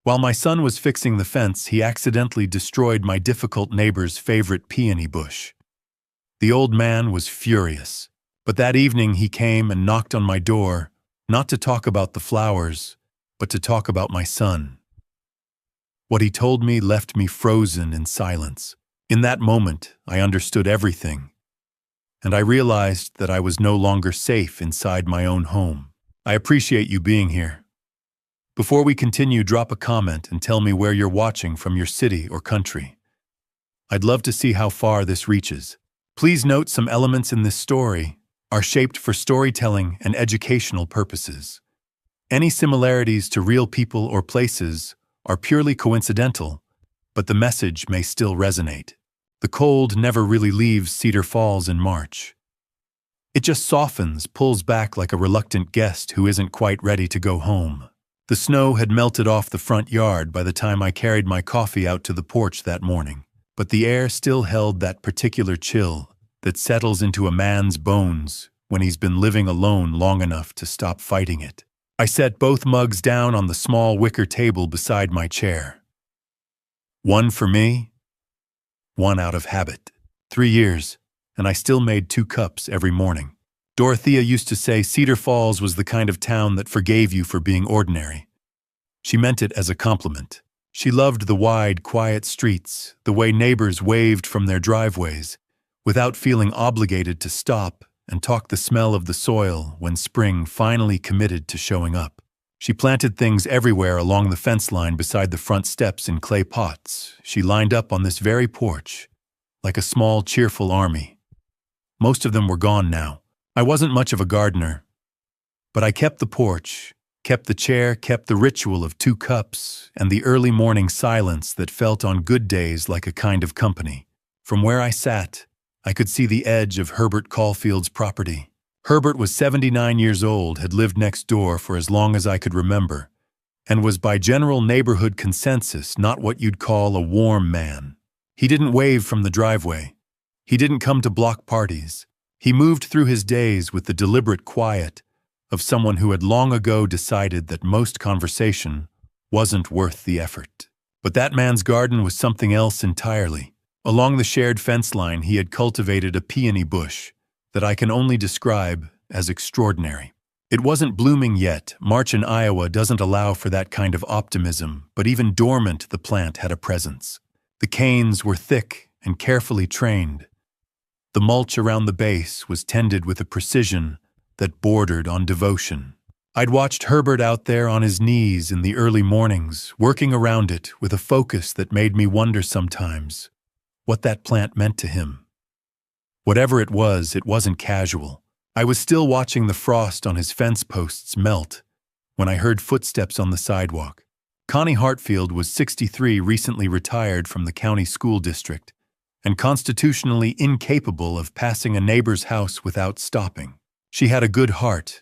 While my son was fixing the fence, he accidentally destroyed my difficult neighbor's favorite peony bush. The old man was furious, but that evening he came and knocked on my door, not to talk about the flowers, but to talk about my son. What he told me left me frozen in silence. In that moment, I understood everything, and I realized that I was no longer safe inside my own home. I appreciate you being here. Before we continue, drop a comment and tell me where you're watching from, your city or country. I'd love to see how far this reaches. Please note some elements in this story are shaped for storytelling and educational purposes. Any similarities to real people or places are purely coincidental, but the message may still resonate. The cold never really leaves Cedar Falls in March. It just softens, pulls back like a reluctant guest who isn't quite ready to go home. The snow had melted off the front yard by the time I carried my coffee out to the porch that morning, but the air still held that particular chill that settles into a man's bones when he's been living alone long enough to stop fighting it. I set both mugs down on the small wicker table beside my chair. One for me, one out of habit. 3 years, and I still made 2 cups every morning. Dorothea used to say Cedar Falls was the kind of town that forgave you for being ordinary. She meant it as a compliment. She loved the wide, quiet streets, the way neighbors waved from their driveways, without feeling obligated to stop and talk the smell of the soil when spring finally committed to showing up. She planted things everywhere along the fence line beside the front steps in clay pots. She lined up on this very porch, like a small, cheerful army. Most of them were gone now. I wasn't much of a gardener, but I kept the porch, kept the chair, kept the ritual of 2 cups, and the early morning silence that felt on good days like a kind of company. From where I sat, I could see the edge of Herbert Caulfield's property. Herbert was 79 years old, had lived next door for as long as I could remember, and was by general neighborhood consensus not what you'd call a warm man. He didn't wave from the driveway. He didn't come to block parties. He moved through his days with the deliberate quiet of someone who had long ago decided that most conversation wasn't worth the effort. But that man's garden was something else entirely. Along the shared fence line, he had cultivated a peony bush that I can only describe as extraordinary. It wasn't blooming yet. March in Iowa doesn't allow for that kind of optimism, but even dormant, the plant had a presence. The canes were thick and carefully trained. The mulch around the base was tended with a precision that bordered on devotion. I'd watched Herbert out there on his knees in the early mornings, working around it with a focus that made me wonder sometimes what that plant meant to him. Whatever it wasn't casual. I was still watching the frost on his fence posts melt when I heard footsteps on the sidewalk. Connie Hartfield was 63, recently retired from the county school district, and constitutionally incapable of passing a neighbor's house without stopping. She had a good heart,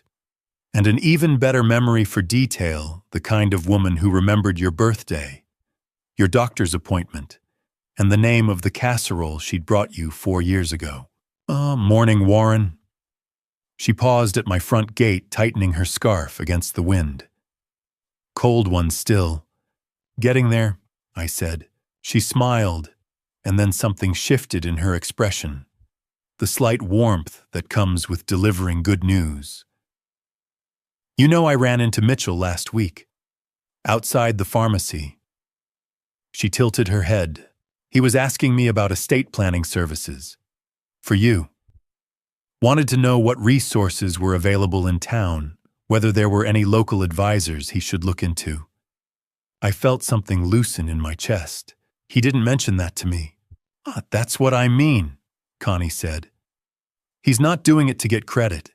and an even better memory for detail, the kind of woman who remembered your birthday, your doctor's appointment, and the name of the casserole she'd brought you 4 years ago. Morning, Warren. She paused at my front gate, tightening her scarf against the wind. Cold one still. Getting there, I said. She smiled, and then something shifted in her expression, the slight warmth that comes with delivering good news. You know, I ran into Mitchell last week, outside the pharmacy. She tilted her head. He was asking me about estate planning services. For you. Wanted to know what resources were available in town, whether there were any local advisors he should look into. I felt something loosen in my chest. He didn't mention that to me. That's what I mean, Connie said. He's not doing it to get credit.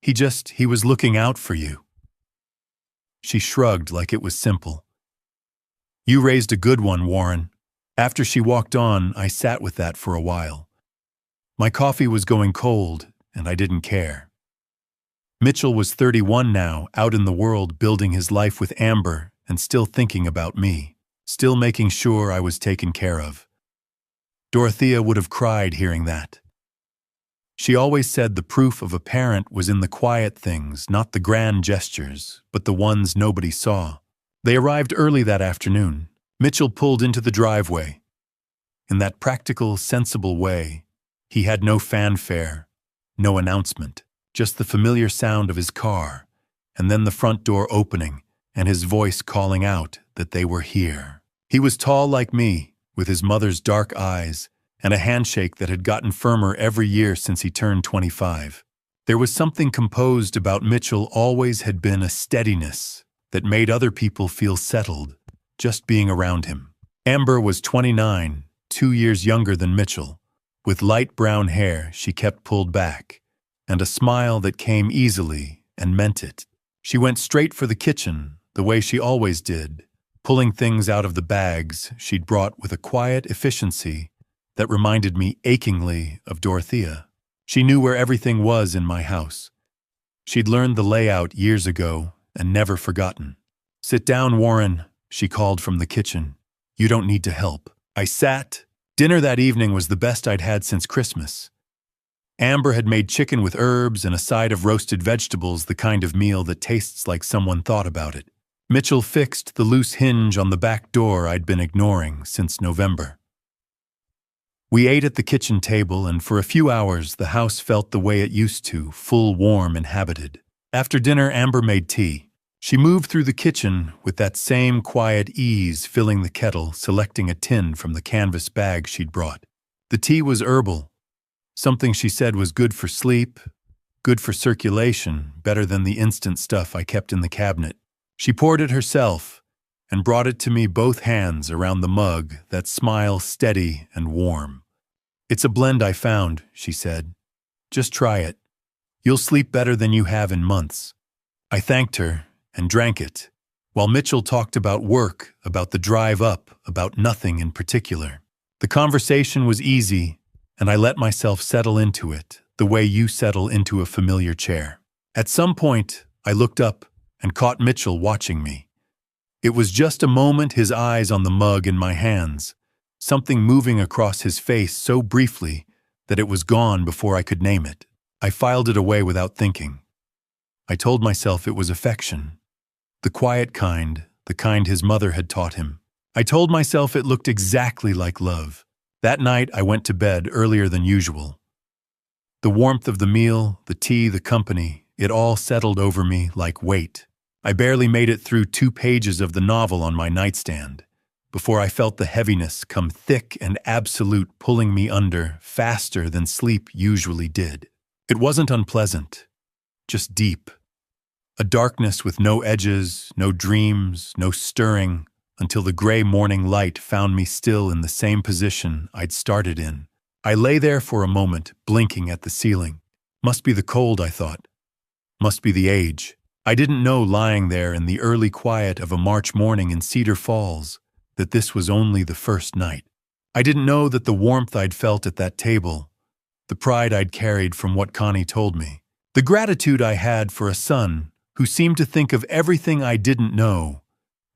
He was looking out for you. She shrugged like it was simple. You raised a good one, Warren. After she walked on, I sat with that for a while. My coffee was going cold, and I didn't care. Mitchell was 31 now, out in the world building his life with Amber and still thinking about me, still making sure I was taken care of. Dorothea would have cried hearing that. She always said the proof of a parent was in the quiet things, not the grand gestures, but the ones nobody saw. They arrived early that afternoon. Mitchell pulled into the driveway. In that practical, sensible way, he had no fanfare, no announcement, just the familiar sound of his car, and then the front door opening and his voice calling out that they were here. He was tall like me, with his mother's dark eyes and a handshake that had gotten firmer every year since he turned 25. There was something composed about Mitchell. Always had been a steadiness that made other people feel settled, just being around him. Amber was 29, 2 years younger than Mitchell. With light brown hair she kept pulled back, and a smile that came easily and meant it. She went straight for the kitchen, the way she always did, pulling things out of the bags she'd brought with a quiet efficiency that reminded me achingly of Dorothea. She knew where everything was in my house. She'd learned the layout years ago and never forgotten. "Sit down, Warren," she called from the kitchen. "You don't need to help." I sat. Dinner that evening was the best I'd had since Christmas. Amber had made chicken with herbs and a side of roasted vegetables, the kind of meal that tastes like someone thought about it. Mitchell fixed the loose hinge on the back door I'd been ignoring since November. We ate at the kitchen table, and for a few hours the house felt the way it used to, full, warm, inhabited. After dinner, Amber made tea. She moved through the kitchen with that same quiet ease, filling the kettle, selecting a tin from the canvas bag she'd brought. The tea was herbal, something she said was good for sleep, good for circulation, better than the instant stuff I kept in the cabinet. She poured it herself and brought it to me, both hands around the mug, that smile steady and warm. "It's a blend I found," she said. "Just try it. You'll sleep better than you have in months." I thanked her and drank it, while Mitchell talked about work, about the drive up, about nothing in particular. The conversation was easy, and I let myself settle into it, the way you settle into a familiar chair. At some point, I looked up and caught Mitchell watching me. It was just a moment, his eyes on the mug in my hands, something moving across his face so briefly that it was gone before I could name it. I filed it away without thinking. I told myself it was affection. The quiet kind, the kind his mother had taught him. I told myself it looked exactly like love. That night I went to bed earlier than usual. The warmth of the meal, the tea, the company, it all settled over me like weight. I barely made it through 2 pages of the novel on my nightstand before I felt the heaviness come thick and absolute, pulling me under faster than sleep usually did. It wasn't unpleasant, just deep. A darkness with no edges, no dreams, no stirring, until the gray morning light found me still in the same position I'd started in. I lay there for a moment, blinking at the ceiling. Must be the cold, I thought. Must be the age. I didn't know, lying there in the early quiet of a March morning in Cedar Falls, that this was only the first night. I didn't know that the warmth I'd felt at that table, the pride I'd carried from what Connie told me, the gratitude I had for a son who seemed to think of everything I didn't know,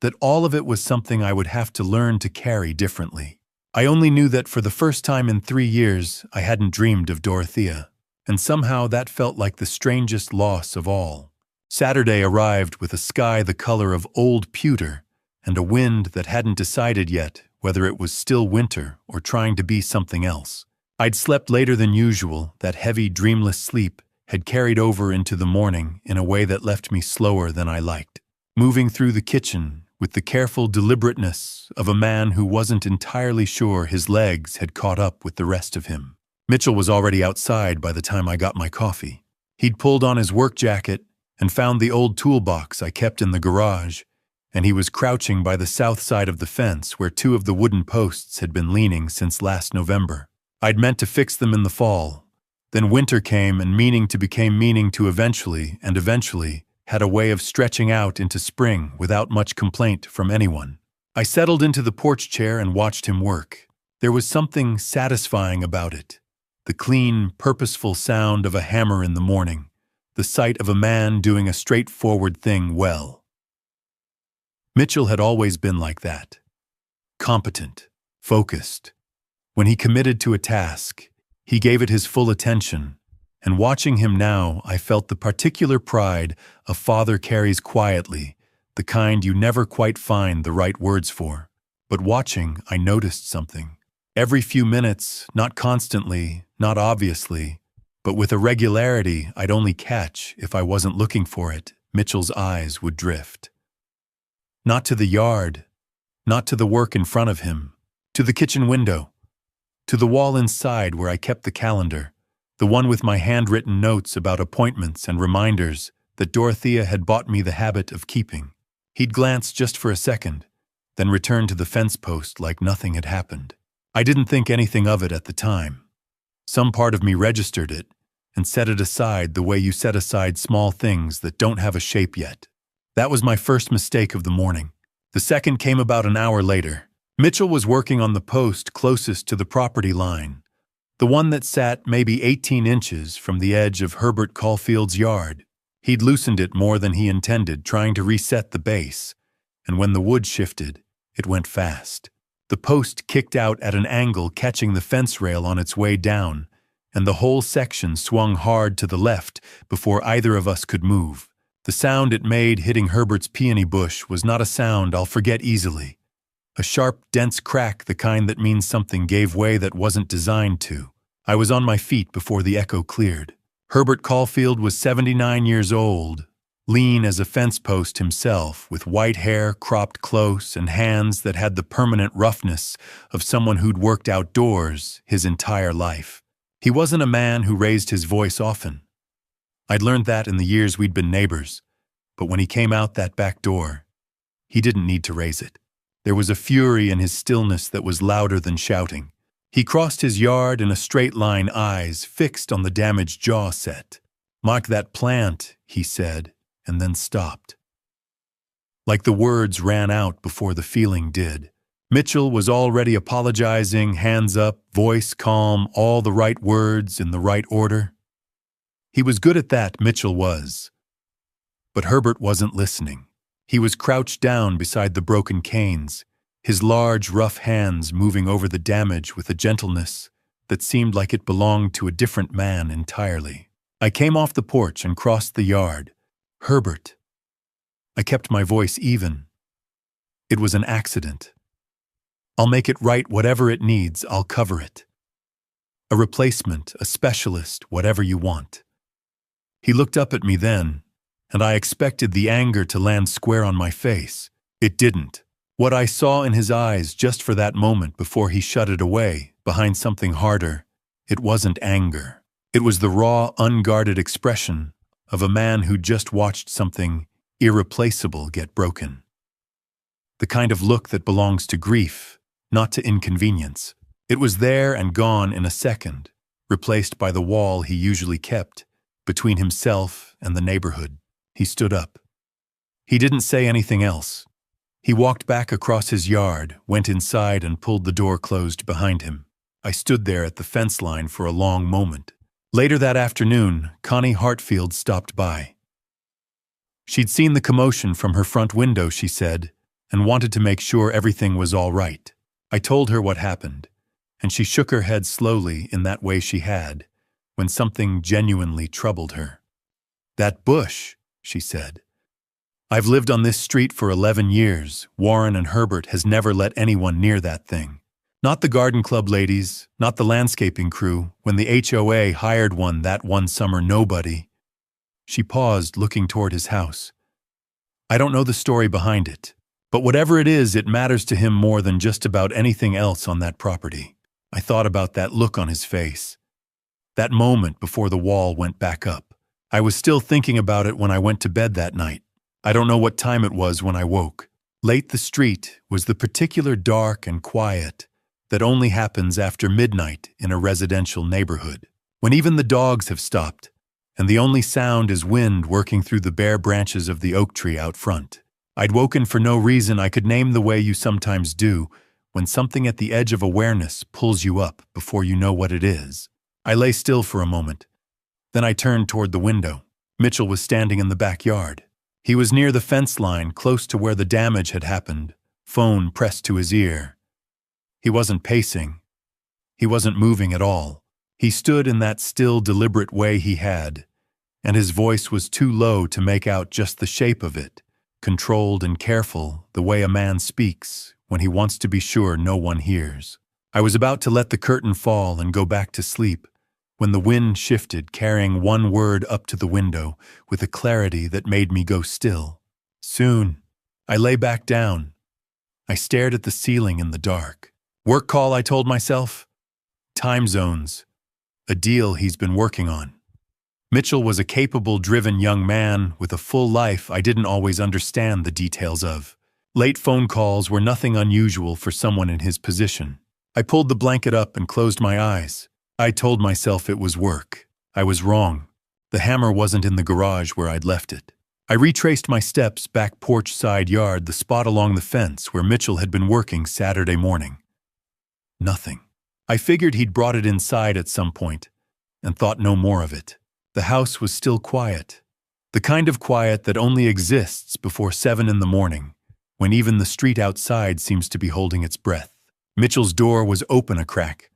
that all of it was something I would have to learn to carry differently. I only knew that for the first time in 3 years I hadn't dreamed of Dorothea, and somehow that felt like the strangest loss of all. Saturday arrived with a sky the color of old pewter and a wind that hadn't decided yet whether it was still winter or trying to be something else. I'd slept later than usual. That heavy, dreamless sleep had carried over into the morning in a way that left me slower than I liked, moving through the kitchen with the careful deliberateness of a man who wasn't entirely sure his legs had caught up with the rest of him. Mitchell was already outside by the time I got my coffee. He'd pulled on his work jacket and found the old toolbox I kept in the garage, and he was crouching by the south side of the fence where 2 of the wooden posts had been leaning since last November. I'd meant to fix them in the fall. Then winter came, and meaning to became meaning to eventually, and eventually had a way of stretching out into spring without much complaint from anyone. I settled into the porch chair and watched him work. There was something satisfying about it. The clean, purposeful sound of a hammer in the morning. The sight of a man doing a straightforward thing well. Mitchell had always been like that. Competent, focused. When he committed to a task, he gave it his full attention, and watching him now, I felt the particular pride a father carries quietly, the kind you never quite find the right words for. But watching, I noticed something. Every few minutes, not constantly, not obviously, but with a regularity I'd only catch if I wasn't looking for it, Mitchell's eyes would drift. Not to the yard, not to the work in front of him, to the kitchen window, to the wall inside where I kept the calendar, the one with my handwritten notes about appointments and reminders that Dorothea had bought me the habit of keeping. He'd glance just for a second, then return to the fence post like nothing had happened. I didn't think anything of it at the time. Some part of me registered it and set it aside the way you set aside small things that don't have a shape yet. That was my first mistake of the morning. The second came about an hour later. Mitchell was working on the post closest to the property line, the one that sat maybe 18 inches from the edge of Herbert Caulfield's yard. He'd loosened it more than he intended, trying to reset the base, and when the wood shifted, it went fast. The post kicked out at an angle, catching the fence rail on its way down, and the whole section swung hard to the left before either of us could move. The sound it made hitting Herbert's peony bush was not a sound I'll forget easily. A sharp, dense crack, the kind that means something gave way that wasn't designed to. I was on my feet before the echo cleared. Herbert Caulfield was 79 years old, lean as a fence post himself, with white hair cropped close and hands that had the permanent roughness of someone who'd worked outdoors his entire life. He wasn't a man who raised his voice often. I'd learned that in the years we'd been neighbors, but when he came out that back door, he didn't need to raise it. There was a fury in his stillness that was louder than shouting. He crossed his yard in a straight line, eyes fixed on the damaged jaw set. "Mark that plant," he said, and then stopped. Like the words ran out before the feeling did. Mitchell was already apologizing, hands up, voice calm, all the right words in the right order. He was good at that, Mitchell was. But Herbert wasn't listening. He was crouched down beside the broken canes, his large, rough hands moving over the damage with a gentleness that seemed like it belonged to a different man entirely. I came off the porch and crossed the yard. "Herbert." I kept my voice even. "It was an accident. I'll make it right, whatever it needs, I'll cover it. A replacement, a specialist, whatever you want." He looked up at me then, and I expected the anger to land square on my face. It didn't. What I saw in his eyes just for that moment before he shut it away, behind something harder, it wasn't anger. It was the raw, unguarded expression of a man who just watched something irreplaceable get broken. The kind of look that belongs to grief, not to inconvenience. It was there and gone in a second, replaced by the wall he usually kept between himself and the neighborhood. He stood up. He didn't say anything else. He walked back across his yard, went inside and pulled the door closed behind him. I stood there at the fence line for a long moment. Later that afternoon, Connie Hartfield stopped by. She'd seen the commotion from her front window, she said, and wanted to make sure everything was all right. I told her what happened, and she shook her head slowly in that way she had when something genuinely troubled her. "That bush," she said. "I've lived on this street for 11 years. Warren and Herbert has never let anyone near that thing. Not the garden club ladies, not the landscaping crew. When the HOA hired one that one summer, nobody." She paused, looking toward his house. "I don't know the story behind it, but whatever it is, it matters to him more than just about anything else on that property." I thought about that look on his face, that moment before the wall went back up. I was still thinking about it when I went to bed that night. I don't know what time it was when I woke. Late the street was the particular dark and quiet that only happens after midnight in a residential neighborhood, when even the dogs have stopped, and the only sound is wind working through the bare branches of the oak tree out front. I'd woken for no reason I could name, the way you sometimes do when something at the edge of awareness pulls you up before you know what it is. I lay still for a moment. Then I turned toward the window. Mitchell was standing in the backyard. He was near the fence line, close to where the damage had happened, phone pressed to his ear. He wasn't pacing. He wasn't moving at all. He stood in that still, deliberate way he had, and his voice was too low to make out just the shape of it, controlled and careful, the way a man speaks when he wants to be sure no one hears. I was about to let the curtain fall and go back to sleep when the wind shifted, carrying one word up to the window with a clarity that made me go still. Soon, I lay back down. I stared at the ceiling in the dark. Work call, I told myself. Time zones. A deal he's been working on. Mitchell was a capable, driven young man with a full life I didn't always understand the details of. Late phone calls were nothing unusual for someone in his position. I pulled the blanket up and closed my eyes. I told myself it was work. I was wrong. The hammer wasn't in the garage where I'd left it. I retraced my steps back porch side yard, the spot along the fence where Mitchell had been working Saturday morning. Nothing. I figured he'd brought it inside at some point and thought no more of it. The house was still quiet. The kind of quiet that only exists before 7 in the morning, when even the street outside seems to be holding its breath. Mitchell's door was open a crack.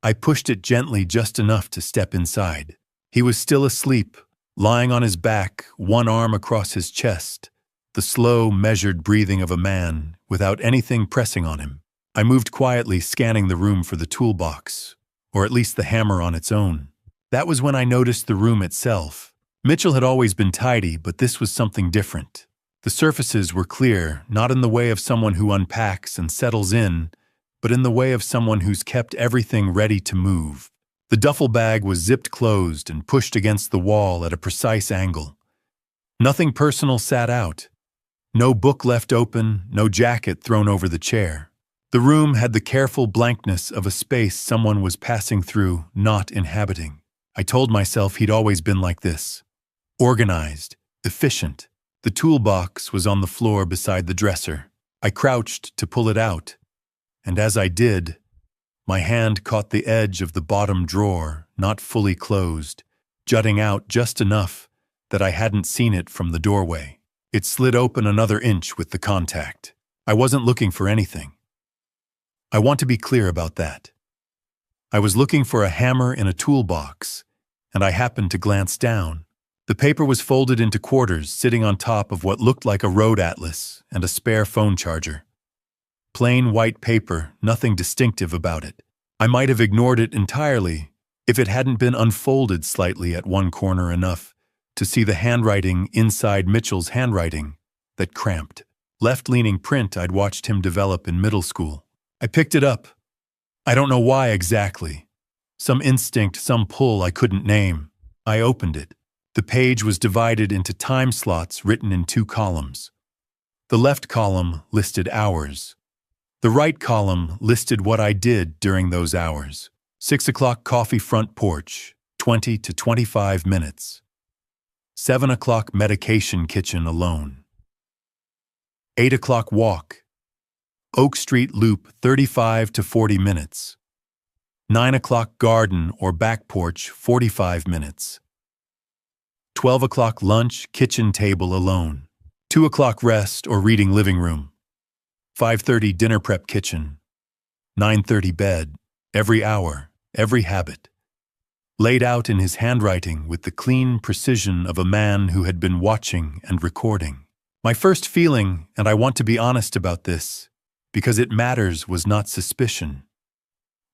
I pushed it gently just enough to step inside. He was still asleep, lying on his back, one arm across his chest, the slow, measured breathing of a man without anything pressing on him. I moved quietly, scanning the room for the toolbox, or at least the hammer on its own. That was when I noticed the room itself. Mitchell had always been tidy, but this was something different. The surfaces were clear, not in the way of someone who unpacks and settles in, but in the way of someone who's kept everything ready to move. The duffel bag was zipped closed and pushed against the wall at a precise angle. Nothing personal sat out. No book left open, no jacket thrown over the chair. The room had the careful blankness of a space someone was passing through, not inhabiting. I told myself he'd always been like this. Organized, efficient. The toolbox was on the floor beside the dresser. I crouched to pull it out, and as I did, my hand caught the edge of the bottom drawer, not fully closed, jutting out just enough that I hadn't seen it from the doorway. It slid open another inch with the contact. I wasn't looking for anything. I want to be clear about that. I was looking for a hammer in a toolbox, and I happened to glance down. The paper was folded into quarters, sitting on top of what looked like a road atlas and a spare phone charger. Plain white paper, nothing distinctive about it. I might have ignored it entirely if it hadn't been unfolded slightly at one corner enough to see the handwriting inside Mitchell's handwriting that cramped. Left-leaning print I'd watched him develop in middle school. I picked it up. I don't know why exactly. Some instinct, some pull I couldn't name. I opened it. The page was divided into time slots written in 2 columns. The left column listed hours. The right column listed what I did during those hours. 6 o'clock coffee front porch, 20 to 25 minutes. 7 o'clock medication kitchen alone. 8 o'clock walk. Oak Street loop, 35 to 40 minutes. 9 o'clock garden or back porch, 45 minutes. 12 o'clock lunch, kitchen table alone. 2 o'clock rest or reading living room. 5:30 dinner prep kitchen. 9:30 bed. Every hour, every habit. Laid out in his handwriting with the clean precision of a man who had been watching and recording. My first feeling, and I want to be honest about this, because it matters, was not suspicion.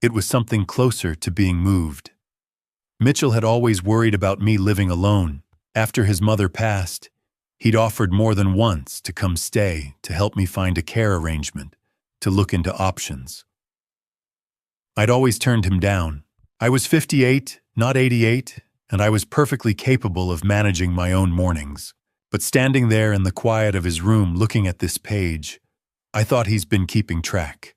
It was something closer to being moved. Mitchell had always worried about me living alone. After his mother passed, he'd offered more than once to come stay, to help me find a care arrangement, to look into options. I'd always turned him down. I was 58, not 88, and I was perfectly capable of managing my own mornings. But standing there in the quiet of his room looking at this page, I thought he's been keeping track.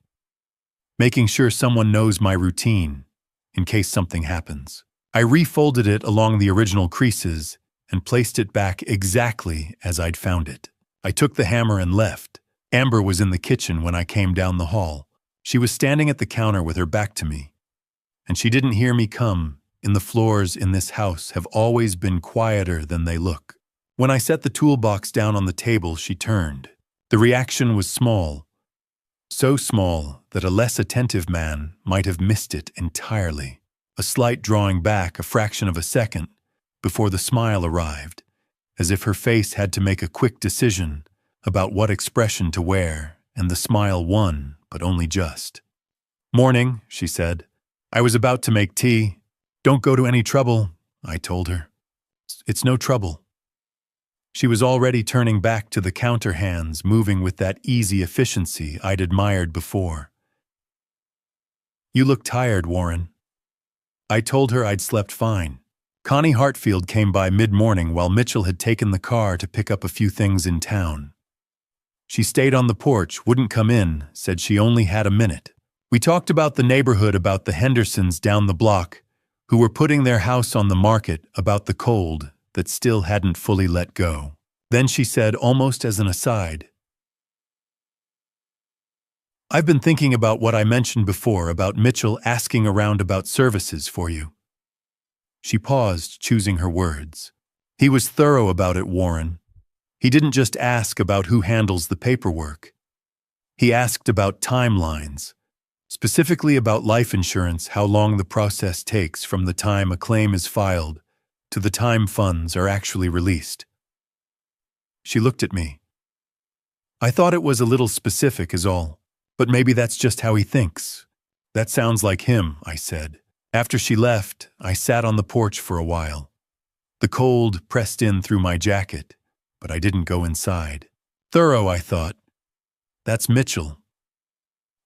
Making sure someone knows my routine, in case something happens. I refolded it along the original creases and placed it back exactly as I'd found it. I took the hammer and left. Amber was in the kitchen when I came down the hall. She was standing at the counter with her back to me, and she didn't hear me come. The floors in this house have always been quieter than they look. When I set the toolbox down on the table, she turned. The reaction was small, so small that a less attentive man might have missed it entirely. A slight drawing back, a fraction of a second, before the smile arrived, as if her face had to make a quick decision about what expression to wear, and the smile won, but only just. "Morning," she said. "I was about to make tea. Don't go to any trouble," I told her. "It's no trouble." She was already turning back to the counter hands, moving with that easy efficiency I'd admired before. "You look tired, Warren." I told her I'd slept fine. Connie Hartfield came by mid-morning while Mitchell had taken the car to pick up a few things in town. She stayed on the porch, wouldn't come in, said she only had a minute. We talked about the neighborhood, about the Hendersons down the block, who were putting their house on the market, about the cold that still hadn't fully let go. Then she said, almost as an aside, "I've been thinking about what I mentioned before about Mitchell asking around about services for you." She paused, choosing her words. "He was thorough about it, Warren. He didn't just ask about who handles the paperwork. He asked about timelines, specifically about life insurance, how long the process takes from the time a claim is filed to the time funds are actually released." She looked at me. "I thought it was a little specific is all, but maybe that's just how he thinks." "That sounds like him," I said. After she left, I sat on the porch for a while. The cold pressed in through my jacket, but I didn't go inside. Thorough, I thought. That's Mitchell.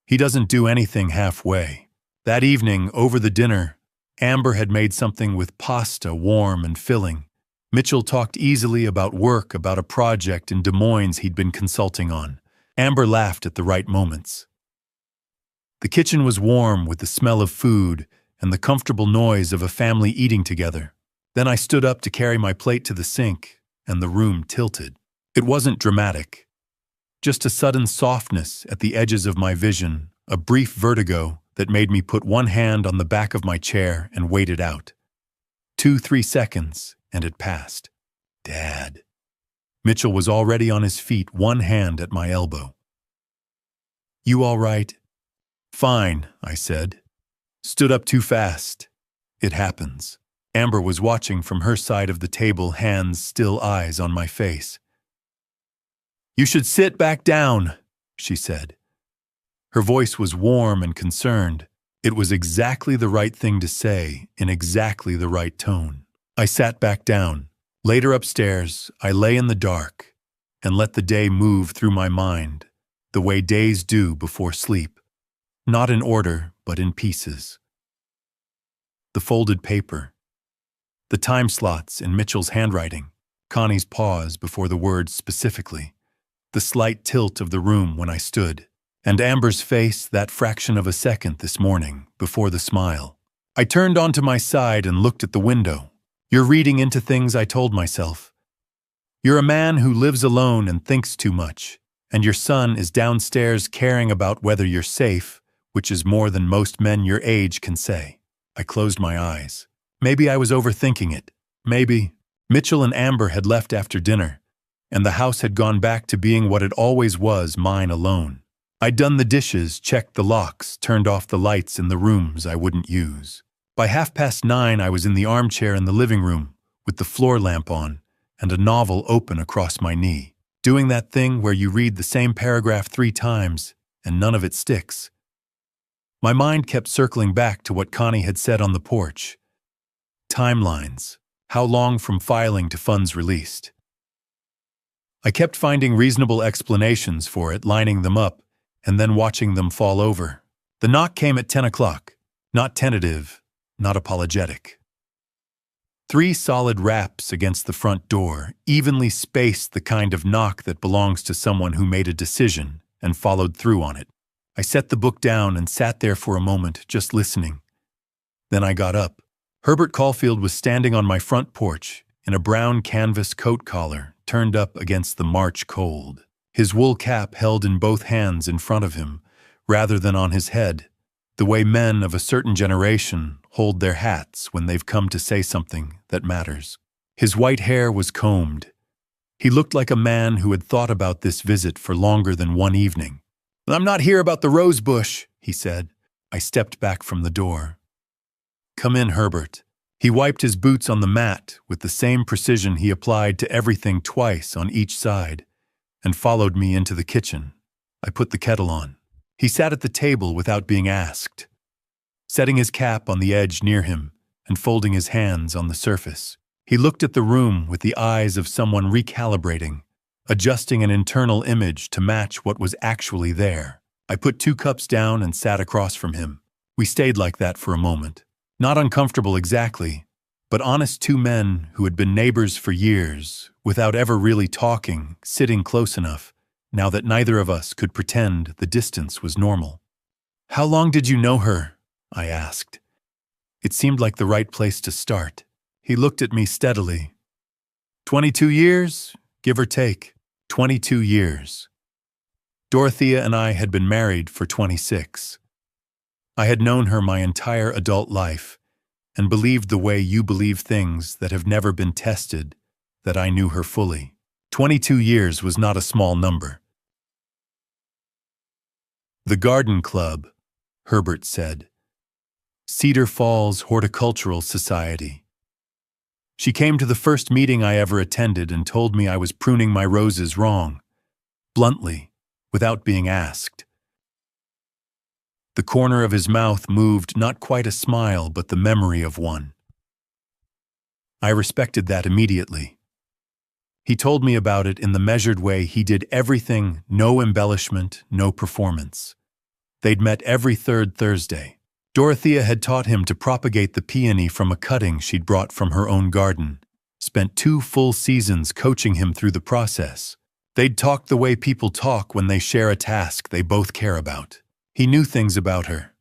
He doesn't do anything halfway. That evening, over the dinner, Amber had made something with pasta, warm and filling. Mitchell talked easily about work, about a project in Des Moines he'd been consulting on. Amber laughed at the right moments. The kitchen was warm with the smell of food and the comfortable noise of a family eating together. Then I stood up to carry my plate to the sink, and the room tilted. It wasn't dramatic. Just a sudden softness at the edges of my vision, a brief vertigo that made me put one hand on the back of my chair and wait it out. 2-3 seconds, and it passed. Dad. Mitchell was already on his feet, one hand at my elbow. "You all right?" "Fine," I said. "Stood up too fast." "It happens." Amber was watching from her side of the table, hands still, eyes on my face. "You should sit back down," she said. Her voice was warm and concerned. It was exactly the right thing to say, in exactly the right tone. I sat back down. Later upstairs, I lay in the dark and let the day move through my mind, the way days do before sleep. Not in order, but in pieces. The folded paper. The time slots in Mitchell's handwriting. Connie's pause before the words specifically. The slight tilt of the room when I stood. And Amber's face that fraction of a second this morning, before the smile. I turned onto my side and looked at the window. "You're reading into things," I told myself. "You're a man who lives alone and thinks too much, and your son is downstairs caring about whether you're safe, which is more than most men your age can say." I closed my eyes. Maybe I was overthinking it. Maybe. Mitchell and Amber had left after dinner, and the house had gone back to being what it always was, mine alone. I'd done the dishes, checked the locks, turned off the lights in the rooms I wouldn't use. By 9:30, I was in the armchair in the living room, with the floor lamp on, and a novel open across my knee. Doing that thing where you read the same paragraph 3 times, and none of it sticks. My mind kept circling back to what Connie had said on the porch. Timelines. How long from filing to funds released? I kept finding reasonable explanations for it, lining them up, and then watching them fall over. The knock came at 10 o'clock. Not tentative, not apologetic. 3 solid raps against the front door, evenly spaced, the kind of knock that belongs to someone who made a decision and followed through on it. I set the book down and sat there for a moment, just listening. Then I got up. Herbert Caulfield was standing on my front porch in a brown canvas coat collar, turned up against the March cold. His wool cap held in both hands in front of him, rather than on his head, the way men of a certain generation hold their hats when they've come to say something that matters. His white hair was combed. He looked like a man who had thought about this visit for longer than one evening. "I'm not here about the rose bush," he said. I stepped back from the door. "Come in, Herbert." He wiped his boots on the mat with the same precision he applied to everything twice on each side, and followed me into the kitchen. I put the kettle on. He sat at the table without being asked, setting his cap on the edge near him and folding his hands on the surface. He looked at the room with the eyes of someone recalibrating, adjusting an internal image to match what was actually there. I put 2 cups down and sat across from him. We stayed like that for a moment. Not uncomfortable exactly, but honest 2 men who had been neighbors for years, without ever really talking, sitting close enough, now that neither of us could pretend the distance was normal. "How long did you know her?" I asked. It seemed like the right place to start. He looked at me steadily. 22 years, give or take. 22 years. Dorothea and I had been married for 26. I had known her my entire adult life and believed the way you believe things that have never been tested, that I knew her fully. 22 years was not a small number. "The Garden Club," Herbert said. "Cedar Falls Horticultural Society. She came to the first meeting I ever attended and told me I was pruning my roses wrong, bluntly, without being asked." The corner of his mouth moved not quite a smile, but the memory of one. I respected that immediately. He told me about it in the measured way he did everything, no embellishment, no performance. They'd met every 3rd Thursday. Dorothea had taught him to propagate the peony from a cutting she'd brought from her own garden, spent 2 full seasons coaching him through the process. They'd talk the way people talk when they share a task they both care about. He knew things about her.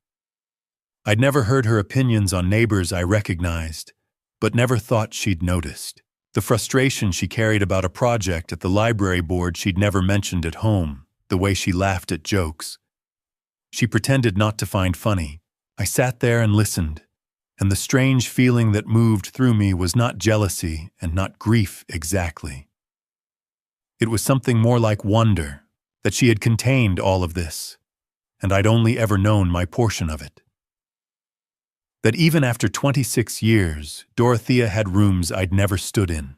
I'd never heard her opinions on neighbors I recognized, but never thought she'd noticed. The frustration she carried about a project at the library board she'd never mentioned at home, the way she laughed at jokes. She pretended not to find funny. I sat there and listened, and the strange feeling that moved through me was not jealousy and not grief exactly. It was something more like wonder, that she had contained all of this, and I'd only ever known my portion of it. That even after 26 years, Dorothea had rooms I'd never stood in.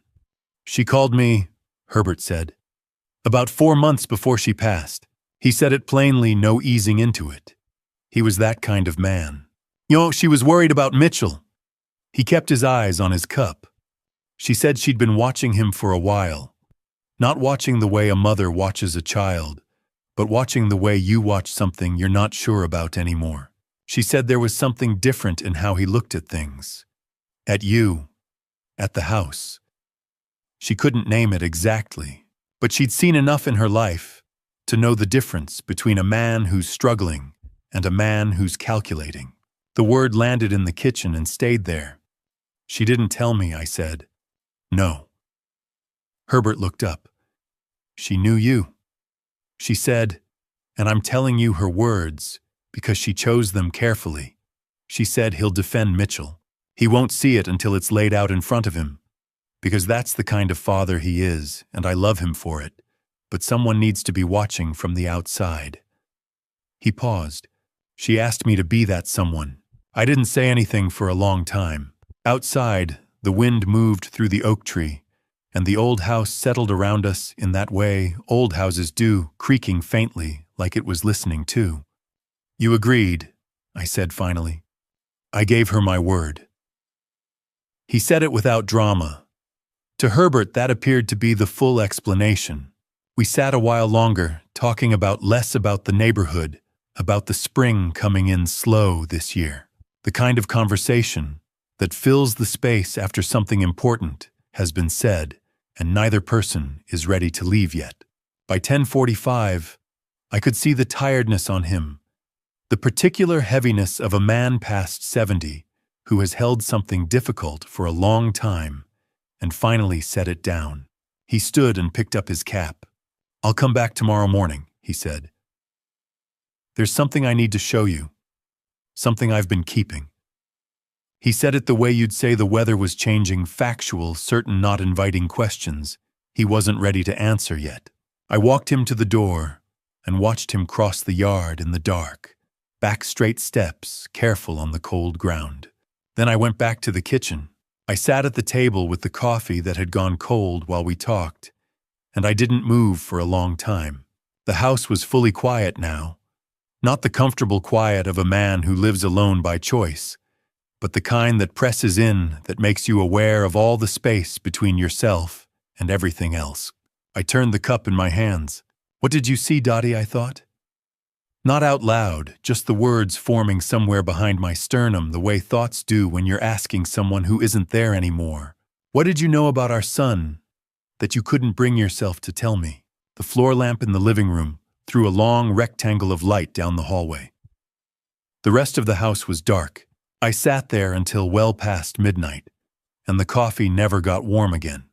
"She called me," Herbert said, "about 4 months before she passed." He said it plainly, no easing into it. He was that kind of man. She was worried about Mitchell." He kept his eyes on his cup. "She said she'd been watching him for a while. Not watching the way a mother watches a child, but watching the way you watch something you're not sure about anymore. She said there was something different in how he looked at things. At you. At the house. She couldn't name it exactly, but she'd seen enough in her life to know the difference between a man who's struggling and a man who's calculating." The word landed in the kitchen and stayed there. "She didn't tell me," I said. "No." Herbert looked up. "She knew you." She said, and I'm telling you her words, because she chose them carefully. She said he'll defend Mitchell. He won't see it until it's laid out in front of him, because that's the kind of father he is, and I love him for it, but someone needs to be watching from the outside. He paused. She asked me to be that someone. I didn't say anything for a long time. Outside, the wind moved through the oak tree, and the old house settled around us in that way old houses do, creaking faintly, like it was listening too. "You agreed," I said finally. "I gave her my word." He said it without drama. To Herbert, that appeared to be the full explanation. We sat a while longer, talking less about the neighborhood, about the spring coming in slow this year. The kind of conversation that fills the space after something important has been said, and neither person is ready to leave yet. By 10:45, I could see the tiredness on him, the particular heaviness of a man past 70 who has held something difficult for a long time and finally set it down. He stood and picked up his cap. "I'll come back tomorrow morning," he said. "There's something I need to show you, something I've been keeping." He said it the way you'd say the weather was changing, factual, certain not inviting questions he wasn't ready to answer yet. I walked him to the door and watched him cross the yard in the dark, back straight steps, careful on the cold ground. Then I went back to the kitchen. I sat at the table with the coffee that had gone cold while we talked, and I didn't move for a long time. The house was fully quiet now, not the comfortable quiet of a man who lives alone by choice, but the kind that presses in, that makes you aware of all the space between yourself and everything else. I turned the cup in my hands. "What did you see, Dottie?" I thought. Not out loud, just the words forming somewhere behind my sternum, the way thoughts do when you're asking someone who isn't there anymore. "What did you know about our son that you couldn't bring yourself to tell me?" The floor lamp in the living room threw a long rectangle of light down the hallway. The rest of the house was dark. I sat there until well past midnight, and the coffee never got warm again.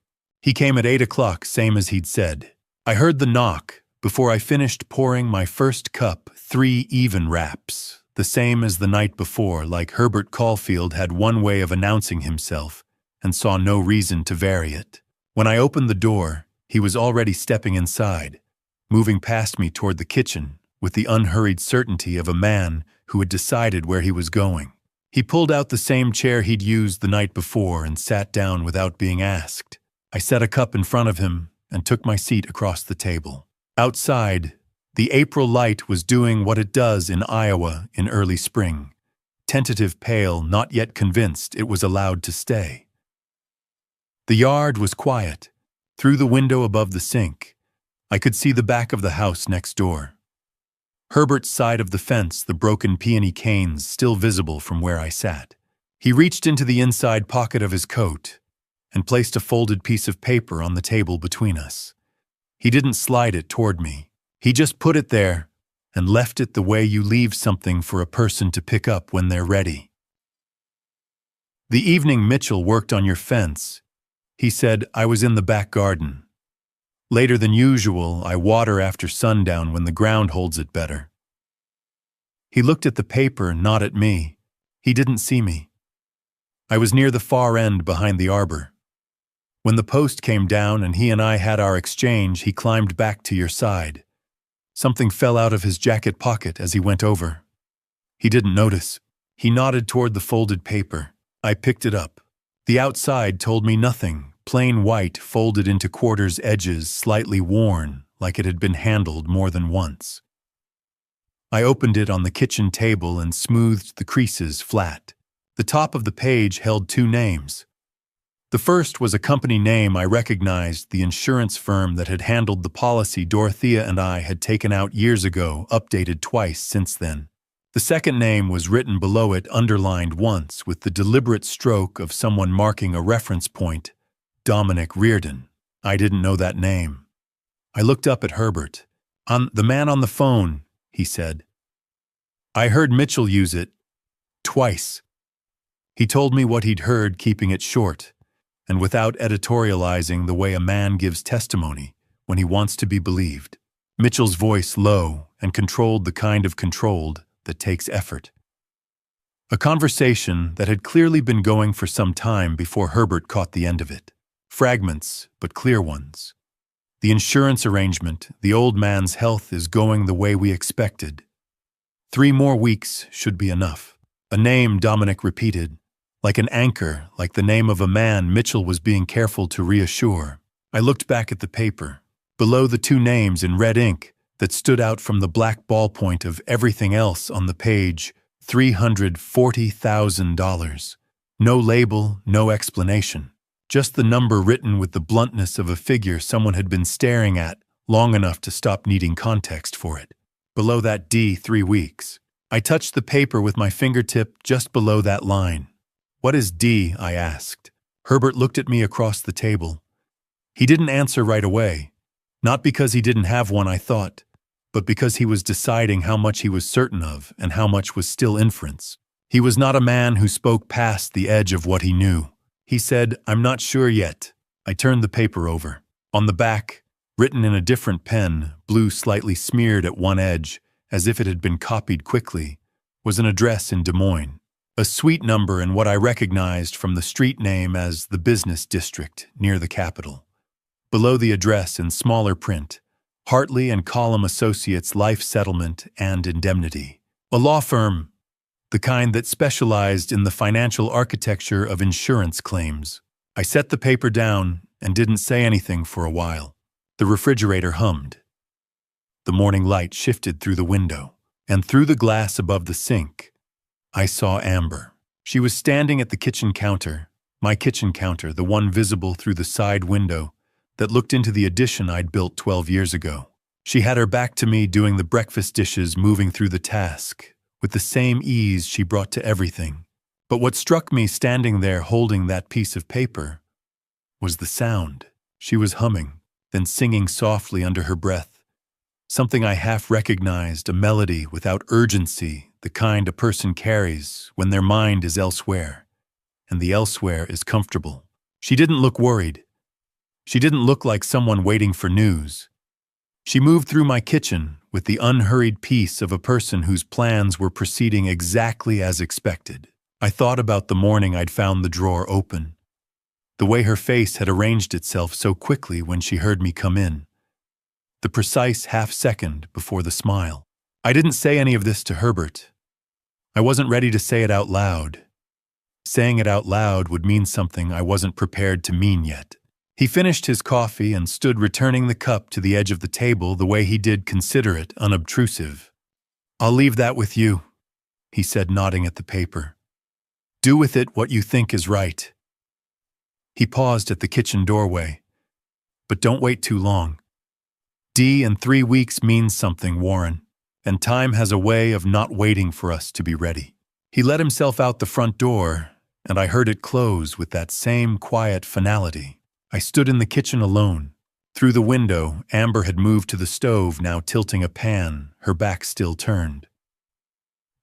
He came at 8 o'clock, same as he'd said. I heard the knock before I finished pouring my first cup, 3 even raps, the same as the night before, like Herbert Caulfield had one way of announcing himself and saw no reason to vary it. When I opened the door, he was already stepping inside, moving past me toward the kitchen with the unhurried certainty of a man who had decided where he was going. He pulled out the same chair he'd used the night before and sat down without being asked. I set a cup in front of him and took my seat across the table. Outside, the April light was doing what it does in Iowa in early spring. Tentative pale, not yet convinced it was allowed to stay. The yard was quiet. Through the window above the sink, I could see the back of the house next door. Herbert's side of the fence, the broken peony canes still visible from where I sat. He reached into the inside pocket of his coat and placed a folded piece of paper on the table between us. He didn't slide it toward me. He just put it there and left it the way you leave something for a person to pick up when they're ready. "The evening Mitchell worked on your fence. He said I was in the back garden. Later than usual, I water after sundown when the ground holds it better." He looked at the paper, not at me. He didn't see me. I was near the far end behind the arbor. When the post came down and he and I had our exchange, he climbed back to your side. Something fell out of his jacket pocket as he went over. He didn't notice. He nodded toward the folded paper. I picked it up. The outside told me nothing. Plain white, folded into quarters, edges slightly worn, like it had been handled more than once. I opened it on the kitchen table and smoothed the creases flat. The top of the page held 2 names. The first was a company name I recognized, the insurance firm that had handled the policy Dorothea and I had taken out years ago, updated twice since then. The second name was written below it, underlined once, with the deliberate stroke of someone marking a reference point. Dominic Reardon. I didn't know that name. I looked up at Herbert. "The man on the phone," he said. "I heard Mitchell use it. Twice." He told me what he'd heard, keeping it short, and without editorializing the way a man gives testimony when he wants to be believed. Mitchell's voice low and controlled, the kind of controlled that takes effort. A conversation that had clearly been going for some time before Herbert caught the end of it. Fragments, but clear ones. The insurance arrangement, the old man's health is going the way we expected. 3 more weeks should be enough. A name, Dominic repeated. Like an anchor, like the name of a man Mitchell was being careful to reassure. I looked back at the paper. Below the 2 names in red ink that stood out from the black ballpoint of everything else on the page, $340,000. No label, no explanation. Just the number written with the bluntness of a figure someone had been staring at long enough to stop needing context for it. Below that D, 3 weeks. I touched the paper with my fingertip just below that line. "What is D?" I asked. Herbert looked at me across the table. He didn't answer right away. Not because he didn't have one, I thought, but because he was deciding how much he was certain of and how much was still inference. He was not a man who spoke past the edge of what he knew. He said, "I'm not sure yet." I turned the paper over. On the back, written in a different pen, blue slightly smeared at one edge, as if it had been copied quickly, was an address in Des Moines. A suite number and what I recognized from the street name as the Business District, near the Capitol. Below the address in smaller print, Hartley and Column Associates Life Settlement and Indemnity. A law firm, the kind that specialized in the financial architecture of insurance claims. I set the paper down and didn't say anything for a while. The refrigerator hummed. The morning light shifted through the window, and through the glass above the sink, I saw Amber. She was standing at the kitchen counter, my kitchen counter, the one visible through the side window that looked into the addition I'd built 12 years ago. She had her back to me, doing the breakfast dishes, moving through the task, with the same ease she brought to everything. But what struck me standing there holding that piece of paper was the sound. She was humming, then singing softly under her breath. Something I half recognized, a melody without urgency, the kind a person carries when their mind is elsewhere, and the elsewhere is comfortable. She didn't look worried. She didn't look like someone waiting for news. She moved through my kitchen with the unhurried peace of a person whose plans were proceeding exactly as expected. I thought about the morning I'd found the drawer open, the way her face had arranged itself so quickly when she heard me come in, the precise half-second before the smile. I didn't say any of this to Herbert. I wasn't ready to say it out loud. Saying it out loud would mean something I wasn't prepared to mean yet. He finished his coffee and stood returning the cup to the edge of the table the way he did, considerate, unobtrusive. "I'll leave that with you," he said, nodding at the paper. "Do with it what you think is right." He paused at the kitchen doorway. "But don't wait too long. In 3 weeks means something, Warren, and time has a way of not waiting for us to be ready." He let himself out the front door, and I heard it close with that same quiet finality. I stood in the kitchen alone. Through the window, Amber had moved to the stove, now tilting a pan, her back still turned.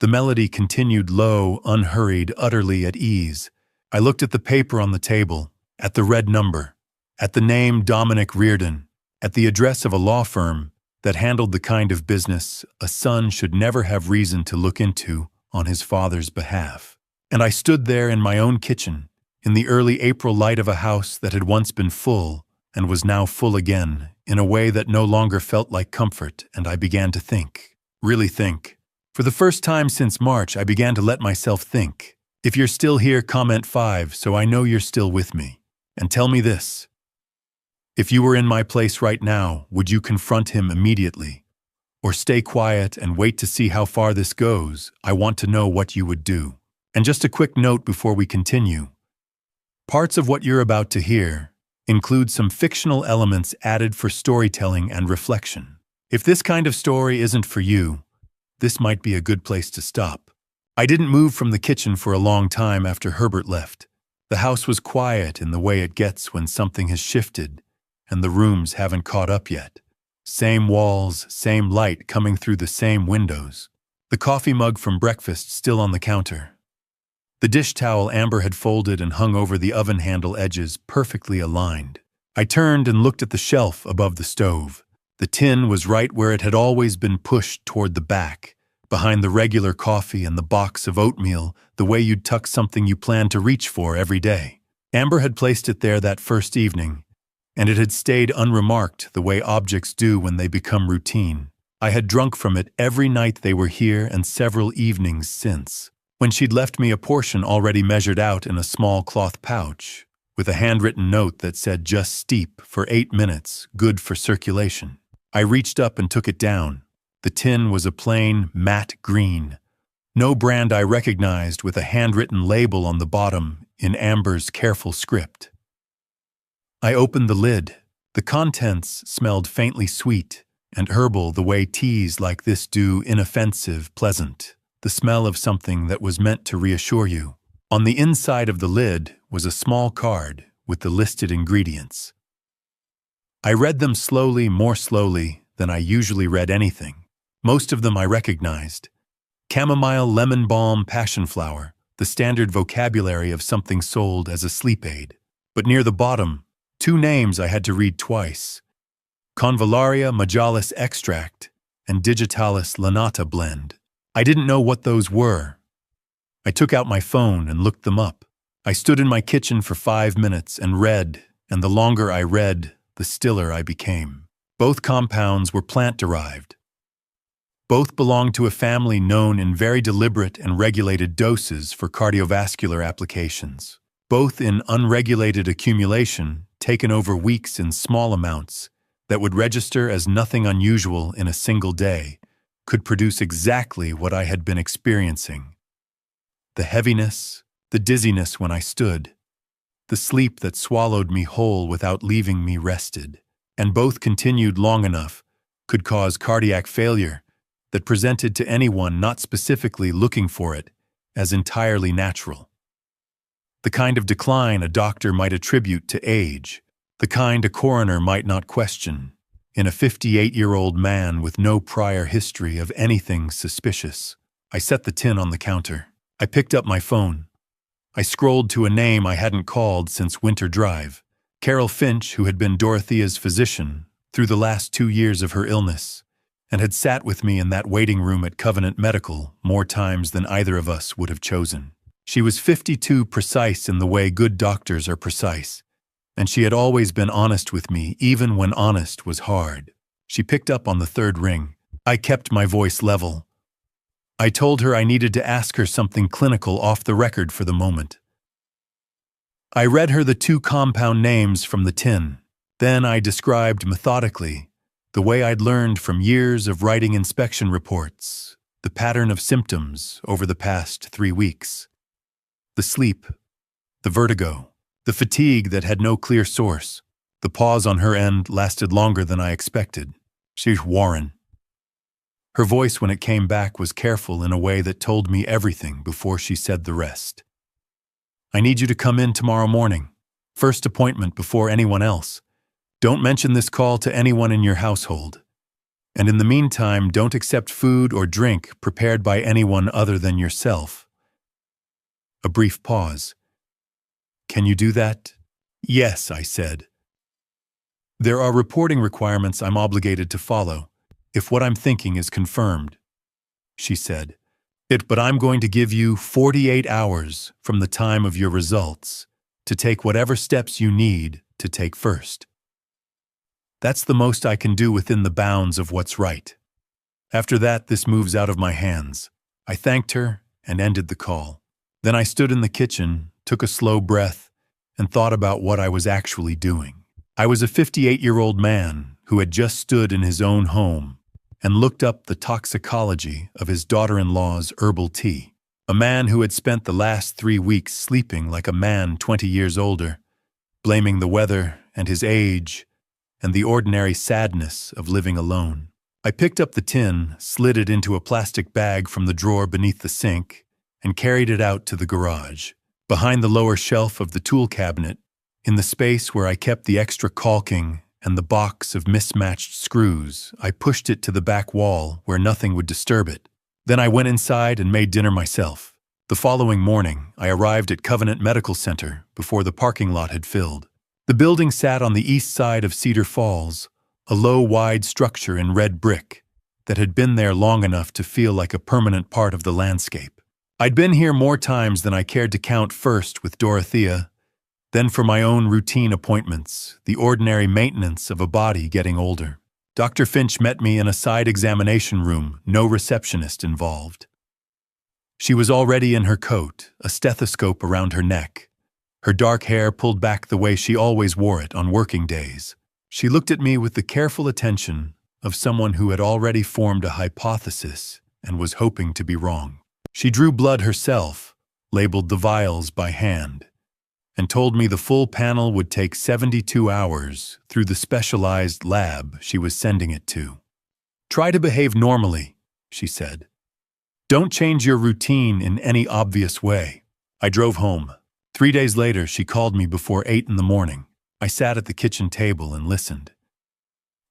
The melody continued low, unhurried, utterly at ease. I looked at the paper on the table, at the red number, at the name Dominic Reardon, at the address of a law firm that handled the kind of business a son should never have reason to look into on his father's behalf. And I stood there in my own kitchen, in the early April light of a house that had once been full and was now full again, in a way that no longer felt like comfort, and I began to think, really think. For the first time since March, I began to let myself think. If you're still here, comment 5 so I know you're still with me. And tell me this. If you were in my place right now, would you confront him immediately? Or stay quiet and wait to see how far this goes? I want to know what you would do. And just a quick note before we continue. Parts of what you're about to hear include some fictional elements added for storytelling and reflection. If this kind of story isn't for you, this might be a good place to stop. I didn't move from the kitchen for a long time after Herbert left. The house was quiet in the way it gets when something has shifted, and the rooms haven't caught up yet. Same walls, same light coming through the same windows. The coffee mug from breakfast still on the counter. The dish towel Amber had folded and hung over the oven handle edges perfectly aligned. I turned and looked at the shelf above the stove. The tin was right where it had always been, pushed toward the back, behind the regular coffee and the box of oatmeal, the way you'd tuck something you planned to reach for every day. Amber had placed it there that first evening, and it had stayed unremarked the way objects do when they become routine. I had drunk from it every night they were here and several evenings since, when she'd left me a portion already measured out in a small cloth pouch, with a handwritten note that said just steep for 8 minutes, good for circulation. I reached up and took it down. The tin was a plain, matte green. No brand I recognized, with a handwritten label on the bottom in Amber's careful script. I opened the lid. The contents smelled faintly sweet and herbal, the way teas like this do, inoffensive, pleasant. The smell of something that was meant to reassure you. On the inside of the lid was a small card with the listed ingredients. I read them slowly, more slowly than I usually read anything. Most of them I recognized. Chamomile, lemon balm, passion flower, the standard vocabulary of something sold as a sleep aid. But near the bottom, 2 names I had to read twice. Convallaria majalis extract and Digitalis lanata blend. I didn't know what those were. I took out my phone and looked them up. I stood in my kitchen for 5 minutes and read, and the longer I read, the stiller I became. Both compounds were plant-derived. Both belonged to a family known in very deliberate and regulated doses for cardiovascular applications. Both in unregulated accumulation, taken over weeks in small amounts, that would register as nothing unusual in a single day, could produce exactly what I had been experiencing. The heaviness, the dizziness when I stood, the sleep that swallowed me whole without leaving me rested, and both continued long enough, could cause cardiac failure that presented to anyone not specifically looking for it as entirely natural. The kind of decline a doctor might attribute to age, the kind a coroner might not question, in a 58-year-old man with no prior history of anything suspicious. I set the tin on the counter. I picked up my phone. I scrolled to a name I hadn't called since Winter Drive, Carol Finch, who had been Dorothea's physician through the last 2 years of her illness, and had sat with me in that waiting room at Covenant Medical more times than either of us would have chosen. She was 52 precise in the way good doctors are precise, and she had always been honest with me even when honest was hard. She picked up on the third ring. I kept my voice level. I told her I needed to ask her something clinical off the record for the moment. I read her the 2 compound names from the tin. Then I described methodically the way I'd learned from years of writing inspection reports, the pattern of symptoms over the past 3 weeks. The sleep, the vertigo, the fatigue that had no clear source. The pause on her end lasted longer than I expected. She's Warren. Her voice when it came back was careful in a way that told me everything before she said the rest. I need you to come in tomorrow morning. First appointment before anyone else. Don't mention this call to anyone in your household. And in the meantime, don't accept food or drink prepared by anyone other than yourself. A brief pause. Can you do that? Yes, I said. There are reporting requirements I'm obligated to follow, if what I'm thinking is confirmed, she said. But I'm going to give you 48 hours from the time of your results to take whatever steps you need to take first. That's the most I can do within the bounds of what's right. After that, this moves out of my hands. I thanked her and ended the call. Then I stood in the kitchen, took a slow breath, and thought about what I was actually doing. I was a 58-year-old man who had just stood in his own home and looked up the toxicology of his daughter-in-law's herbal tea. A man who had spent the last 3 weeks sleeping like a man 20 years older, blaming the weather and his age and the ordinary sadness of living alone. I picked up the tin, slid it into a plastic bag from the drawer beneath the sink, and carried it out to the garage. Behind the lower shelf of the tool cabinet, in the space where I kept the extra caulking and the box of mismatched screws, I pushed it to the back wall where nothing would disturb it. Then I went inside and made dinner myself. The following morning, I arrived at Covenant Medical Center before the parking lot had filled. The building sat on the east side of Cedar Falls, a low, wide structure in red brick that had been there long enough to feel like a permanent part of the landscape. I'd been here more times than I cared to count, first with Dorothea, then for my own routine appointments, the ordinary maintenance of a body getting older. Dr. Finch met me in a side examination room, no receptionist involved. She was already in her coat, a stethoscope around her neck, her dark hair pulled back the way she always wore it on working days. She looked at me with the careful attention of someone who had already formed a hypothesis and was hoping to be wrong. She drew blood herself, labeled the vials by hand, and told me the full panel would take 72 hours through the specialized lab she was sending it to. Try to behave normally, she said. Don't change your routine in any obvious way. I drove home. 3 days later, she called me before 8 in the morning. I sat at the kitchen table and listened.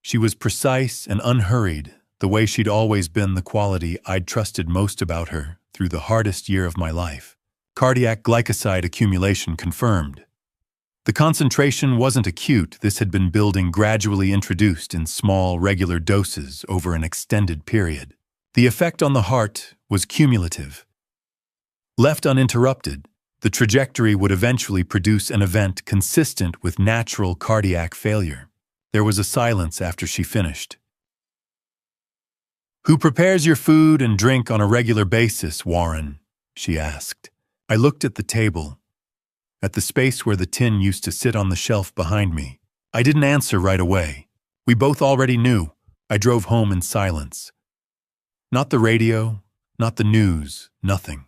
She was precise and unhurried, the way she'd always been, the quality I'd trusted most about her through the hardest year of my life. Cardiac glycoside accumulation confirmed. The concentration wasn't acute. This had been building, gradually introduced in small, regular doses over an extended period. The effect on the heart was cumulative. Left uninterrupted, the trajectory would eventually produce an event consistent with natural cardiac failure. There was a silence after she finished. "Who prepares your food and drink on a regular basis, Warren?" she asked. I looked at the table, at the space where the tin used to sit on the shelf behind me. I didn't answer right away. We both already knew. I drove home in silence. Not the radio, not the news, nothing.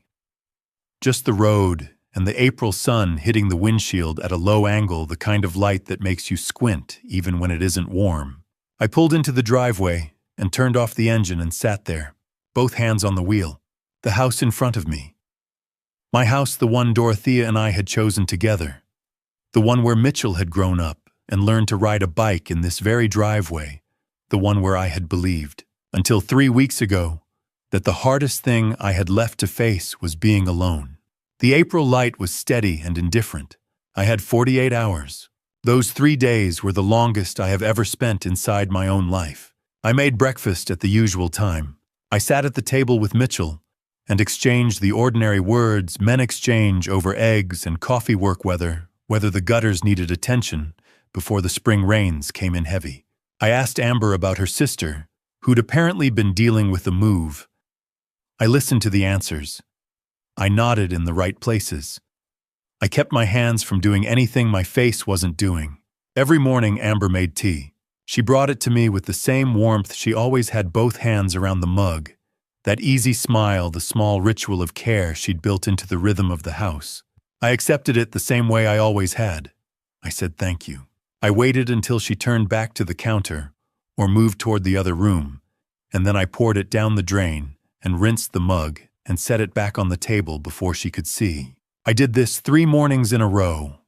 Just the road and the April sun hitting the windshield at a low angle, the kind of light that makes you squint even when it isn't warm. I pulled into the driveway and turned off the engine and sat there, both hands on the wheel, the house in front of me. My house, the one Dorothea and I had chosen together, the one where Mitchell had grown up and learned to ride a bike in this very driveway, the one where I had believed, until 3 weeks ago, that the hardest thing I had left to face was being alone. The April light was steady and indifferent. I had 48 hours. Those 3 days were the longest I have ever spent inside my own life. I made breakfast at the usual time. I sat at the table with Mitchell and exchanged the ordinary words men exchange over eggs and coffee work whether the gutters needed attention before the spring rains came in heavy. I asked Amber about her sister, who'd apparently been dealing with the move. I listened to the answers. I nodded in the right places. I kept my hands from doing anything my face wasn't doing. Every morning Amber made tea. She brought it to me with the same warmth. She always had both hands around the mug. That easy smile, the small ritual of care she'd built into the rhythm of the house. I accepted it the same way I always had. I said thank you. I waited until she turned back to the counter or moved toward the other room, and then I poured it down the drain and rinsed the mug and set it back on the table before she could see. I did this 3 mornings in a row,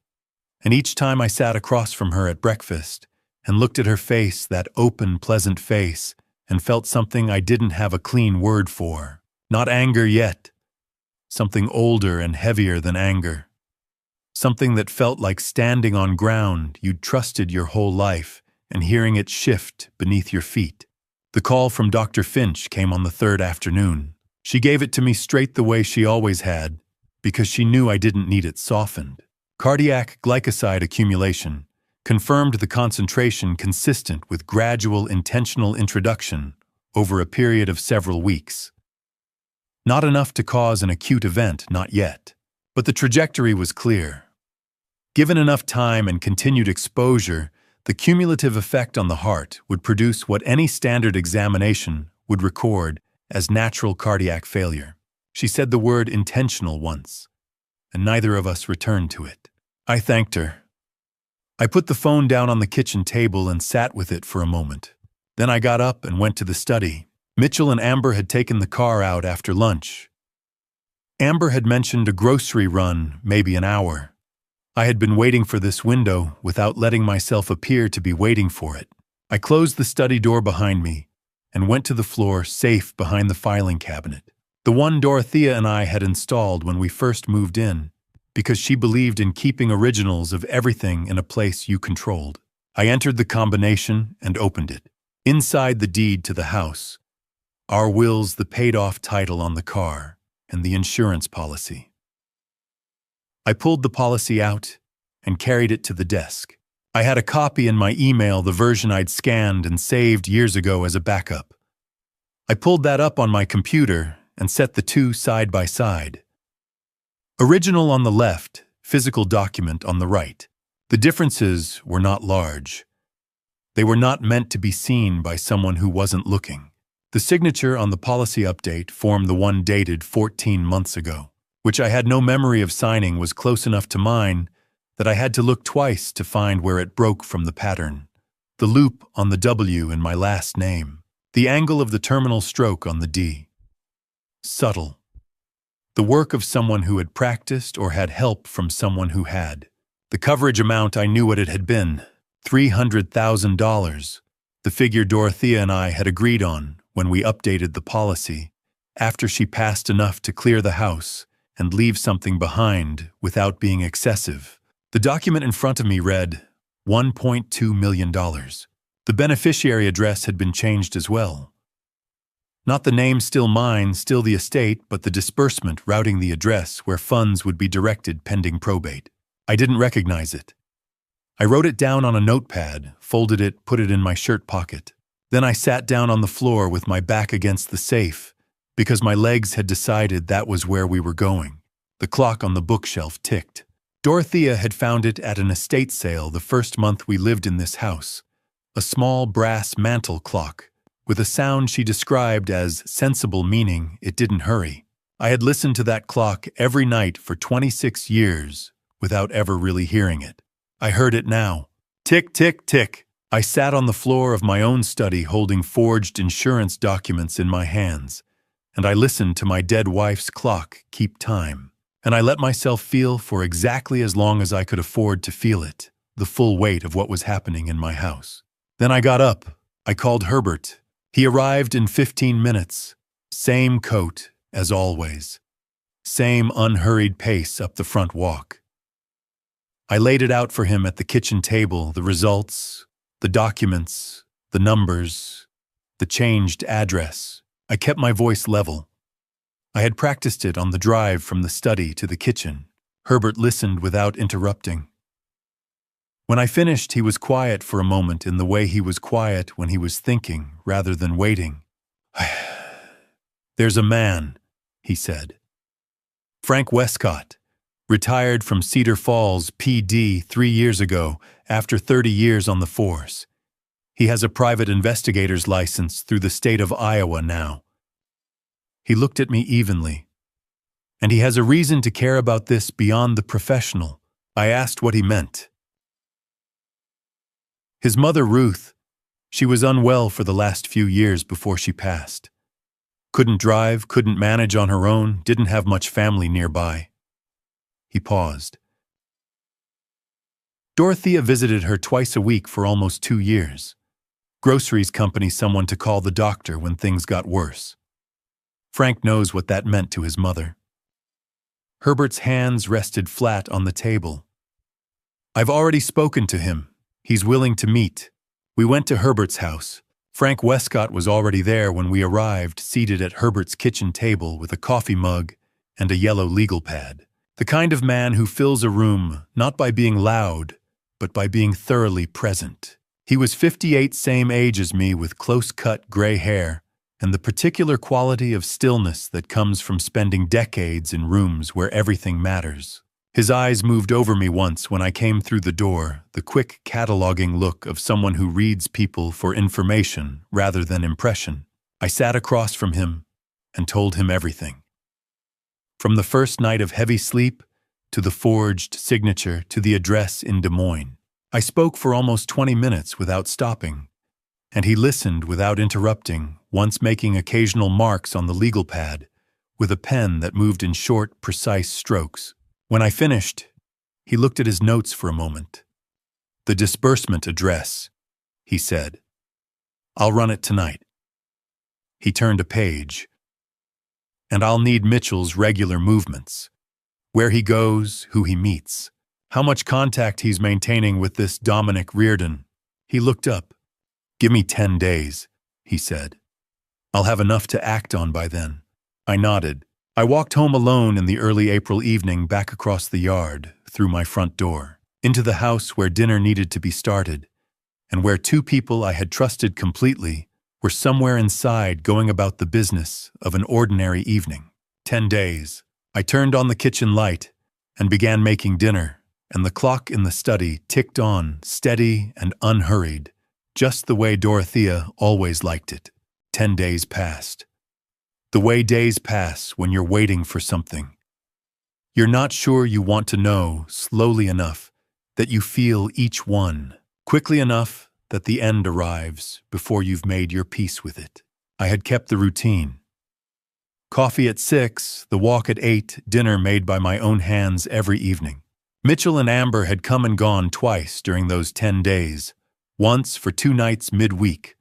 and each time I sat across from her at breakfast and looked at her face, that open, pleasant face, and felt something I didn't have a clean word for. Not anger yet. Something older and heavier than anger. Something that felt like standing on ground you'd trusted your whole life and hearing it shift beneath your feet. The call from Dr. Finch came on the 3rd afternoon. She gave it to me straight the way she always had, because she knew I didn't need it softened. Cardiac glycoside accumulation confirmed the concentration consistent with gradual intentional introduction over a period of several weeks. Not enough to cause an acute event, not yet. But the trajectory was clear. Given enough time and continued exposure, the cumulative effect on the heart would produce what any standard examination would record as natural cardiac failure. She said the word intentional once, and neither of us returned to it. I thanked her. I put the phone down on the kitchen table and sat with it for a moment. Then I got up and went to the study. Mitchell and Amber had taken the car out after lunch. Amber had mentioned a grocery run, maybe an hour. I had been waiting for this window without letting myself appear to be waiting for it. I closed the study door behind me and went to the floor, safe behind the filing cabinet. The one Dorothea and I had installed when we first moved in, because she believed in keeping originals of everything in a place you controlled. I entered the combination and opened it. Inside the deed to the house, our wills, the paid-off title on the car, and the insurance policy. I pulled the policy out and carried it to the desk. I had a copy in my email, the version I'd scanned and saved years ago as a backup. I pulled that up on my computer and set the two side by side. Original on the left, physical document on the right. The differences were not large. They were not meant to be seen by someone who wasn't looking. The signature on the policy update form, the one dated 14 months ago, which I had no memory of signing, was close enough to mine that I had to look twice to find where it broke from the pattern. The loop on the W in my last name. The angle of the terminal stroke on the D. Subtle. The work of someone who had practiced or had help from someone who had. The coverage amount, I knew what it had been. $300,000. The figure Dorothea and I had agreed on when we updated the policy, after she passed enough to clear the house and leave something behind without being excessive. The document in front of me read $1.2 million. The beneficiary address had been changed as well. Not the name still mine, still the estate, but the disbursement routing the address where funds would be directed pending probate. I didn't recognize it. I wrote it down on a notepad, folded it, put it in my shirt pocket. Then I sat down on the floor with my back against the safe, because my legs had decided that was where we were going. The clock on the bookshelf ticked. Dorothea had found it at an estate sale the first month we lived in this house. a small brass mantel clock, with a sound she described as sensible, meaning it didn't hurry. I had listened to that clock every night for 26 years without ever really hearing it. I heard it now. Tick, tick, tick. I sat on the floor of my own study holding forged insurance documents in my hands, and I listened to my dead wife's clock keep time. And I let myself feel for exactly as long as I could afford to feel it, the full weight of what was happening in my house. Then I got up. I called Herbert. He arrived in 15 minutes. Same coat as always. Same unhurried pace up the front walk. I laid it out for him at the kitchen table, the results, the documents, the numbers, the changed address. I kept my voice level. I had practiced it on the drive from the study to the kitchen. Herbert listened without interrupting. When I finished, he was quiet for a moment in the way he was quiet when he was thinking rather than waiting. "There's a man," he said. "Frank Westcott, retired from Cedar Falls PD 3 years ago after 30 years on the force. He has a private investigator's license through the state of Iowa now." He looked at me evenly. "And he has a reason to care about this beyond the professional." I asked what he meant. "His mother, Ruth, she was unwell for the last few years before she passed. Couldn't drive, couldn't manage on her own, didn't have much family nearby." He paused. "Dorothea visited her twice a week for almost 2 years. Groceries company someone to call the doctor when things got worse. Frank knows what that meant to his mother." Herbert's hands rested flat on the table. "I've already spoken to him. He's willing to meet." We went to Herbert's house. Frank Westcott was already there when we arrived, seated at Herbert's kitchen table with a coffee mug and a yellow legal pad. The kind of man who fills a room not by being loud, but by being thoroughly present. He was 58, same age as me, with close-cut gray hair, and the particular quality of stillness that comes from spending decades in rooms where everything matters. His eyes moved over me once when I came through the door, the quick cataloging look of someone who reads people for information rather than impression. I sat across from him and told him everything. From the first night of heavy sleep, to the forged signature, to the address in Des Moines. I spoke for almost 20 minutes without stopping, and he listened without interrupting, once making occasional marks on the legal pad, with a pen that moved in short, precise strokes. When I finished, he looked at his notes for a moment. "The disbursement address," he said. "I'll run it tonight." He turned a page. "And I'll need Mitchell's regular movements. Where he goes, who he meets. How much contact he's maintaining with this Dominic Reardon." He looked up. "Give me 10 days, he said. "I'll have enough to act on by then." I nodded. I walked home alone in the early April evening, back across the yard, through my front door, into the house where dinner needed to be started, and where 2 people I had trusted completely were somewhere inside going about the business of an ordinary evening. 10 days. I turned on the kitchen light and began making dinner, and the clock in the study ticked on, steady and unhurried, just the way Dorothea always liked it. 10 days passed. The way days pass when you're waiting for something. You're not sure you want to know, slowly enough that you feel each one, quickly enough that the end arrives before you've made your peace with it. I had kept the routine. Coffee at 6, the walk at 8, dinner made by my own hands every evening. Mitchell and Amber had come and gone twice during those 10 days, once for 2 nights midweek,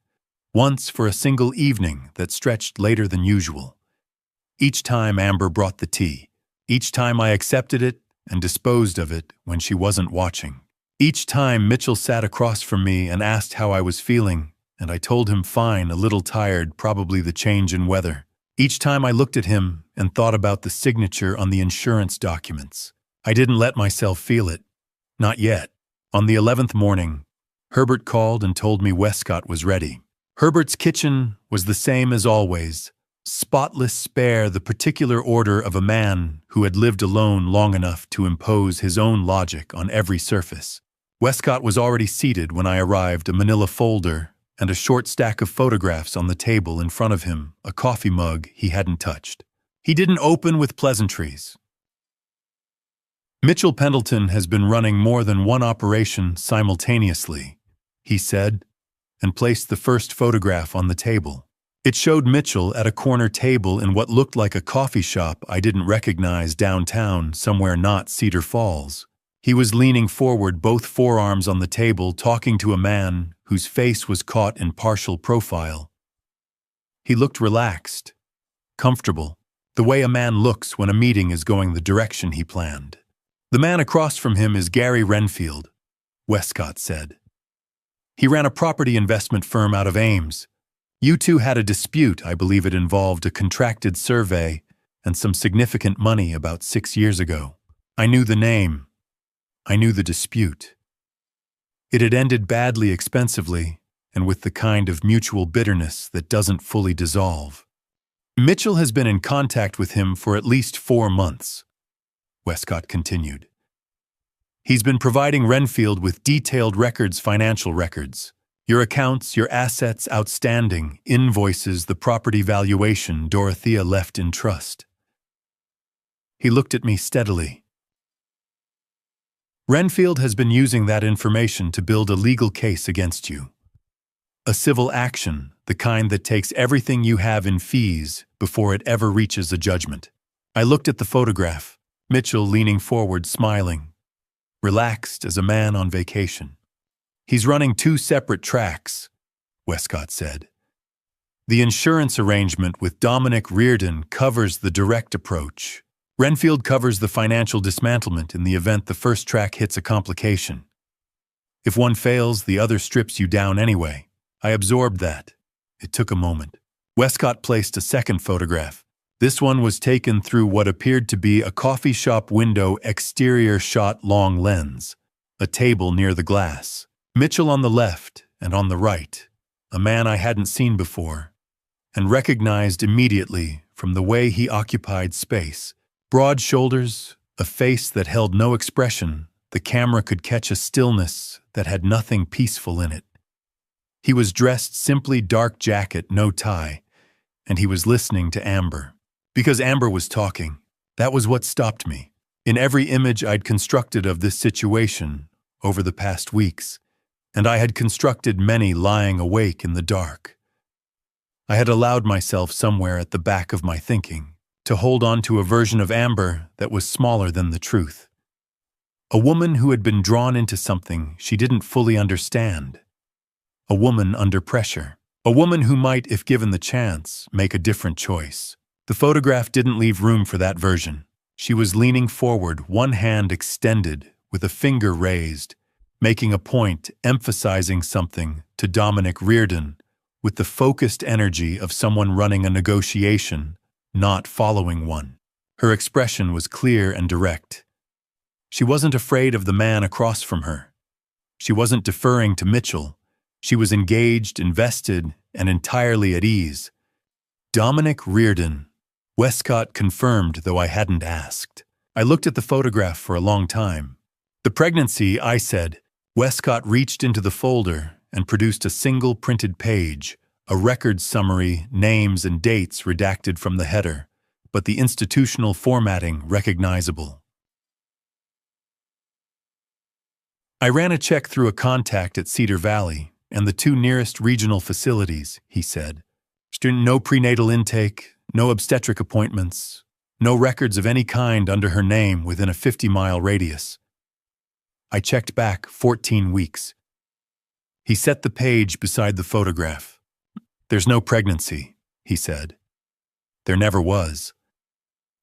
once for a single evening that stretched later than usual. Each time Amber brought the tea. Each time I accepted it and disposed of it when she wasn't watching. Each time Mitchell sat across from me and asked how I was feeling, and I told him fine, a little tired, probably the change in weather. Each time I looked at him and thought about the signature on the insurance documents. I didn't let myself feel it. Not yet. On the 11th morning, Herbert called and told me Westcott was ready. Herbert's kitchen was the same as always, spotless, spare, the particular order of a man who had lived alone long enough to impose his own logic on every surface. Westcott was already seated when I arrived, a manila folder and a short stack of photographs on the table in front of him, a coffee mug he hadn't touched. He didn't open with pleasantries. Mitchell Pendleton has been running more than one operation simultaneously, he said, and placed the first photograph on the table. It showed Mitchell at a corner table in what looked like a coffee shop I didn't recognize downtown, somewhere not Cedar Falls. He was leaning forward, both forearms on the table, talking to a man whose face was caught in partial profile. He looked relaxed, comfortable, the way a man looks when a meeting is going the direction he planned. The man across from him is Gary Renfield, Westcott said. He ran a property investment firm out of Ames. You two had a dispute. I believe it involved a contracted survey and some significant money about 6 years ago. I knew the name. I knew the dispute. It had ended badly, expensively, and with the kind of mutual bitterness that doesn't fully dissolve. Mitchell has been in contact with him for at least 4 months, Westcott continued. He's been providing Renfield with detailed records, financial records. Your accounts, your assets outstanding, invoices, the property valuation Dorothea left in trust. He looked at me steadily. Renfield has been using that information to build a legal case against you. A civil action, the kind that takes everything you have in fees before it ever reaches a judgment. I looked at the photograph, Mitchell leaning forward, smiling, relaxed as a man on vacation. He's running 2 separate tracks, Westcott said. The insurance arrangement with Dominic Reardon covers the direct approach. Renfield covers the financial dismantlement in the event the first track hits a complication. If one fails, the other strips you down anyway. I absorbed that. It took a moment. Westcott placed a second photograph. This one was taken through what appeared to be a coffee shop window, exterior shot, long lens, a table near the glass. Mitchell on the left and on the right, a man I hadn't seen before, and recognized immediately from the way he occupied space. Broad shoulders, a face that held no expression. The camera could catch a stillness that had nothing peaceful in it. He was dressed simply, dark jacket, no tie, and he was listening to Amber. Because Amber was talking, that was what stopped me. In every image I'd constructed of this situation over the past weeks, and I had constructed many lying awake in the dark, I had allowed myself somewhere at the back of my thinking to hold on to a version of Amber that was smaller than the truth. A woman who had been drawn into something she didn't fully understand. A woman under pressure. A woman who might, if given the chance, make a different choice. The photograph didn't leave room for that version. She was leaning forward, one hand extended, with a finger raised, making a point, emphasizing something to Dominic Reardon, with the focused energy of someone running a negotiation, not following one. Her expression was clear and direct. She wasn't afraid of the man across from her. She wasn't deferring to Mitchell. She was engaged, invested, and entirely at ease. Dominic Reardon. Westcott confirmed, though I hadn't asked. I looked at the photograph for a long time. The pregnancy, I said. Westcott reached into the folder and produced a single printed page, a record summary, names and dates redacted from the header, but the institutional formatting recognizable. I ran a check through a contact at Cedar Valley and the 2 nearest regional facilities, he said. No prenatal intake, no obstetric appointments, no records of any kind under her name within a 50-mile radius. I checked back 14 weeks. He set the page beside the photograph. There's no pregnancy, he said. There never was.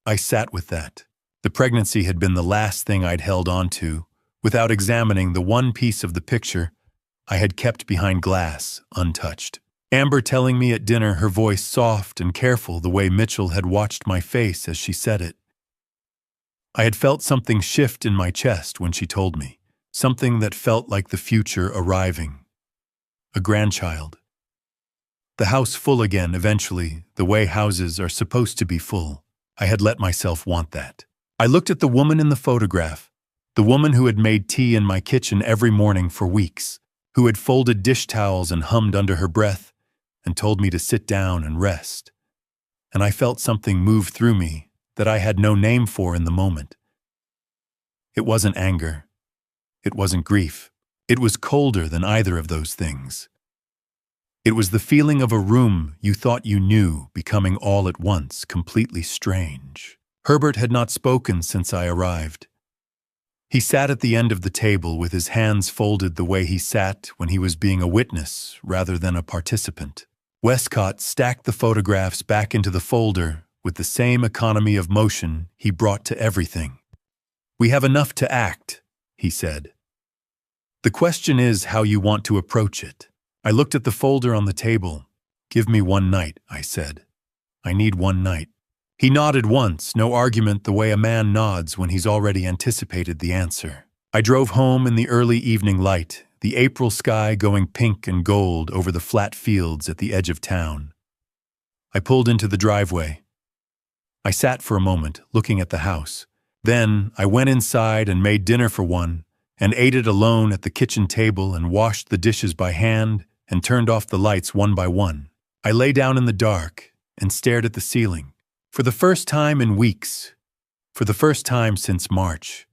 I sat with that. The pregnancy had been the last thing I'd held on to, without examining the one piece of the picture I had kept behind glass, untouched. Amber telling me at dinner, her voice soft and careful, the way Mitchell had watched my face as she said it. I had felt something shift in my chest when she told me, something that felt like the future arriving. A grandchild. The house full again eventually, the way houses are supposed to be full. I had let myself want that. I looked at the woman in the photograph, The woman who had made tea in my kitchen every morning for weeks, who had folded dish towels and hummed under her breath and told me to sit down and rest. And I felt something move through me that I had no name for in the moment. It wasn't anger. It wasn't grief. It was colder than either of those things. It was the feeling of a room you thought you knew becoming all at once completely strange. Herbert had not spoken since I arrived. He sat at the end of the table with his hands folded the way he sat when he was being a witness rather than a participant. Westcott stacked the photographs back into the folder with the same economy of motion he brought to everything. "We have enough to act," he said. "The question is how you want to approach it." I looked at the folder on the table. "Give me one night," I said. "I need one night." He nodded once, no argument the way a man nods when he's already anticipated the answer. I drove home in the early evening light, the April sky going pink and gold over the flat fields at the edge of town. I pulled into the driveway. I sat for a moment, looking at the house. Then I went inside and made dinner for one, and ate it alone at the kitchen table and washed the dishes by hand and turned off the lights one by one. I lay down in the dark and stared at the ceiling. For the first time in weeks, for the first time since March,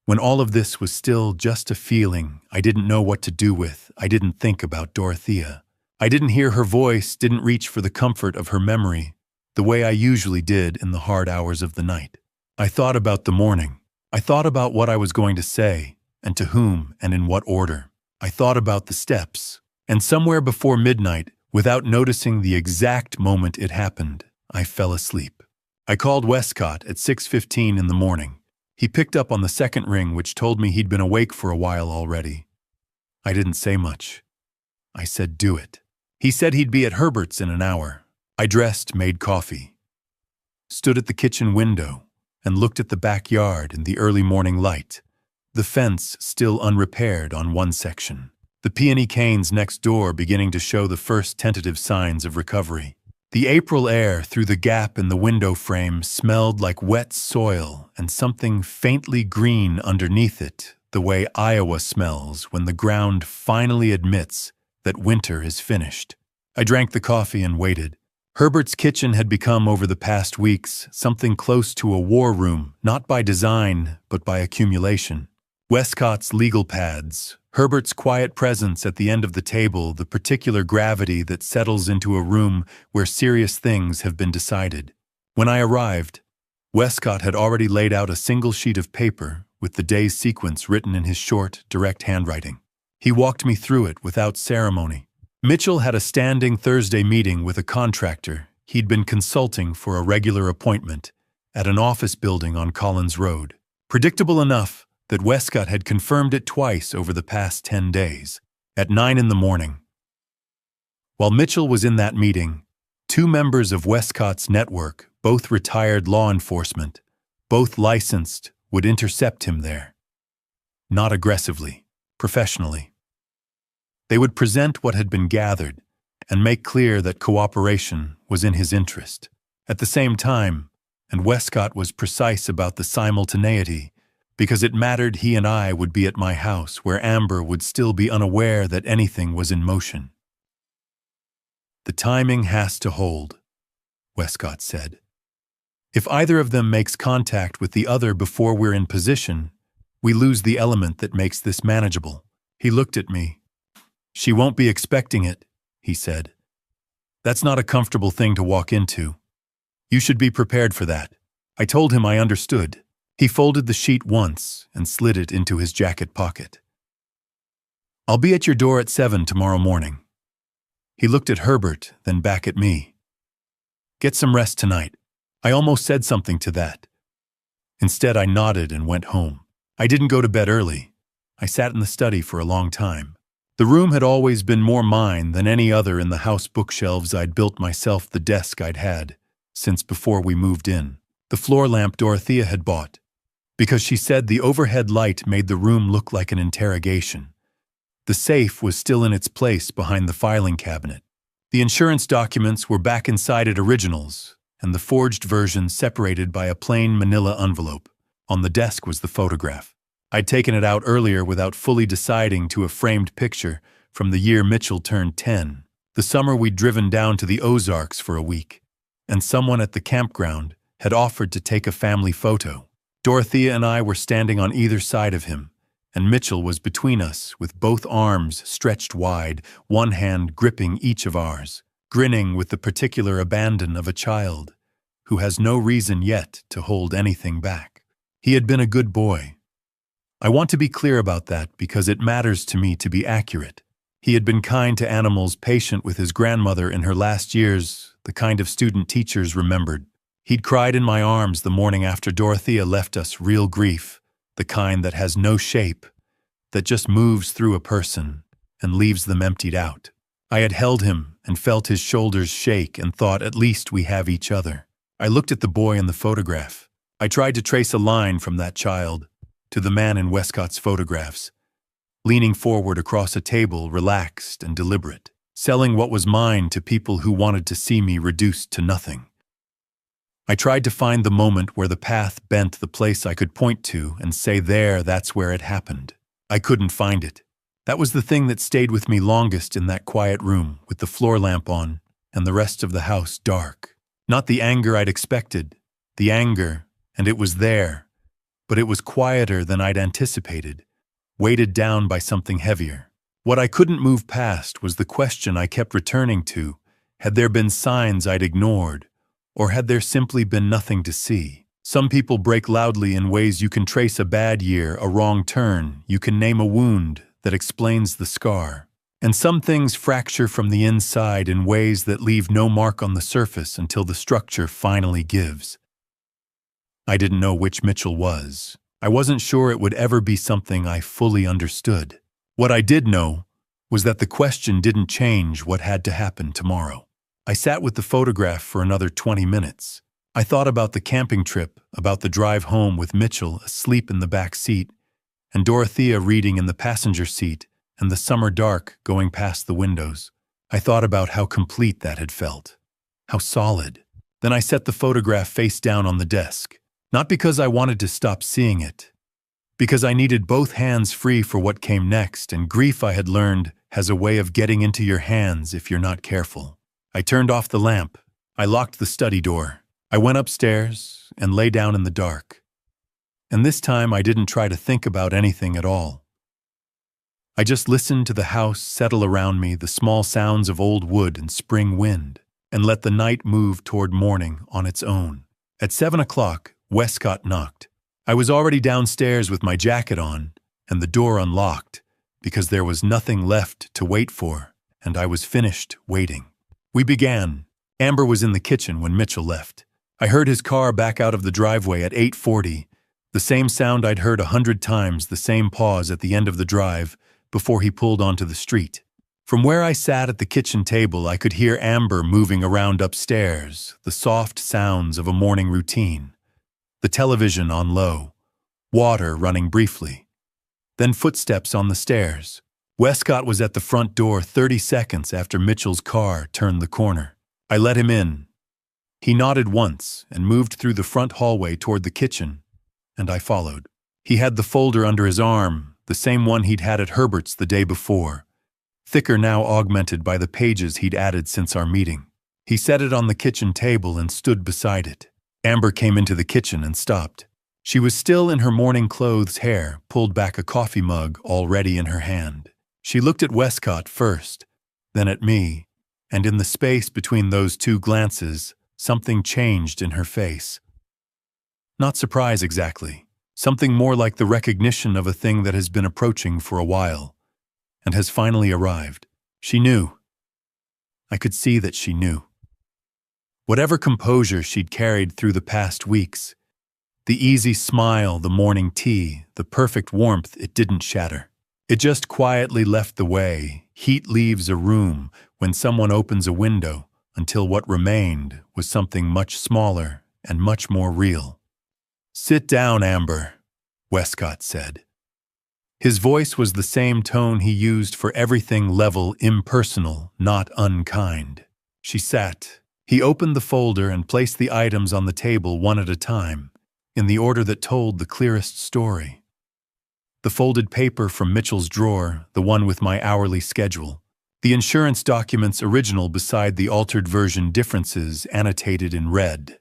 when all of this was still just a feeling I didn't know what to do with, I didn't think about Dorothea. I didn't hear her voice, didn't reach for the comfort of her memory, the way I usually did in the hard hours of the night. I thought about the morning. I thought about what I was going to say, and to whom, and in what order. I thought about the steps, and somewhere before midnight, without noticing the exact moment it happened, I fell asleep. I called Westcott at 6:15 in the morning. He picked up on the second ring, which told me he'd been awake for a while already. I didn't say much. I said, "Do it." He said he'd be at Herbert's in an hour. I dressed, made coffee, stood at the kitchen window, and looked at the backyard in the early morning light, the fence still unrepaired on one section, the peony canes next door beginning to show the first tentative signs of recovery. The April air through the gap in the window frame smelled like wet soil and something faintly green underneath it, the way Iowa smells when the ground finally admits that winter is finished. I drank the coffee and waited. Herbert's kitchen had become, over the past weeks, something close to a war room, not by design, but by accumulation. Westcott's legal pads, Herbert's quiet presence at the end of the table, the particular gravity that settles into a room where serious things have been decided. When I arrived, Westcott had already laid out a single sheet of paper with the day's sequence written in his short, direct handwriting. He walked me through it without ceremony. Mitchell had a standing Thursday meeting with a contractor he'd been consulting for a regular appointment at an office building on Collins Road. Predictable enough that Westcott had confirmed it twice over the past 10 days, at 9 in the morning. While Mitchell was in that meeting, two members of Westcott's network, both retired law enforcement, both licensed, would intercept him there. Not aggressively, professionally. They would present what had been gathered and make clear that cooperation was in his interest. At the same time, and Westcott was precise about the simultaneity, because it mattered he and I would be at my house where Amber would still be unaware that anything was in motion. "The timing has to hold," Westcott said. "If either of them makes contact with the other before we're in position, we lose the element that makes this manageable." He looked at me. "She won't be expecting it," he said. "That's not a comfortable thing to walk into. You should be prepared for that." I told him I understood. He folded the sheet once and slid it into his jacket pocket. "I'll be at your door at 7 tomorrow morning." He looked at Herbert, then back at me. "Get some rest tonight." I almost said something to that. Instead, I nodded and went home. I didn't go to bed early. I sat in the study for a long time. The room had always been more mine than any other in the house bookshelves I'd built myself, the desk I'd had since before we moved in, the floor lamp Dorothea had bought, because she said the overhead light made the room look like an interrogation. The safe was still in its place behind the filing cabinet. The insurance documents were back inside it, originals, and the forged version separated by a plain manila envelope. On the desk was the photograph. I'd taken it out earlier without fully deciding to a framed picture from the year Mitchell turned 10, the summer we'd driven down to the Ozarks for a week, and someone at the campground had offered to take a family photo. Dorothea and I were standing on either side of him, and Mitchell was between us with both arms stretched wide, one hand gripping each of ours, grinning with the particular abandon of a child who has no reason yet to hold anything back. He had been a good boy. I want to be clear about that because it matters to me to be accurate. He had been kind to animals, patient with his grandmother in her last years, the kind of student teachers remembered. He'd cried in my arms the morning after Dorothea left us, real grief, the kind that has no shape, that just moves through a person and leaves them emptied out. I had held him and felt his shoulders shake and thought, at least we have each other. I looked at the boy in the photograph. I tried to trace a line from that child to the man in Westcott's photographs, leaning forward across a table, relaxed and deliberate, selling what was mine to people who wanted to see me reduced to nothing. I tried to find the moment where the path bent the place I could point to and say, that's where it happened. I couldn't find it. That was the thing that stayed with me longest in that quiet room with the floor lamp on and the rest of the house dark. Not the anger I'd expected, the anger, and it was there, but it was quieter than I'd anticipated, weighted down by something heavier. What I couldn't move past was the question I kept returning to: had there been signs I'd ignored, or had there simply been nothing to see? Some people break loudly in ways you can trace a bad year, a wrong turn, you can name a wound that explains the scar. And some things fracture from the inside in ways that leave no mark on the surface until the structure finally gives. I didn't know which Mitchell was. I wasn't sure it would ever be something I fully understood. What I did know was that the question didn't change what had to happen tomorrow. I sat with the photograph for another 20 minutes. I thought about the camping trip, about the drive home with Mitchell asleep in the back seat, and Dorothea reading in the passenger seat, and the summer dark going past the windows. I thought about how complete that had felt, how solid. Then I set the photograph face down on the desk, not because I wanted to stop seeing it, because I needed both hands free for what came next, and grief, I had learned, has a way of getting into your hands if you're not careful. I turned off the lamp. I locked the study door. I went upstairs and lay down in the dark. And this time I didn't try to think about anything at all. I just listened to the house settle around me, the small sounds of old wood and spring wind, and let the night move toward morning on its own. At 7 o'clock, Westcott knocked. I was already downstairs with my jacket on and the door unlocked because there was nothing left to wait for, and I was finished waiting. We began. Amber was in the kitchen when Mitchell left. I heard his car back out of the driveway at 8:40, the same sound I'd heard 100 times, the same pause at the end of the drive before he pulled onto the street. From where I sat at the kitchen table, I could hear Amber moving around upstairs, the soft sounds of a morning routine. The television on low, water running briefly. Then footsteps on the stairs. Westcott was at the front door 30 seconds after Mitchell's car turned the corner. I let him in. He nodded once and moved through the front hallway toward the kitchen, and I followed. He had the folder under his arm, the same one he'd had at Herbert's the day before, thicker now, augmented by the pages he'd added since our meeting. He set it on the kitchen table and stood beside it. Amber came into the kitchen and stopped. She was still in her morning clothes, hair pulled back, a coffee mug already in her hand. She looked at Westcott first, then at me, and in the space between those two glances, something changed in her face. Not surprise exactly, something more like the recognition of a thing that has been approaching for a while, and has finally arrived. She knew. I could see that she knew. Whatever composure she'd carried through the past weeks, the easy smile, the morning tea, the perfect warmth, it didn't shatter. It just quietly left the way heat leaves a room when someone opens a window, until what remained was something much smaller and much more real. "Sit down, Amber," Westcott said. His voice was the same tone he used for everything level, impersonal, not unkind. She sat. He opened the folder and placed the items on the table one at a time, in the order that told the clearest story. The folded paper from Mitchell's drawer, the one with my hourly schedule. The insurance documents original beside the altered version differences annotated in red.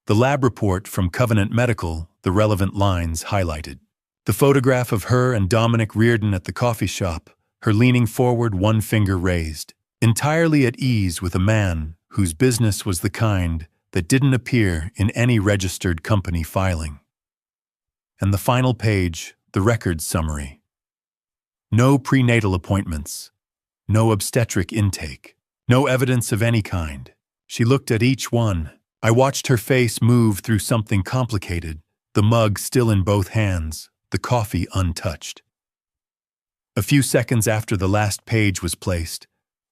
The lab report from Covenant Medical, the relevant lines highlighted. The photograph of her and Dominic Reardon at the coffee shop, her leaning forward, one finger raised, entirely at ease with a man whose business was the kind that didn't appear in any registered company filing. And the final page, the records summary. No prenatal appointments, no obstetric intake, no evidence of any kind. She looked at each one. I watched her face move through something complicated, the mug still in both hands, the coffee untouched. A few seconds after the last page was placed,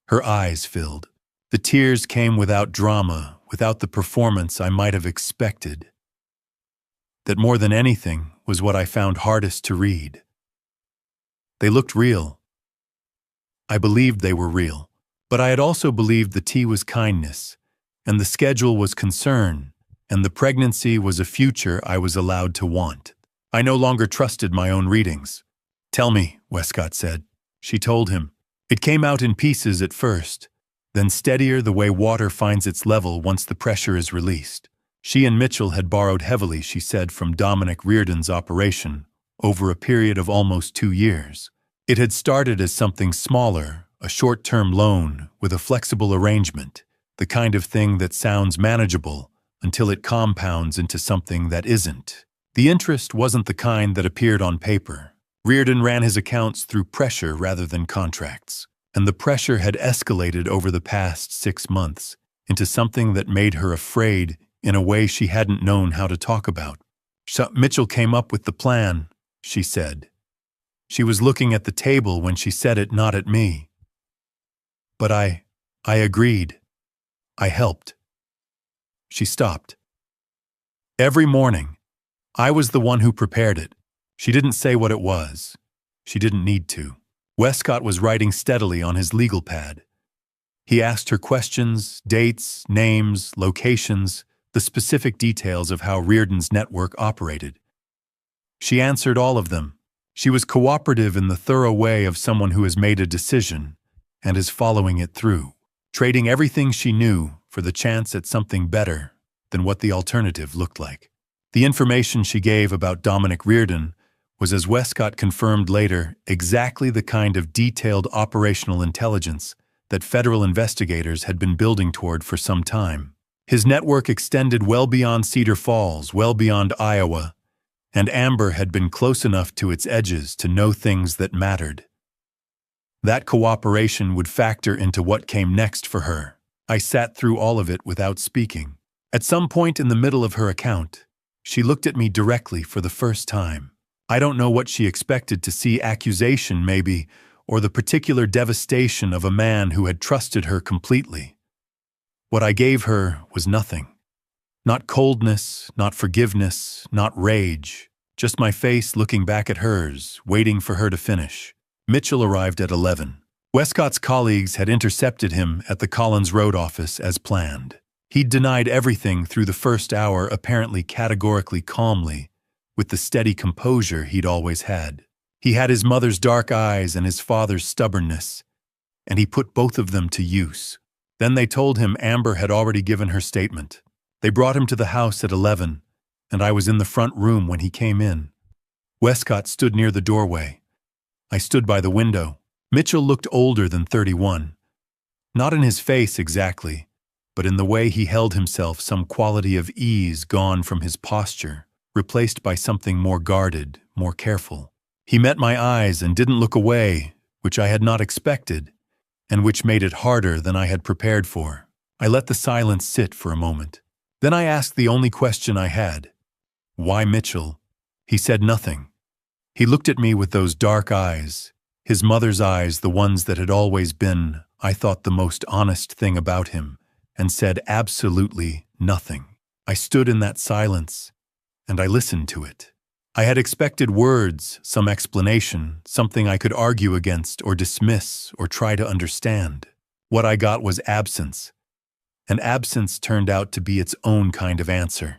her eyes filled. The tears came without drama, without the performance I might have expected. That more than anything was what I found hardest to read. They looked real. I believed they were real, but I had also believed the tea was kindness, and the schedule was concern, and the pregnancy was a future I was allowed to want. I no longer trusted my own readings. "Tell me," Westcott said. She told him. It came out in pieces at first, then steadier the way water finds its level once the pressure is released. She and Mitchell had borrowed heavily, she said, from Dominic Reardon's operation, over a period of almost 2 years. It had started as something smaller, a short-term loan with a flexible arrangement, the kind of thing that sounds manageable until it compounds into something that isn't. The interest wasn't the kind that appeared on paper. Reardon ran his accounts through pressure rather than contracts, and the pressure had escalated over the past 6 months into something that made her afraid in a way she hadn't known how to talk about. Mitchell came up with the plan, she said. She was looking at the table when she said it, not at me. But I agreed. I helped. She stopped. Every morning, I was the one who prepared it. She didn't say what it was. She didn't need to. Westcott was writing steadily on his legal pad. He asked her questions, dates, names, locations, the specific details of how Reardon's network operated. She answered all of them. She was cooperative in the thorough way of someone who has made a decision and is following it through, trading everything she knew for the chance at something better than what the alternative looked like. The information she gave about Dominic Reardon was, as Westcott confirmed later, exactly the kind of detailed operational intelligence that federal investigators had been building toward for some time. His network extended well beyond Cedar Falls, well beyond Iowa, and Amber had been close enough to its edges to know things that mattered. That cooperation would factor into what came next for her. I sat through all of it without speaking. At some point in the middle of her account, she looked at me directly for the first time. I don't know what she expected to see, accusation maybe, or the particular devastation of a man who had trusted her completely. What I gave her was nothing. Not coldness, not forgiveness, not rage, just my face looking back at hers, waiting for her to finish. Mitchell arrived at 11. Westcott's colleagues had intercepted him at the Collins Road office as planned. He'd denied everything through the first hour, apparently categorically calmly, with the steady composure he'd always had. He had his mother's dark eyes and his father's stubbornness, and he put both of them to use. Then they told him Amber had already given her statement. They brought him to the house at 11, and I was in the front room when he came in. Westcott stood near the doorway. I stood by the window. Mitchell looked older than 31. Not in his face exactly, but in the way he held himself, some quality of ease gone from his posture, replaced by something more guarded, more careful. He met my eyes and didn't look away, which I had not expected, and which made it harder than I had prepared for. I let the silence sit for a moment. Then I asked the only question I had. Why Mitchell? He said nothing. He looked at me with those dark eyes, his mother's eyes, the ones that had always been, I thought, the most honest thing about him, and said absolutely nothing. I stood in that silence, and I listened to it. I had expected words, some explanation, something I could argue against or dismiss or try to understand. What I got was absence. And absence turned out to be its own kind of answer.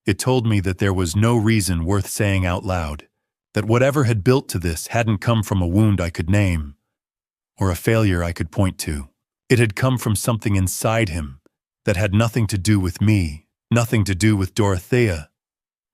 It told me that there was no reason worth saying out loud, that whatever had built to this hadn't come from a wound I could name, or a failure I could point to. It had come from something inside him that had nothing to do with me, nothing to do with Dorothea,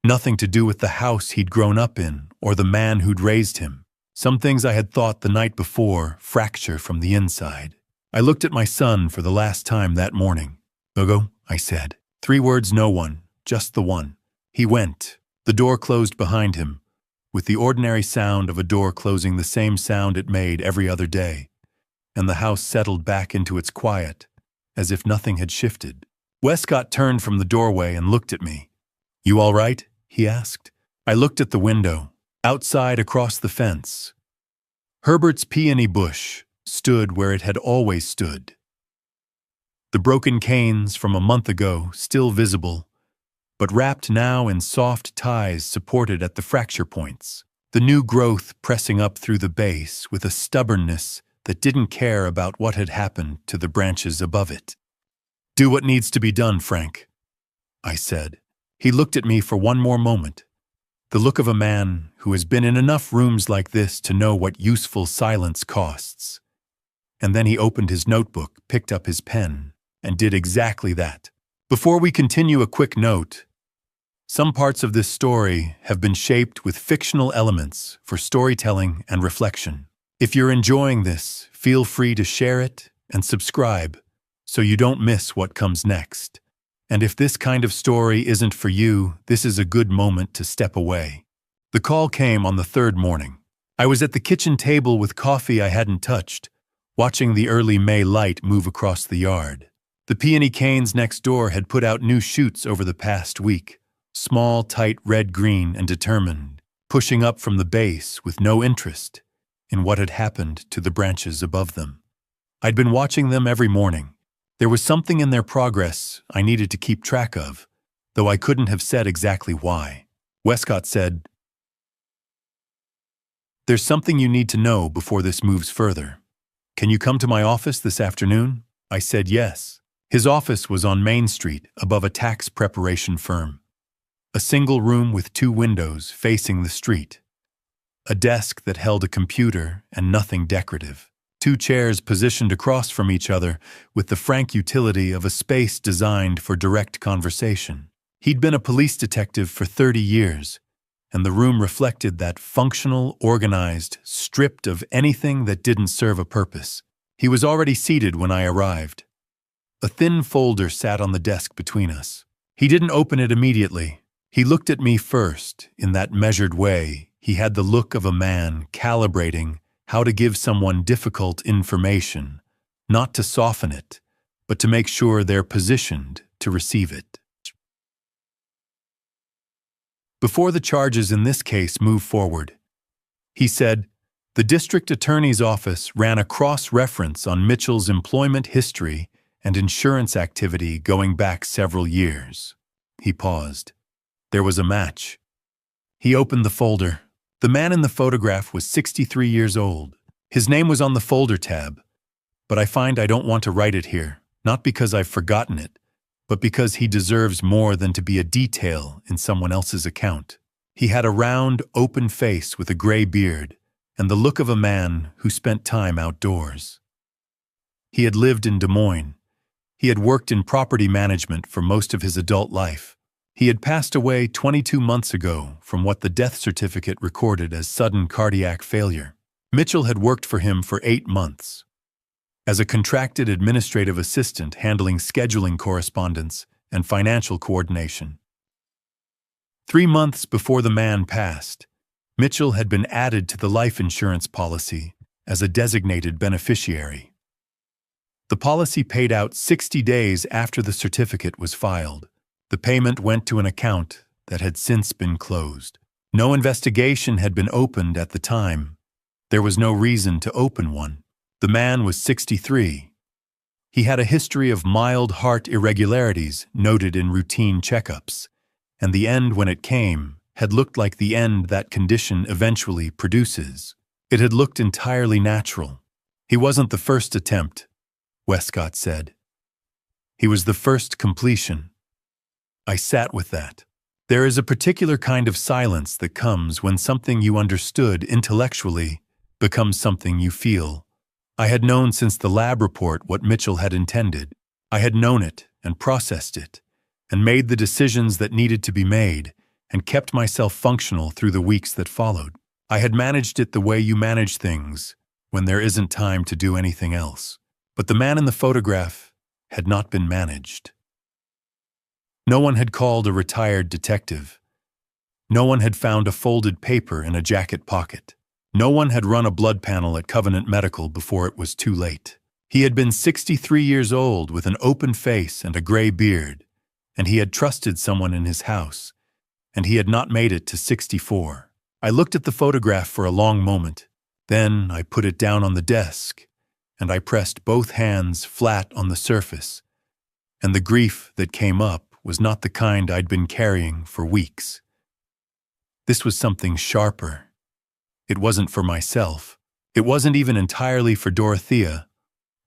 nothing to do with the house he'd grown up in or the man who'd raised him. Some things I had thought the night before fracture from the inside. I looked at my son for the last time that morning. "Gogo," I said. 3 words, no one, just the one. He went. The door closed behind him, with the ordinary sound of a door closing, the same sound it made every other day, and the house settled back into its quiet, as if nothing had shifted. Westcott turned from the doorway and looked at me. "You all right?" he asked. I looked at the window. Outside, across the fence, Herbert's peony bush stood where it had always stood. The broken canes from a month ago still visible, but wrapped now in soft ties supported at the fracture points. The new growth pressing up through the base with a stubbornness that didn't care about what had happened to the branches above it. "Do what needs to be done, Frank," I said. He looked at me for one more moment, the look of a man who has been in enough rooms like this to know what useful silence costs. And then he opened his notebook, picked up his pen, and did exactly that. Before we continue, a quick note. Some parts of this story have been shaped with fictional elements for storytelling and reflection. If you're enjoying this, feel free to share it and subscribe so you don't miss what comes next. And if this kind of story isn't for you, this is a good moment to step away. The call came on the 3rd morning. I was at the kitchen table with coffee I hadn't touched, watching the early May light move across the yard. The peony canes next door had put out new shoots over the past week, small, tight, red-green and determined, pushing up from the base with no interest in what had happened to the branches above them. I'd been watching them every morning. There was something in their progress I needed to keep track of, though I couldn't have said exactly why. Westcott said, "There's something you need to know before this moves further. Can you come to my office this afternoon?" I said yes. His office was on Main Street, above a tax preparation firm. A single room with 2 windows facing the street. A desk that held a computer and nothing decorative. 2 chairs positioned across from each other with the frank utility of a space designed for direct conversation. He'd been a police detective for 30 years, and the room reflected that, functional, organized, stripped of anything that didn't serve a purpose. He was already seated when I arrived. A thin folder sat on the desk between us. He didn't open it immediately. He looked at me first, in that measured way. He had the look of a man calibrating how to give someone difficult information, not to soften it, but to make sure they're positioned to receive it. Before the charges in this case move forward, he said, the district attorney's office ran a cross-reference on Mitchell's employment history and insurance activity going back several years. He paused. There was a match. He opened the folder. The man in the photograph was 63 years old. His name was on the folder tab, but I find I don't want to write it here, not because I've forgotten it, but because he deserves more than to be a detail in someone else's account. He had a round, open face with a gray beard and the look of a man who spent time outdoors. He had lived in Des Moines. He had worked in property management for most of his adult life. He had passed away 22 months ago from what the death certificate recorded as sudden cardiac failure. Mitchell had worked for him for 8 months as a contracted administrative assistant handling scheduling correspondence and financial coordination. 3 months before the man passed, Mitchell had been added to the life insurance policy as a designated beneficiary. The policy paid out 60 days after the certificate was filed. The payment went to an account that had since been closed. No investigation had been opened at the time. There was no reason to open one. The man was 63. He had a history of mild heart irregularities noted in routine checkups, and the end, when it came, had looked like the end that condition eventually produces. It had looked entirely natural. He wasn't the first attempt, Westcott said. He was the first completion. I sat with that. There is a particular kind of silence that comes when something you understood intellectually becomes something you feel. I had known since the lab report what Mitchell had intended. I had known it and processed it, and made the decisions that needed to be made, and kept myself functional through the weeks that followed. I had managed it the way you manage things when there isn't time to do anything else. But the man in the photograph had not been managed. No one had called a retired detective. No one had found a folded paper in a jacket pocket. No one had run a blood panel at Covenant Medical before it was too late. He had been 63 years old with an open face and a gray beard, and he had trusted someone in his house, and he had not made it to 64. I looked at the photograph for a long moment. Then I put it down on the desk, and I pressed both hands flat on the surface, and the grief that came up was not the kind I'd been carrying for weeks. This was something sharper. It wasn't for myself. It wasn't even entirely for Dorothea,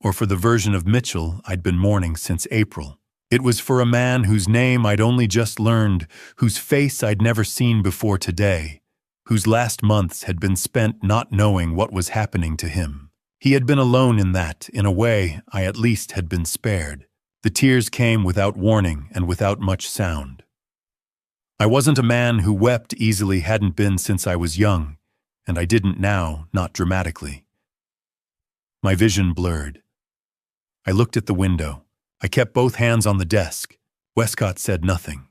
or for the version of Mitchell I'd been mourning since April. It was for a man whose name I'd only just learned, whose face I'd never seen before today, whose last months had been spent not knowing what was happening to him. He had been alone in that, in a way, I at least had been spared. The tears came without warning and without much sound. I wasn't a man who wept easily, hadn't been since I was young, and I didn't now, not dramatically. My vision blurred. I looked at the window. I kept both hands on the desk. Westcott said nothing.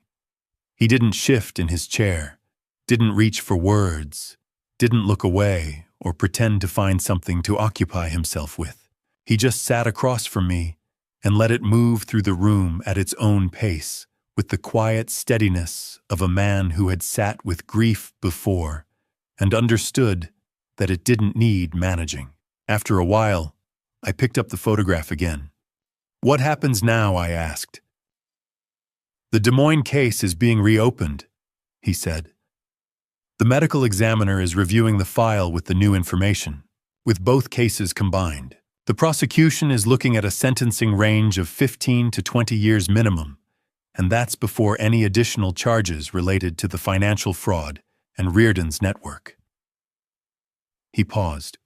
He didn't shift in his chair, didn't reach for words, didn't look away or pretend to find something to occupy himself with. He just sat across from me and let it move through the room at its own pace, with the quiet steadiness of a man who had sat with grief before and understood that it didn't need managing. After a while, I picked up the photograph again. "What happens now?" I asked. "The Des Moines case is being reopened," he said. "The medical examiner is reviewing the file with the new information, with both cases combined. The prosecution is looking at a sentencing range of 15 to 20 years minimum, and that's before any additional charges related to the financial fraud and Reardon's network." He paused.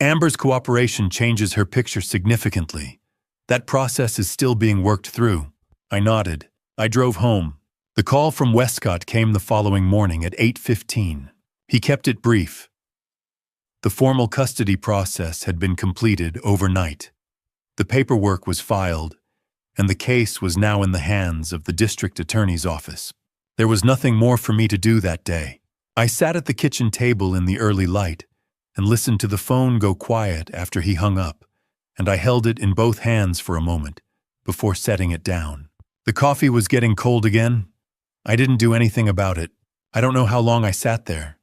"Amber's cooperation changes her picture significantly. That process is still being worked through." I nodded. I drove home. The call from Westcott came the following morning at 8:15. He kept it brief. The formal custody process had been completed overnight. The paperwork was filed, and the case was now in the hands of the district attorney's office. There was nothing more for me to do that day. I sat at the kitchen table in the early light and listened to the phone go quiet after he hung up, and I held it in both hands for a moment before setting it down. The coffee was getting cold again. I didn't do anything about it. I don't know how long I sat there.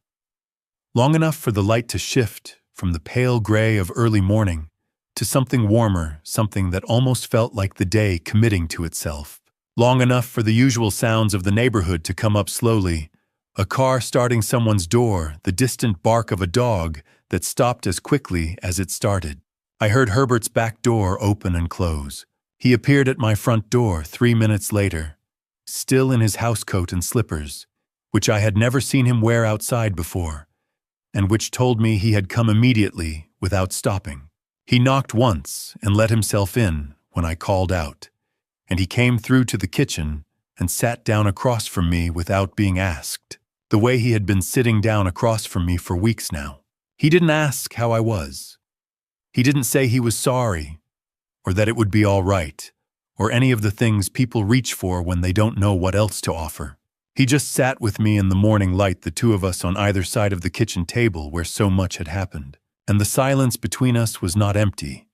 Long enough for the light to shift from the pale gray of early morning to something warmer, something that almost felt like the day committing to itself. Long enough for the usual sounds of the neighborhood to come up slowly, a car starting someone's door, the distant bark of a dog that stopped as quickly as it started. I heard Herbert's back door open and close. He appeared at my front door 3 minutes later, still in his housecoat and slippers, which I had never seen him wear outside before, and which told me he had come immediately without stopping. He knocked once and let himself in when I called out, and he came through to the kitchen and sat down across from me without being asked, the way he had been sitting down across from me for weeks now. He didn't ask how I was. He didn't say he was sorry, or that it would be all right, or any of the things people reach for when they don't know what else to offer. He just sat with me in the morning light, the two of us on either side of the kitchen table where so much had happened. And the silence between us was not empty.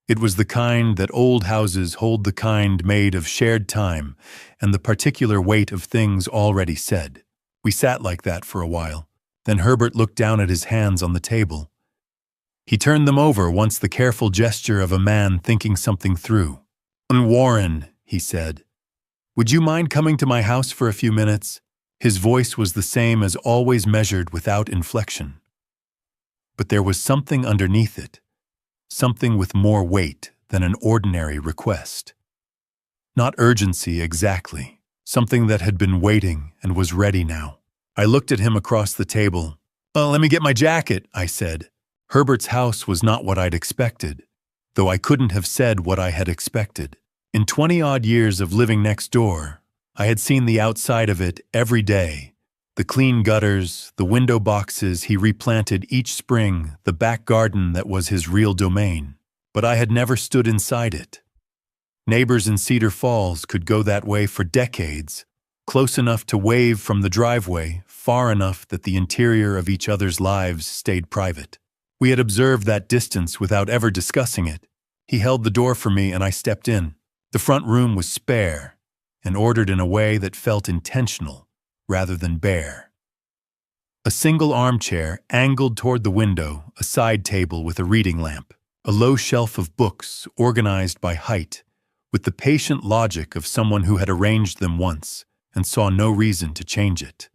It was the kind that old houses hold, the kind made of shared time and the particular weight of things already said. We sat like that for a while. Then Herbert looked down at his hands on the table. He turned them over once, the careful gesture of a man thinking something through. "Warren," he said, "would you mind coming to my house for a few minutes?" His voice was the same as always, measured without inflection. But there was something underneath it, something with more weight than an ordinary request. Not urgency exactly, something that had been waiting and was ready now. I looked at him across the table. Let me get my jacket," I said. Herbert's house was not what I'd expected, though I couldn't have said what I had expected. In 20-odd years of living next door, I had seen the outside of it every day. The clean gutters, the window boxes he replanted each spring, the back garden that was his real domain. But I had never stood inside it. Neighbors in Cedar Falls could go that way for decades, close enough to wave from the driveway, far enough that the interior of each other's lives stayed private. We had observed that distance without ever discussing it. He held the door for me and I stepped in. The front room was spare and ordered in a way that felt intentional rather than bare. A single armchair angled toward the window, a side table with a reading lamp, a low shelf of books organized by height, with the patient logic of someone who had arranged them once and saw no reason to change it.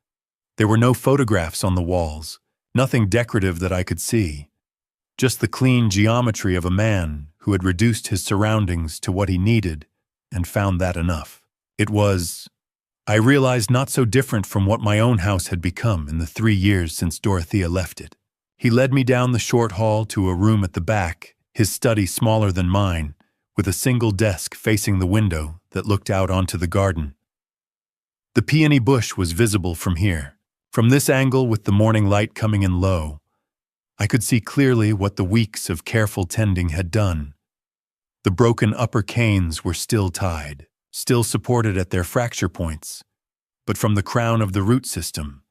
There were no photographs on the walls, nothing decorative that I could see, just the clean geometry of a man who had reduced his surroundings to what he needed and found that enough. It was, I realized, not so different from what my own house had become in the 3 years since Dorothea left it. He led me down the short hall to a room at the back, his study smaller than mine, with a single desk facing the window that looked out onto the garden. The peony bush was visible from here. From this angle, with the morning light coming in low, I could see clearly what the weeks of careful tending had done. The broken upper canes were still tied, still supported at their fracture points, but from the crown of the root system,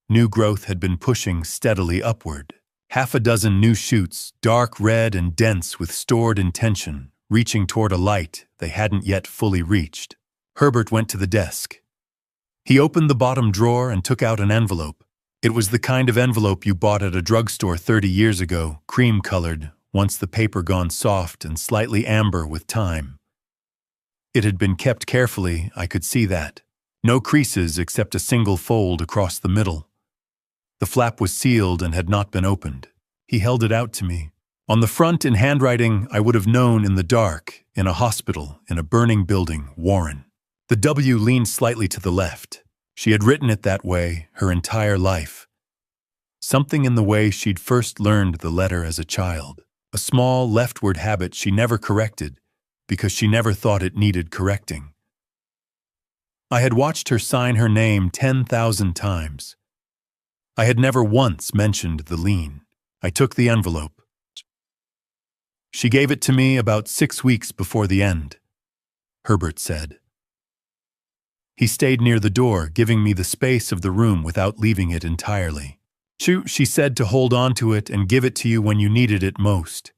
new growth had been pushing steadily upward. 6 new shoots, dark red and dense with stored intention, reaching toward a light they hadn't yet fully reached. Herbert went to the desk. He opened the bottom drawer and took out an envelope. It was the kind of envelope you bought at a drugstore 30 years ago, cream-colored, once the paper gone soft and slightly amber with time. It had been kept carefully, I could see that. No creases except a single fold across the middle. The flap was sealed and had not been opened. He held it out to me. On the front, in handwriting I would have known in the dark, in a hospital, in a burning building, Warren. The W leaned slightly to the left. She had written it that way her entire life. Something in the way she'd first learned the letter as a child. A small leftward habit she never corrected because she never thought it needed correcting. I had watched her sign her name 10,000 times. I had never once mentioned the lean. I took the envelope. She gave it to me about 6 weeks before the end, Herbert said. He stayed near the door, giving me the space of the room without leaving it entirely. She said to hold on to it and give it to you when you needed it most.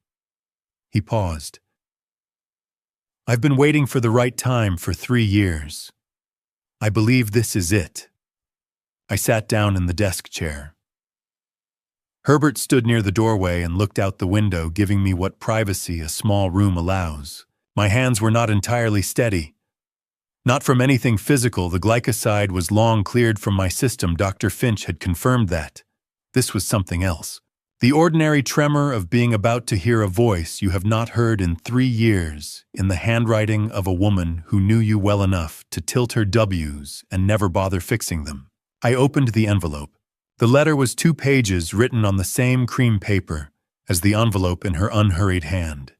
He paused. I've been waiting for the right time for 3 years. I believe this is it. I sat down in the desk chair. Herbert stood near the doorway and looked out the window, giving me what privacy a small room allows. My hands were not entirely steady. Not from anything physical, the glycoside was long cleared from my system. Dr. Finch had confirmed that. This was something else. The ordinary tremor of being about to hear a voice you have not heard in 3 years, in the handwriting of a woman who knew you well enough to tilt her W's and never bother fixing them. I opened the envelope. The letter was 2 pages written on the same cream paper as the envelope in her unhurried hand.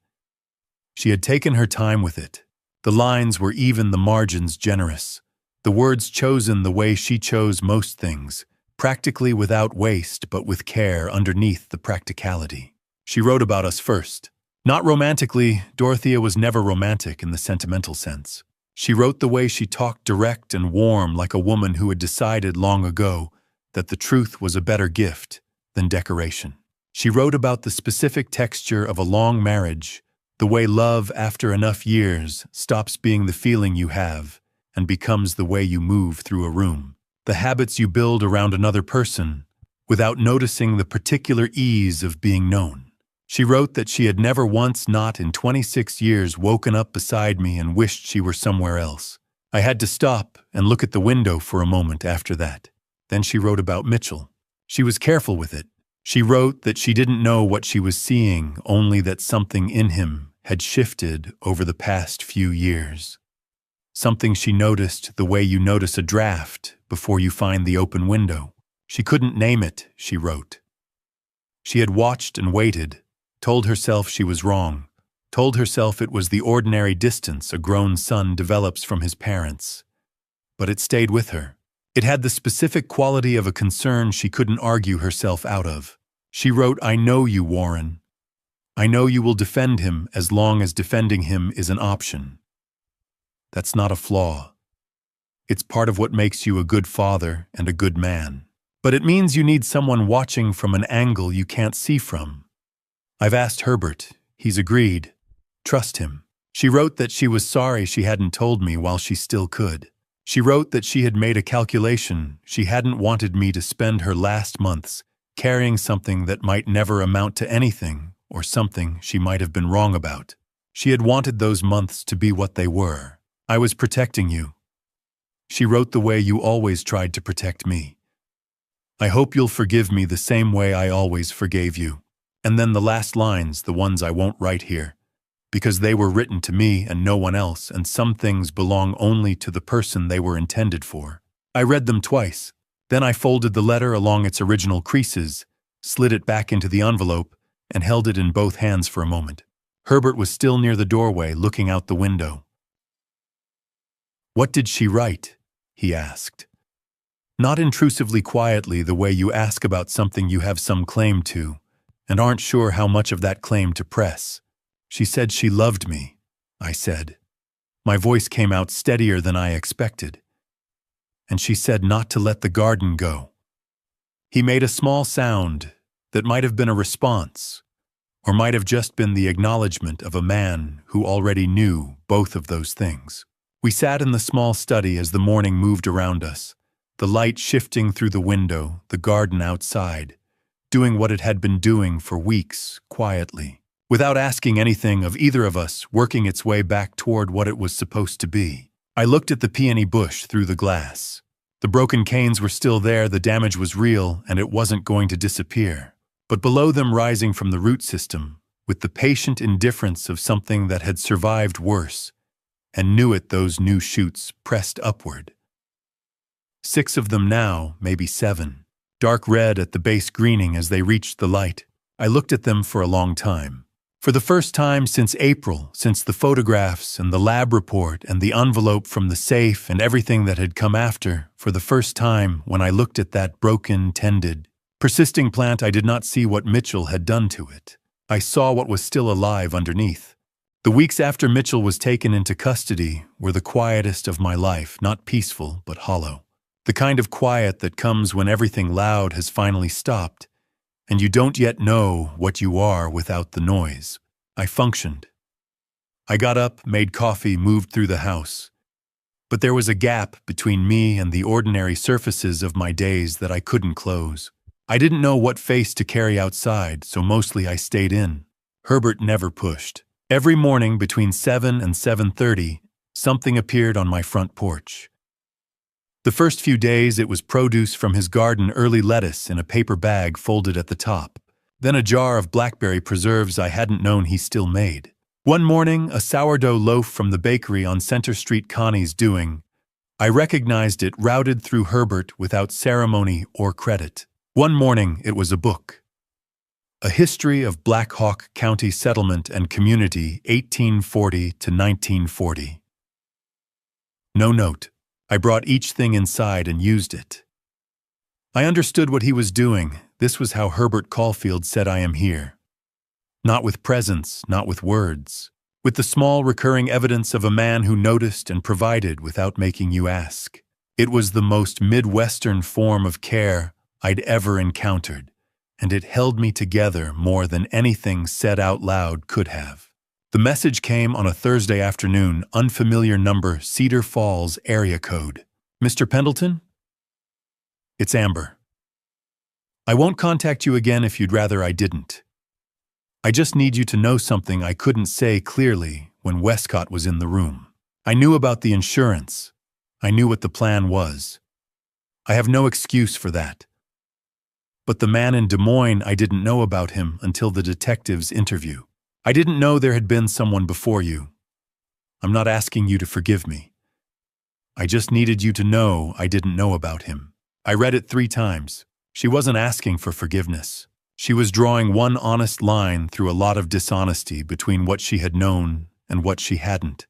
She had taken her time with it. The lines were even, the margins generous. The words chosen the way she chose most things, practically without waste but with care underneath the practicality. She wrote about us first. Not romantically, Dorothea was never romantic in the sentimental sense. She wrote the way she talked, direct and warm, like a woman who had decided long ago that the truth was a better gift than decoration. She wrote about the specific texture of a long marriage, the way love, after enough years, stops being the feeling you have and becomes the way you move through a room. The habits you build around another person without noticing the particular ease of being known. She wrote that she had never once, not in 26 years, woken up beside me and wished she were somewhere else. I had to stop and look at the window for a moment after that. Then she wrote about Mitchell. She was careful with it. She wrote that she didn't know what she was seeing, only that something in him had shifted over the past few years. Something she noticed the way you notice a draft before you find the open window. She couldn't name it, she wrote. She had watched and waited, told herself she was wrong, told herself it was the ordinary distance a grown son develops from his parents. But it stayed with her. It had the specific quality of a concern she couldn't argue herself out of. She wrote, "I know you, Warren. I know you will defend him as long as defending him is an option." That's not a flaw. It's part of what makes you a good father and a good man. But it means you need someone watching from an angle you can't see from. I've asked Herbert. He's agreed. Trust him. She wrote that she was sorry she hadn't told me while she still could. She wrote that she had made a calculation. She hadn't wanted me to spend her last months carrying something that might never amount to anything, or something she might have been wrong about. She had wanted those months to be what they were. I was protecting you. She wrote the way you always tried to protect me. I hope you'll forgive me the same way I always forgave you. And then the last lines, the ones I won't write here, because they were written to me and no one else, and some things belong only to the person they were intended for. I read them twice. Then I folded the letter along its original creases, slid it back into the envelope, and held it in both hands for a moment. Herbert was still near the doorway, looking out the window. "What did she write?" he asked. Not intrusively quietly, the way you ask about something you have some claim to, and aren't sure how much of that claim to press. "She said she loved me," I said. My voice came out steadier than I expected. "And she said not to let the garden go." He made a small sound that might have been a response, or might have just been the acknowledgement of a man who already knew both of those things. We sat in the small study as the morning moved around us, the light shifting through the window, the garden outside, doing what it had been doing for weeks, quietly, without asking anything of either of us, working its way back toward what it was supposed to be. I looked at the peony bush through the glass. The broken canes were still there, the damage was real, and it wasn't going to disappear. But below them, rising from the root system, with the patient indifference of something that had survived worse, and knew it, those new shoots pressed upward. 6 of them now, maybe 7, dark red at the base greening as they reached the light. I looked at them for a long time. For the first time since April, since the photographs and the lab report and the envelope from the safe and everything that had come after, for the first time when I looked at that broken, tended, persisting plant, I did not see what Mitchell had done to it. I saw what was still alive underneath. The weeks after Mitchell was taken into custody were the quietest of my life, not peaceful, but hollow. The kind of quiet that comes when everything loud has finally stopped, and you don't yet know what you are without the noise. I functioned. I got up, made coffee, moved through the house. But there was a gap between me and the ordinary surfaces of my days that I couldn't close. I didn't know what face to carry outside, so mostly I stayed in. Herbert never pushed. Every morning between 7 and 7:30, something appeared on my front porch. The first few days it was produce from his garden, early lettuce in a paper bag folded at the top. Then a jar of blackberry preserves I hadn't known he still made. One morning, a sourdough loaf from the bakery on Center Street Connie's doing. I recognized it, routed through Herbert without ceremony or credit. One morning it was a book. A History of Black Hawk County Settlement and Community, 1840 to 1940. No note. I brought each thing inside and used it. I understood what he was doing. This was how Herbert Caulfield said I am here. Not with presence, not with words. With the small recurring evidence of a man who noticed and provided without making you ask. It was the most Midwestern form of care I'd ever encountered, and it held me together more than anything said out loud could have. The message came on a Thursday afternoon, unfamiliar number, Cedar Falls area code. "Mr. Pendleton? It's Amber. I won't contact you again if you'd rather I didn't. I just need you to know something I couldn't say clearly when Westcott was in the room. I knew about the insurance. I knew what the plan was. I have no excuse for that. But the man in Des Moines, I didn't know about him until the detective's interview. I didn't know there had been someone before you. I'm not asking you to forgive me. I just needed you to know I didn't know about him. I read it 3 times. She wasn't asking for forgiveness. She was drawing one honest line through a lot of dishonesty between what she had known and what she hadn't.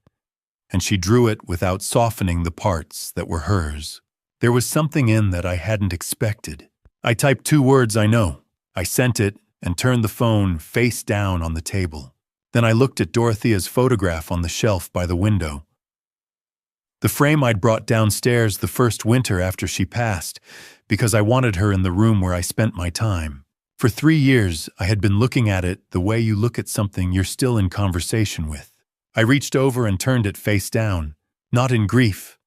And she drew it without softening the parts that were hers. There was something in that I hadn't expected. I typed 2 words I know. I sent it and turned the phone face down on the table. Then I looked at Dorothea's photograph on the shelf by the window. The frame I'd brought downstairs the first winter after she passed, because I wanted her in the room where I spent my time. For 3 years, I had been looking at it the way you look at something you're still in conversation with. I reached over and turned it face down, not in grief,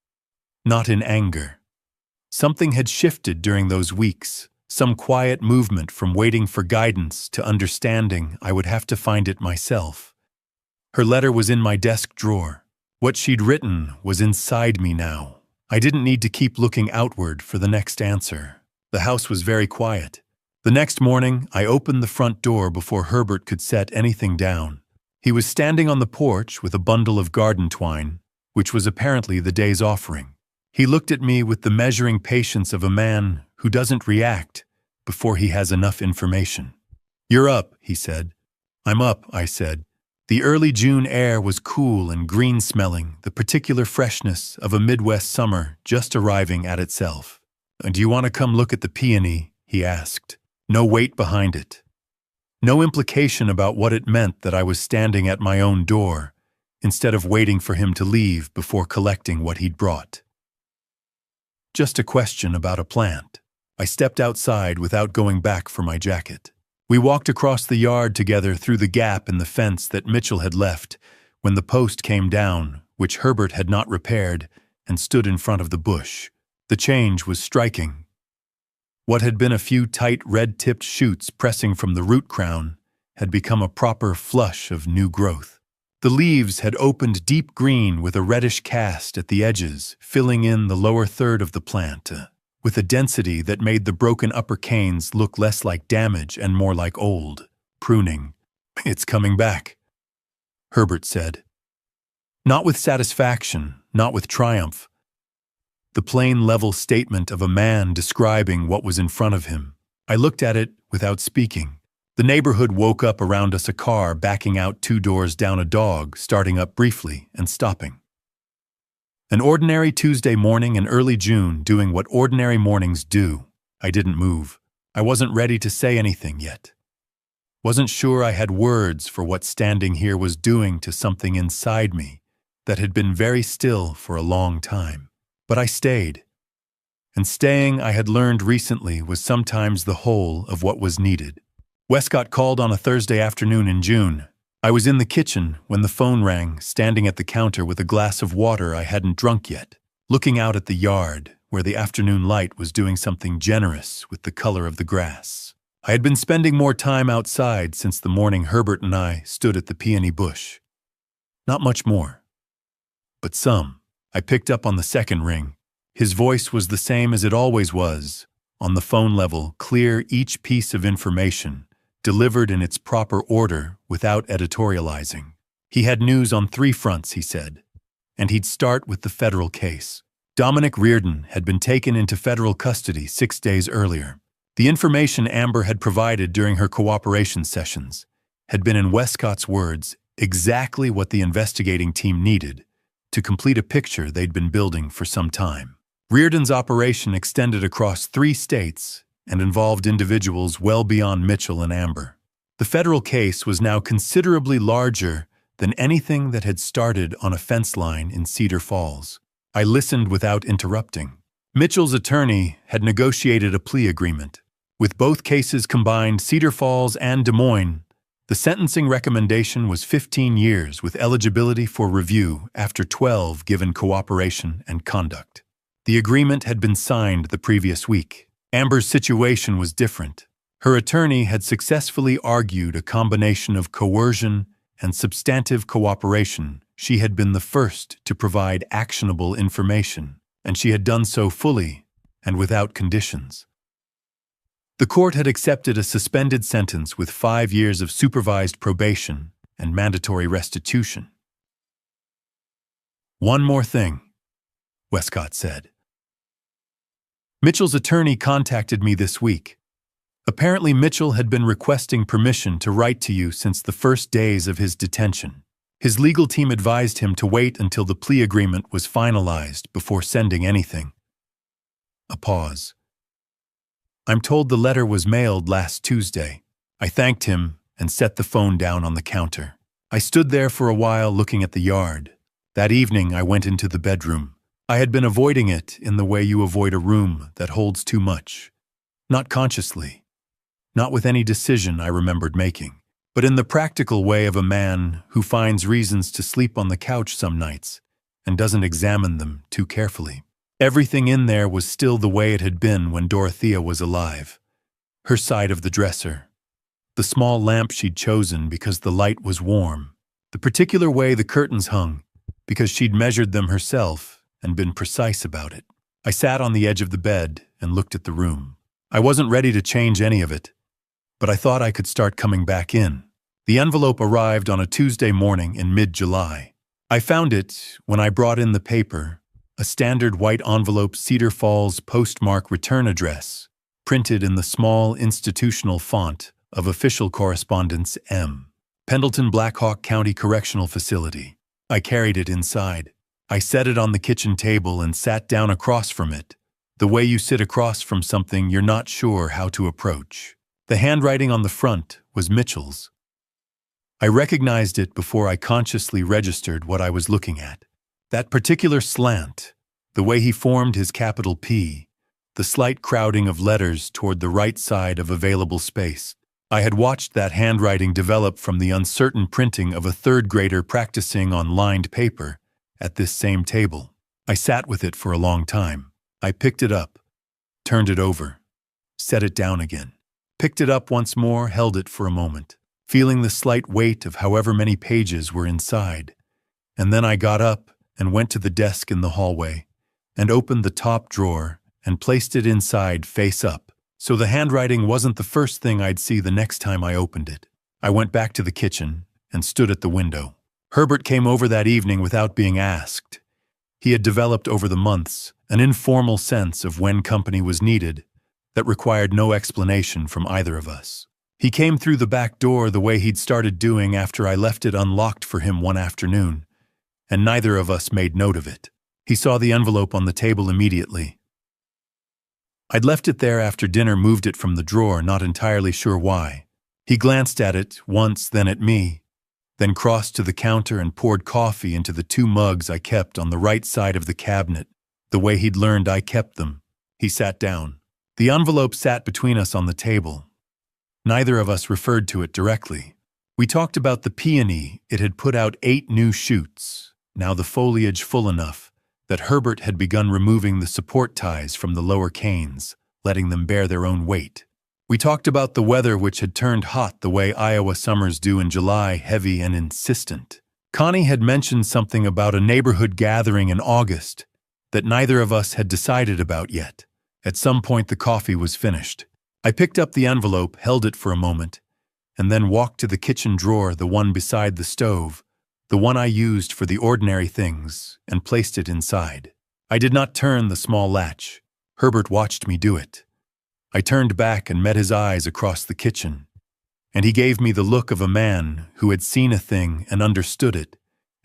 not in anger. Something had shifted during those weeks, some quiet movement from waiting for guidance to understanding I would have to find it myself. Her letter was in my desk drawer. What she'd written was inside me now. I didn't need to keep looking outward for the next answer. The house was very quiet. The next morning, I opened the front door before Herbert could set anything down. He was standing on the porch with a bundle of garden twine, which was apparently the day's offering. He looked at me with the measuring patience of a man who doesn't react before he has enough information. "You're up," he said. "I'm up," I said. The early June air was cool and green-smelling, the particular freshness of a Midwest summer just arriving at itself. "Do you want to come look at the peony?" he asked. No weight behind it. No implication about what it meant that I was standing at my own door, instead of waiting for him to leave before collecting what he'd brought. Just a question about a plant. I stepped outside without going back for my jacket. We walked across the yard together through the gap in the fence that Mitchell had left when the post came down, which Herbert had not repaired, and stood in front of the bush. The change was striking. What had been a few tight red-tipped shoots pressing from the root crown had become a proper flush of new growth. The leaves had opened deep green with a reddish cast at the edges, filling in the lower third of the plant, with a density that made the broken upper canes look less like damage and more like old pruning. "It's coming back," Herbert said. Not with satisfaction, not with triumph. The plain, level statement of a man describing what was in front of him. I looked at it without speaking. The neighborhood woke up around us, a car backing out 2 doors down, a dog starting up briefly and stopping. An ordinary Tuesday morning in early June, doing what ordinary mornings do. I didn't move. I wasn't ready to say anything yet. Wasn't sure I had words for what standing here was doing to something inside me that had been very still for a long time. But I stayed. And staying, I had learned recently, was sometimes the whole of what was needed. Westcott called on a Thursday afternoon in June. I was in the kitchen when the phone rang, standing at the counter with a glass of water I hadn't drunk yet, looking out at the yard, where the afternoon light was doing something generous with the color of the grass. I had been spending more time outside since the morning Herbert and I stood at the peony bush. Not much more, but some. I picked up on the second ring. His voice was the same as it always was, on the phone level, clear, each piece of information, delivered in its proper order without editorializing. He had news on 3 fronts, he said, and he'd start with the federal case. Dominic Reardon had been taken into federal custody 6 days earlier. The information Amber had provided during her cooperation sessions had been, in Westcott's words, exactly what the investigating team needed to complete a picture they'd been building for some time. Reardon's operation extended across 3 states and involved individuals well beyond Mitchell and Amber. The federal case was now considerably larger than anything that had started on a fence line in Cedar Falls. I listened without interrupting. Mitchell's attorney had negotiated a plea agreement. With both cases combined, Cedar Falls and Des Moines, the sentencing recommendation was 15 years with eligibility for review after 12 given cooperation and conduct. The agreement had been signed the previous week. Amber's situation was different. Her attorney had successfully argued a combination of coercion and substantive cooperation. She had been the first to provide actionable information, and she had done so fully and without conditions. The court had accepted a suspended sentence with 5 years of supervised probation and mandatory restitution. One more thing. Westcott said. Mitchell's attorney contacted me this week. Apparently, Mitchell had been requesting permission to write to you since the first days of his detention. His legal team advised him to wait until the plea agreement was finalized before sending anything. A pause. I'm told the letter was mailed last Tuesday. I thanked him and set the phone down on the counter. I stood there for a while looking at the yard. That evening, I went into the bedroom. I had been avoiding it in the way you avoid a room that holds too much. Not consciously. Not with any decision I remembered making, but in the practical way of a man who finds reasons to sleep on the couch some nights and doesn't examine them too carefully. Everything in there was still the way it had been when Dorothea was alive. Her side of the dresser. The small lamp she'd chosen because the light was warm. The particular way the curtains hung because she'd measured them herself and been precise about it. I sat on the edge of the bed and looked at the room. I wasn't ready to change any of it, but I thought I could start coming back in. The envelope arrived on a Tuesday morning in mid-July. I found it when I brought in the paper, a standard white envelope Cedar Falls postmark return address, printed in the small institutional font of official correspondence M. Pendleton Blackhawk County Correctional Facility. I carried it inside. I set it on the kitchen table and sat down across from it, the way you sit across from something you're not sure how to approach. The handwriting on the front was Mitchell's. I recognized it before I consciously registered what I was looking at. That particular slant, the way he formed his capital P, the slight crowding of letters toward the right side of available space. I had watched that handwriting develop from the uncertain printing of a third grader practicing on lined paper at this same table. I sat with it for a long time. I picked it up, turned it over, set it down again. Picked it up once more, held it for a moment, feeling the slight weight of however many pages were inside. And then I got up and went to the desk in the hallway and opened the top drawer and placed it inside face up, so the handwriting wasn't the first thing I'd see the next time I opened it. I went back to the kitchen and stood at the window. Herbert came over that evening without being asked. He had developed over the months an informal sense of when company was needed that required no explanation from either of us. He came through the back door the way he'd started doing after I left it unlocked for him one afternoon, and neither of us made note of it. He saw the envelope on the table immediately. I'd left it there after dinner, moved it from the drawer, not entirely sure why. He glanced at it once, then at me, then crossed to the counter and poured coffee into the 2 mugs I kept on the right side of the cabinet, the way he'd learned I kept them. He sat down. The envelope sat between us on the table. Neither of us referred to it directly. We talked about the peony. It had put out 8 new shoots, now the foliage full enough that Herbert had begun removing the support ties from the lower canes, letting them bear their own weight. We talked about the weather, which had turned hot the way Iowa summers do in July, heavy and insistent. Connie had mentioned something about a neighborhood gathering in August that neither of us had decided about yet. At some point the coffee was finished. I picked up the envelope, held it for a moment, and then walked to the kitchen drawer, the one beside the stove, the one I used for the ordinary things, and placed it inside. I did not turn the small latch. Herbert watched me do it. I turned back and met his eyes across the kitchen, and he gave me the look of a man who had seen a thing and understood it,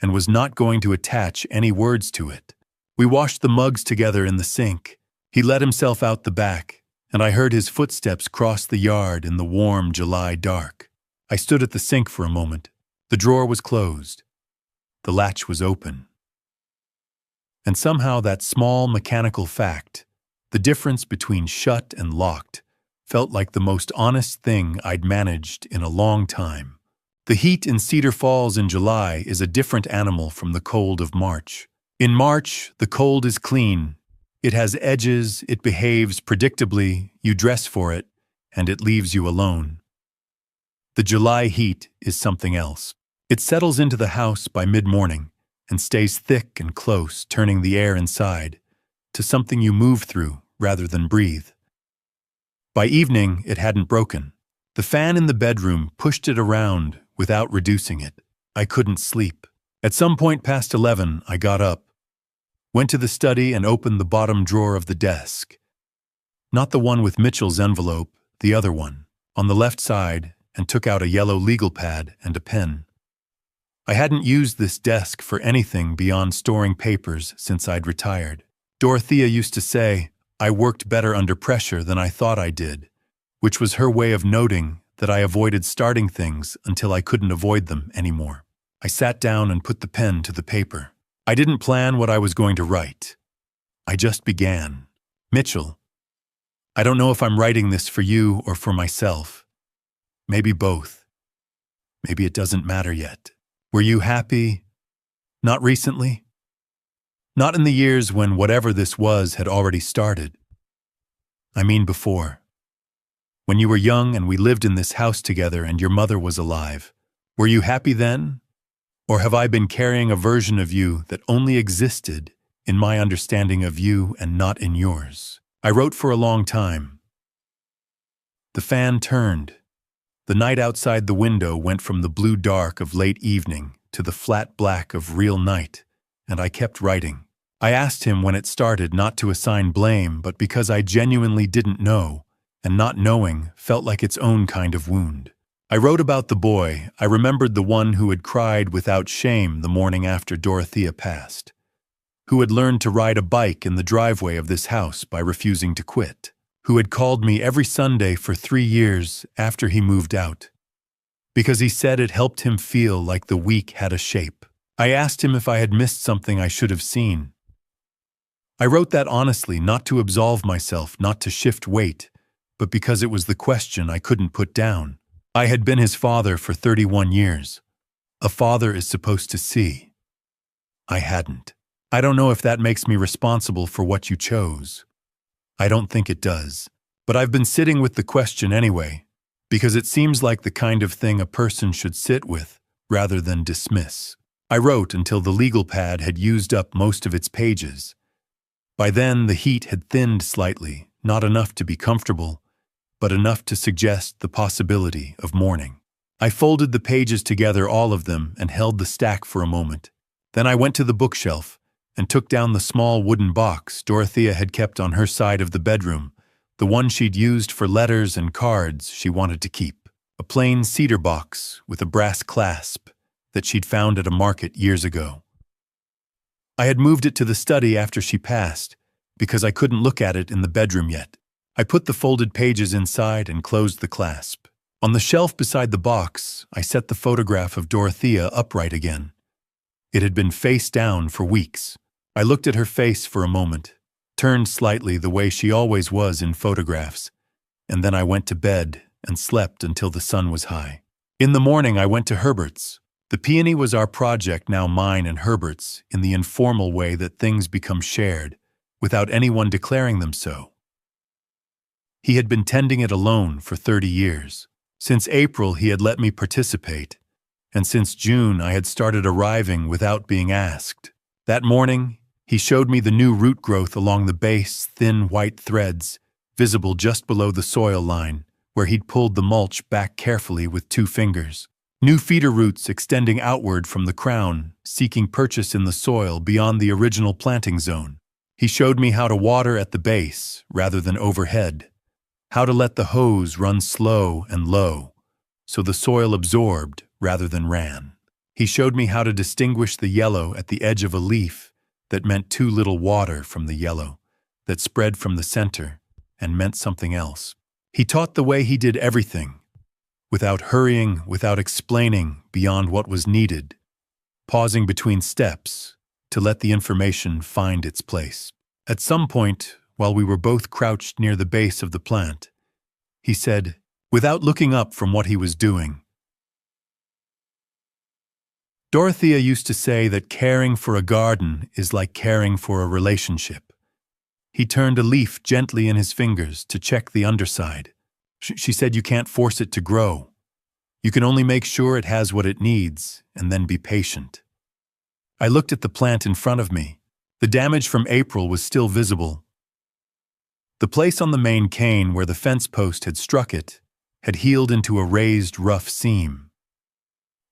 and was not going to attach any words to it. We washed the mugs together in the sink. He let himself out the back, and I heard his footsteps cross the yard in the warm July dark. I stood at the sink for a moment. The drawer was closed. The latch was open. And somehow that small mechanical fact, the difference between shut and locked, felt like the most honest thing I'd managed in a long time. The heat in Cedar Falls in July is a different animal from the cold of March. In March, the cold is clean. It has edges, it behaves predictably, you dress for it, and it leaves you alone. The July heat is something else. It settles into the house by mid-morning and stays thick and close, turning the air inside to something you move through rather than breathe. By evening, it hadn't broken. The fan in the bedroom pushed it around without reducing it. I couldn't sleep. At some point past 11, I got up, went to the study and opened the bottom drawer of the desk. Not the one with Mitchell's envelope, the other one, on the left side, and took out a yellow legal pad and a pen. I hadn't used this desk for anything beyond storing papers since I'd retired. Dorothea used to say, I worked better under pressure than I thought I did, which was her way of noting that I avoided starting things until I couldn't avoid them anymore. I sat down and put the pen to the paper. I didn't plan what I was going to write. I just began. Mitchell, I don't know if I'm writing this for you or for myself. Maybe both. Maybe it doesn't matter yet. Were you happy? Not recently? Not in the years when whatever this was had already started. I mean before. When you were young and we lived in this house together and your mother was alive. Were you happy then? Or have I been carrying a version of you that only existed in my understanding of you and not in yours? I wrote for a long time. The fan turned. The night outside the window went from the blue dark of late evening to the flat black of real night, and I kept writing. I asked him when it started not to assign blame, but because I genuinely didn't know, and not knowing felt like its own kind of wound. I wrote about the boy. I remembered the one who had cried without shame the morning after Dorothea passed, who had learned to ride a bike in the driveway of this house by refusing to quit, who had called me every Sunday for 3 years after he moved out, because he said it helped him feel like the week had a shape. I asked him if I had missed something I should have seen. I wrote that honestly, not to absolve myself, not to shift weight, but because it was the question I couldn't put down. I had been his father for 31 years. A father is supposed to see. I hadn't. I don't know if that makes me responsible for what you chose. I don't think it does. But I've been sitting with the question anyway, because it seems like the kind of thing a person should sit with, rather than dismiss. I wrote until the legal pad had used up most of its pages. By then, the heat had thinned slightly, not enough to be comfortable, but enough to suggest the possibility of mourning. I folded the pages together, all of them, and held the stack for a moment. Then I went to the bookshelf and took down the small wooden box Dorothea had kept on her side of the bedroom, the one she'd used for letters and cards she wanted to keep. A plain cedar box with a brass clasp that she'd found at a market years ago. I had moved it to the study after she passed, because I couldn't look at it in the bedroom yet. I put the folded pages inside and closed the clasp. On the shelf beside the box, I set the photograph of Dorothea upright again. It had been face down for weeks. I looked at her face for a moment, turned slightly the way she always was in photographs, and then I went to bed and slept until the sun was high. In the morning, I went to Herbert's. The peony was our project, now mine and Herbert's, in the informal way that things become shared, without anyone declaring them so. He had been tending it alone for 30 years. Since April, he had let me participate, and since June, I had started arriving without being asked. That morning, he showed me the new root growth along the base, thin white threads, visible just below the soil line, where he'd pulled the mulch back carefully with 2 fingers. New feeder roots extending outward from the crown, seeking purchase in the soil beyond the original planting zone. He showed me how to water at the base rather than overhead, how to let the hose run slow and low, so the soil absorbed rather than ran. He showed me how to distinguish the yellow at the edge of a leaf that meant too little water from the yellow, that spread from the center and meant something else. He taught the way he did everything, without hurrying, without explaining beyond what was needed, pausing between steps to let the information find its place. At some point, while we were both crouched near the base of the plant, he said, without looking up from what he was doing, Dorothea used to say that caring for a garden is like caring for a relationship. He turned a leaf gently in his fingers to check the underside. She said you can't force it to grow. You can only make sure it has what it needs and then be patient. I looked at the plant in front of me. The damage from April was still visible. The place on the main cane where the fence post had struck it had healed into a raised, rough seam.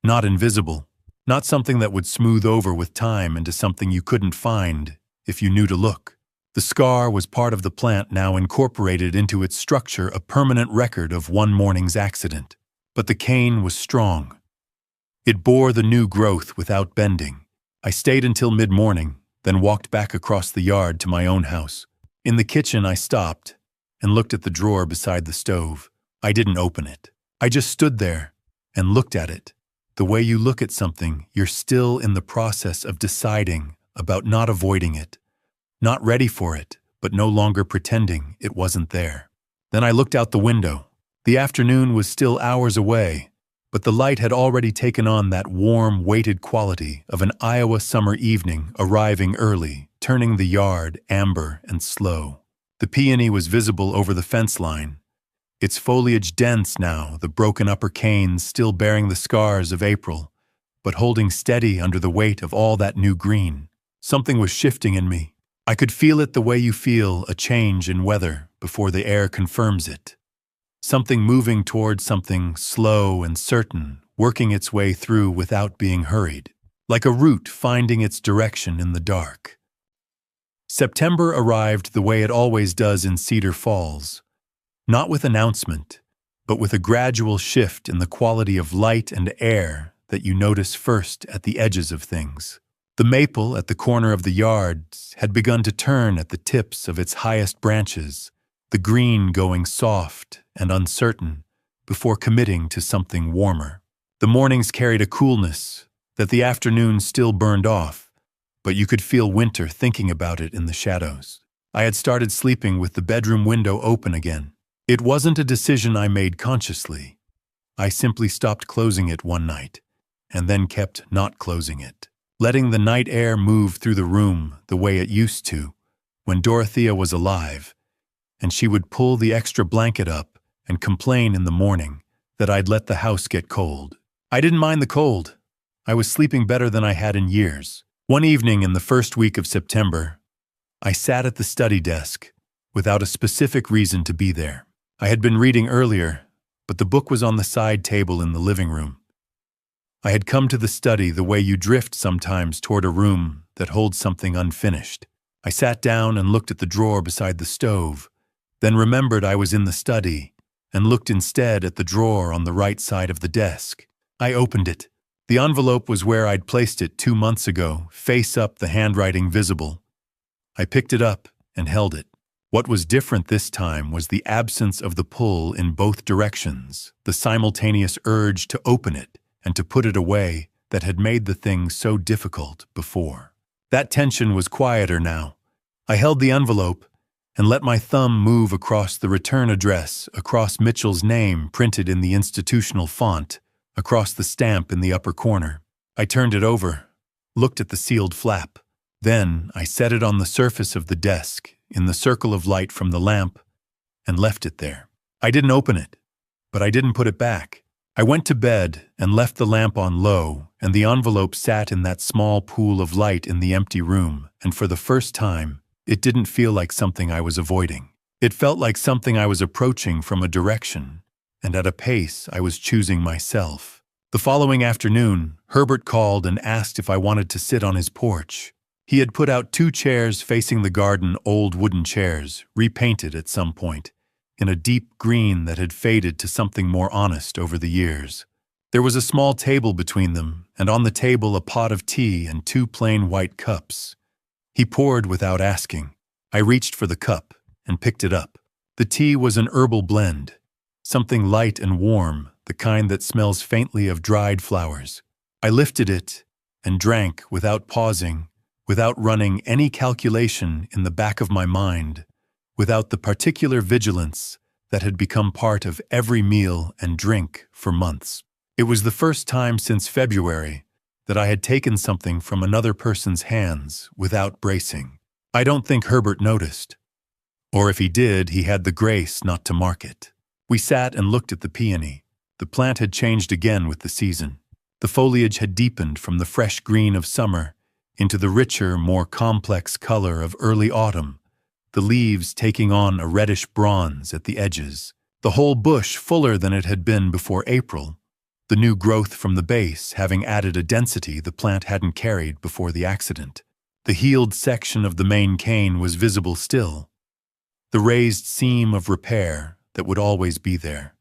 Not invisible. Not something that would smooth over with time into something you couldn't find if you knew to look. The scar was part of the plant now incorporated into its structure, a permanent record of one morning's accident. But the cane was strong. It bore the new growth without bending. I stayed until mid-morning, then walked back across the yard to my own house. In the kitchen, I stopped and looked at the drawer beside the stove. I didn't open it. I just stood there and looked at it. The way you look at something, you're still in the process of deciding about not avoiding it, not ready for it, but no longer pretending it wasn't there. Then I looked out the window. The afternoon was still hours away, but the light had already taken on that warm, weighted quality of an Iowa summer evening, arriving early, turning the yard amber and slow. The peony was visible over the fence line, its foliage dense now, the broken upper canes still bearing the scars of April, but holding steady under the weight of all that new green. Something was shifting in me. I could feel it the way you feel a change in weather before the air confirms it. Something moving towards something slow and certain, working its way through without being hurried, like a root finding its direction in the dark. September arrived the way it always does in Cedar Falls, not with announcement, but with a gradual shift in the quality of light and air that you notice first at the edges of things. The maple at the corner of the yard had begun to turn at the tips of its highest branches, the green going soft and uncertain before committing to something warmer. The mornings carried a coolness that the afternoon still burned off, but you could feel winter thinking about it in the shadows. I had started sleeping with the bedroom window open again. It wasn't a decision I made consciously. I simply stopped closing it one night, and then kept not closing it, letting the night air move through the room the way it used to when Dorothea was alive, and she would pull the extra blanket up and complain in the morning that I'd let the house get cold. I didn't mind the cold. I was sleeping better than I had in years. One evening in the first week of September, I sat at the study desk without a specific reason to be there. I had been reading earlier, but the book was on the side table in the living room. I had come to the study the way you drift sometimes toward a room that holds something unfinished. I sat down and looked at the drawer beside the stove, then remembered I was in the study and looked instead at the drawer on the right side of the desk. I opened it. The envelope was where I'd placed it 2 months ago, face up, the handwriting visible. I picked it up and held it. What was different this time was the absence of the pull in both directions, the simultaneous urge to open it and to put it away that had made the thing so difficult before. That tension was quieter now. I held the envelope and let my thumb move across the return address, across Mitchell's name printed in the institutional font, across the stamp in the upper corner. I turned it over, looked at the sealed flap. Then I set it on the surface of the desk, in the circle of light from the lamp, and left it there. I didn't open it, but I didn't put it back. I went to bed and left the lamp on low, and the envelope sat in that small pool of light in the empty room, and for the first time, it didn't feel like something I was avoiding. It felt like something I was approaching from a direction, and at a pace I was choosing myself. The following afternoon, Herbert called and asked if I wanted to sit on his porch. He had put out 2 chairs facing the garden, old wooden chairs, repainted at some point, in a deep green that had faded to something more honest over the years. There was a small table between them, and on the table a pot of tea and 2 plain white cups. He poured without asking. I reached for the cup and picked it up. The tea was an herbal blend, something light and warm, the kind that smells faintly of dried flowers. I lifted it and drank without pausing, without running any calculation in the back of my mind, without the particular vigilance that had become part of every meal and drink for months. It was the first time since February that I had taken something from another person's hands without bracing. I don't think Herbert noticed. Or if he did, he had the grace not to mark it. We sat and looked at the peony. The plant had changed again with the season. The foliage had deepened from the fresh green of summer into the richer, more complex color of early autumn, the leaves taking on a reddish bronze at the edges, the whole bush fuller than it had been before April, the new growth from the base having added a density the plant hadn't carried before the accident. The healed section of the main cane was visible still, the raised seam of repair that would always be there.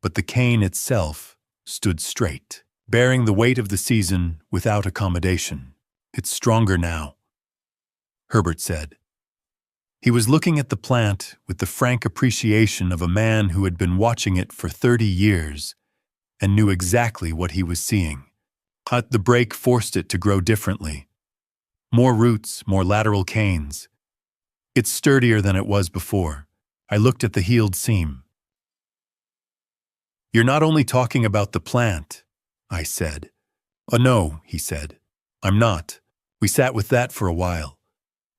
But the cane itself stood straight, bearing the weight of the season without accommodation. "It's stronger now," Herbert said. He was looking at the plant with the frank appreciation of a man who had been watching it for 30 years and knew exactly what he was seeing. The break forced it to grow differently. More roots, more lateral canes. It's sturdier than it was before. I looked at the healed seam. "You're not only talking about the plant," I said. "Oh no," he said. "I'm not. We sat with that for a while.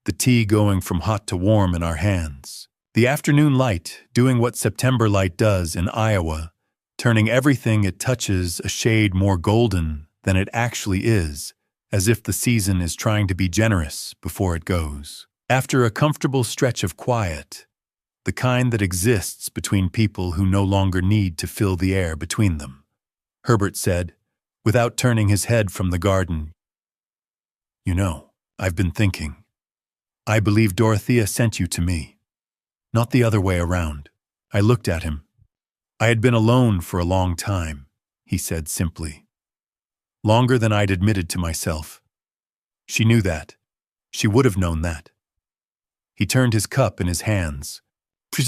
The tea going from hot to warm in our hands. The afternoon light doing what September light does in Iowa, turning everything it touches a shade more golden than it actually is, as if the season is trying to be generous before it goes. After a comfortable stretch of quiet, the kind that exists between people who no longer need to fill the air between them," Herbert said, without turning his head from the garden. "You know, I've been thinking. I believe Dorothea sent you to me, not the other way around." I looked at him. "I had been alone for a long time," he said simply. "Longer than I'd admitted to myself. She knew that. She would have known that." He turned his cup in his hands.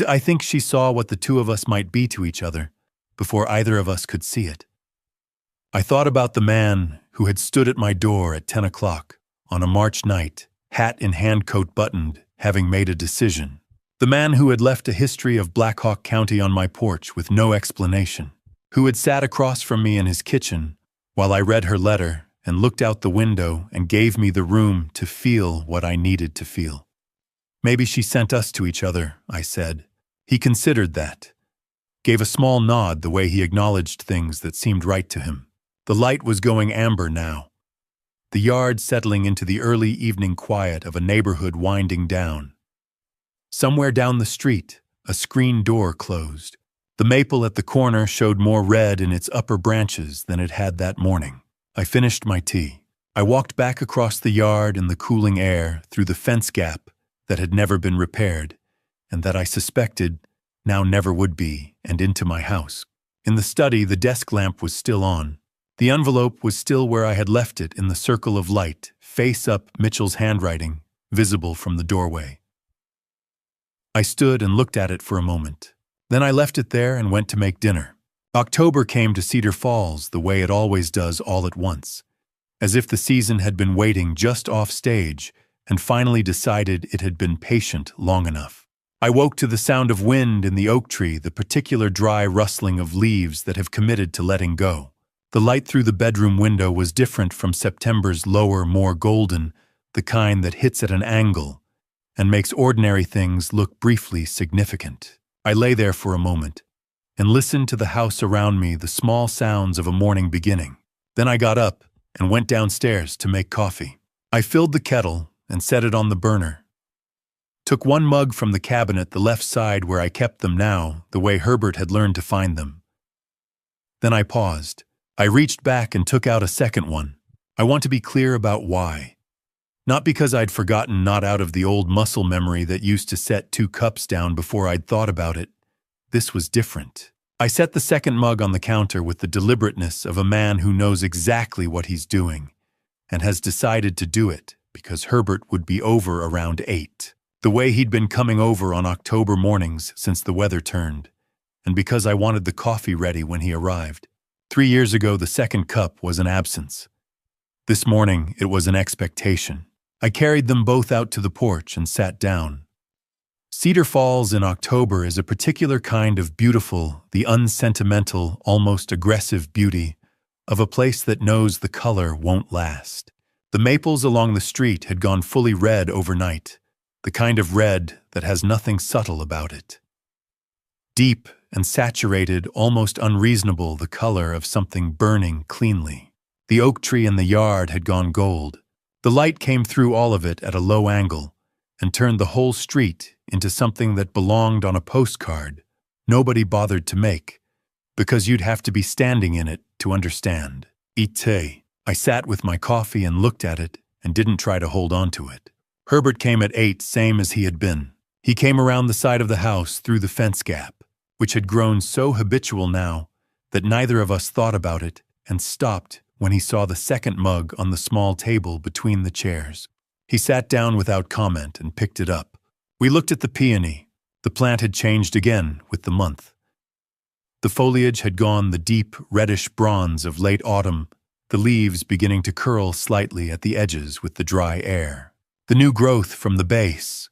"I think she saw what the two of us might be to each other before either of us could see it." I thought about the man who had stood at my door at 10 o'clock on a March night, hat in hand, coat buttoned, having made a decision. The man who had left a history of Black Hawk County on my porch with no explanation, who had sat across from me in his kitchen while I read her letter and looked out the window and gave me the room to feel what I needed to feel. "Maybe she sent us to each other," I said. He considered that, gave a small nod the way he acknowledged things that seemed right to him. The light was going amber now, the yard settling into the early evening quiet of a neighborhood winding down. Somewhere down the street, a screen door closed. The maple at the corner showed more red in its upper branches than it had that morning. I finished my tea. I walked back across the yard in the cooling air through the fence gap that had never been repaired, and that I suspected now never would be, and into my house. In the study, the desk lamp was still on. The envelope was still where I had left it in the circle of light, face up, Mitchell's handwriting, visible from the doorway. I stood and looked at it for a moment. Then I left it there and went to make dinner. October came to Cedar Falls the way it always does all at once, as if the season had been waiting just off stage and finally decided it had been patient long enough. I woke to the sound of wind in the oak tree, the particular dry rustling of leaves that have committed to letting go. The light through the bedroom window was different from September's lower, more golden, the kind that hits at an angle and makes ordinary things look briefly significant. I lay there for a moment and listened to the house around me, the small sounds of a morning beginning. Then I got up and went downstairs to make coffee. I filled the kettle and set it on the burner. Took one mug from the cabinet, the left side where I kept them now, the way Herbert had learned to find them. Then I paused. I reached back and took out a second one. I want to be clear about why. Not because I'd forgotten, not out of the old muscle memory that used to set 2 cups down before I'd thought about it. This was different. I set the second mug on the counter with the deliberateness of a man who knows exactly what he's doing and has decided to do it because Herbert would be over around 8, the way he'd been coming over on October mornings since the weather turned, and because I wanted the coffee ready when he arrived. 3 years ago, the second cup was an absence. This morning, it was an expectation. I carried them both out to the porch and sat down. Cedar Falls in October is a particular kind of beautiful, the unsentimental, almost aggressive beauty of a place that knows the color won't last. The maples along the street had gone fully red overnight, the kind of red that has nothing subtle about it. Deep and saturated, almost unreasonable, the color of something burning cleanly. The oak tree in the yard had gone gold. The light came through all of it at a low angle and turned the whole street into something that belonged on a postcard nobody bothered to make, because you'd have to be standing in it to understand. Ite. I sat with my coffee and looked at it and didn't try to hold on to it. Herbert came at 8, same as he had been. He came around the side of the house through the fence gap, which had grown so habitual now that neither of us thought about it, and stopped when he saw the second mug on the small table between the chairs. He sat down without comment and picked it up. We looked at the peony. The plant had changed again with the month. The foliage had gone the deep reddish bronze of late autumn, the leaves beginning to curl slightly at the edges with the dry air. The new growth from the base.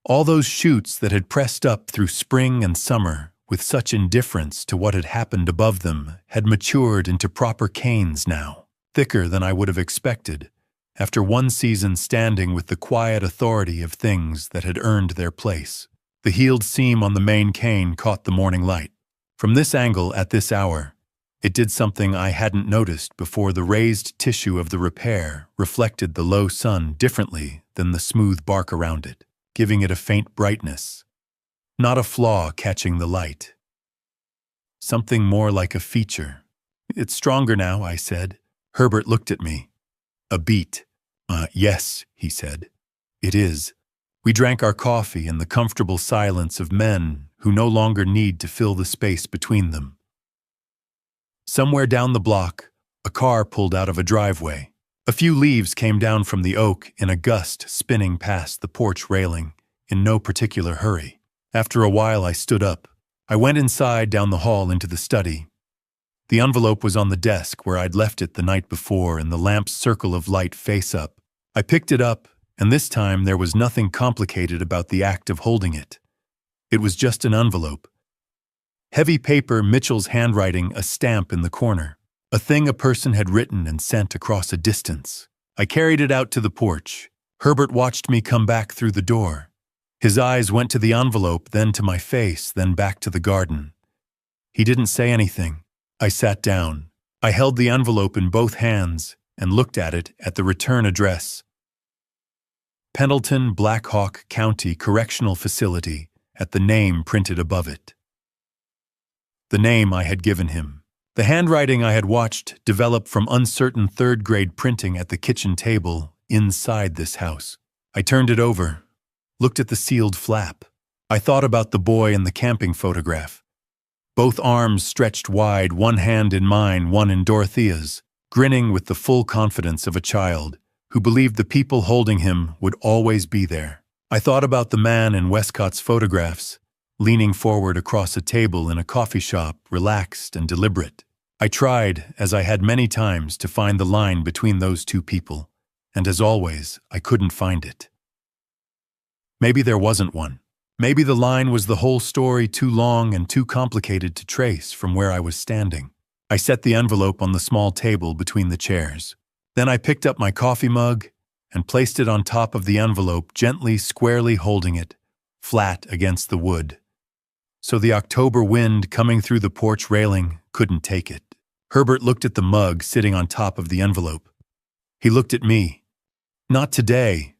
All those shoots that had pressed up through spring and summer with such indifference to what had happened above them had matured into proper canes now, thicker than I would have expected, after one season standing with the quiet authority of things that had earned their place. The healed seam on the main cane caught the morning light. From this angle at this hour, it did something I hadn't noticed before. The raised tissue of the repair reflected the low sun differently than the smooth bark around it, giving it a faint brightness. Not a flaw catching the light. Something more like a feature. "It's stronger now," I said. Herbert looked at me. "A beat." Yes," he said. "It is." We drank our coffee in the comfortable silence of men who no longer need to fill the space between them. Somewhere down the block, a car pulled out of a driveway. A few leaves came down from the oak in a gust, spinning past the porch railing, in no particular hurry. After a while I stood up. I went inside down the hall into the study. The envelope was on the desk where I'd left it the night before in the lamp's circle of light face up. I picked it up, and this time there was nothing complicated about the act of holding it. It was just an envelope. Heavy paper, Mitchell's handwriting, a stamp in the corner. A thing a person had written and sent across a distance. I carried it out to the porch. Herbert watched me come back through the door. His eyes went to the envelope, then to my face, then back to the garden. He didn't say anything. I sat down. I held the envelope in both hands and looked at it at the return address. Pendleton, Black Hawk County Correctional Facility, at the name printed above it. The name I had given him. The handwriting I had watched develop from uncertain third-grade printing at the kitchen table inside this house. I turned it over, looked at the sealed flap. I thought about the boy in the camping photograph. Both arms stretched wide, one hand in mine, one in Dorothea's, grinning with the full confidence of a child who believed the people holding him would always be there. I thought about the man in Westcott's photographs, leaning forward across a table in a coffee shop, relaxed and deliberate. I tried, as I had many times, to find the line between those two people, and as always, I couldn't find it. Maybe there wasn't one. Maybe the line was the whole story, too long and too complicated to trace from where I was standing. I set the envelope on the small table between the chairs. Then I picked up my coffee mug and placed it on top of the envelope, gently, squarely holding it, flat against the wood, so the October wind coming through the porch railing couldn't take it. Herbert looked at the mug sitting on top of the envelope. He looked at me. "Not today,"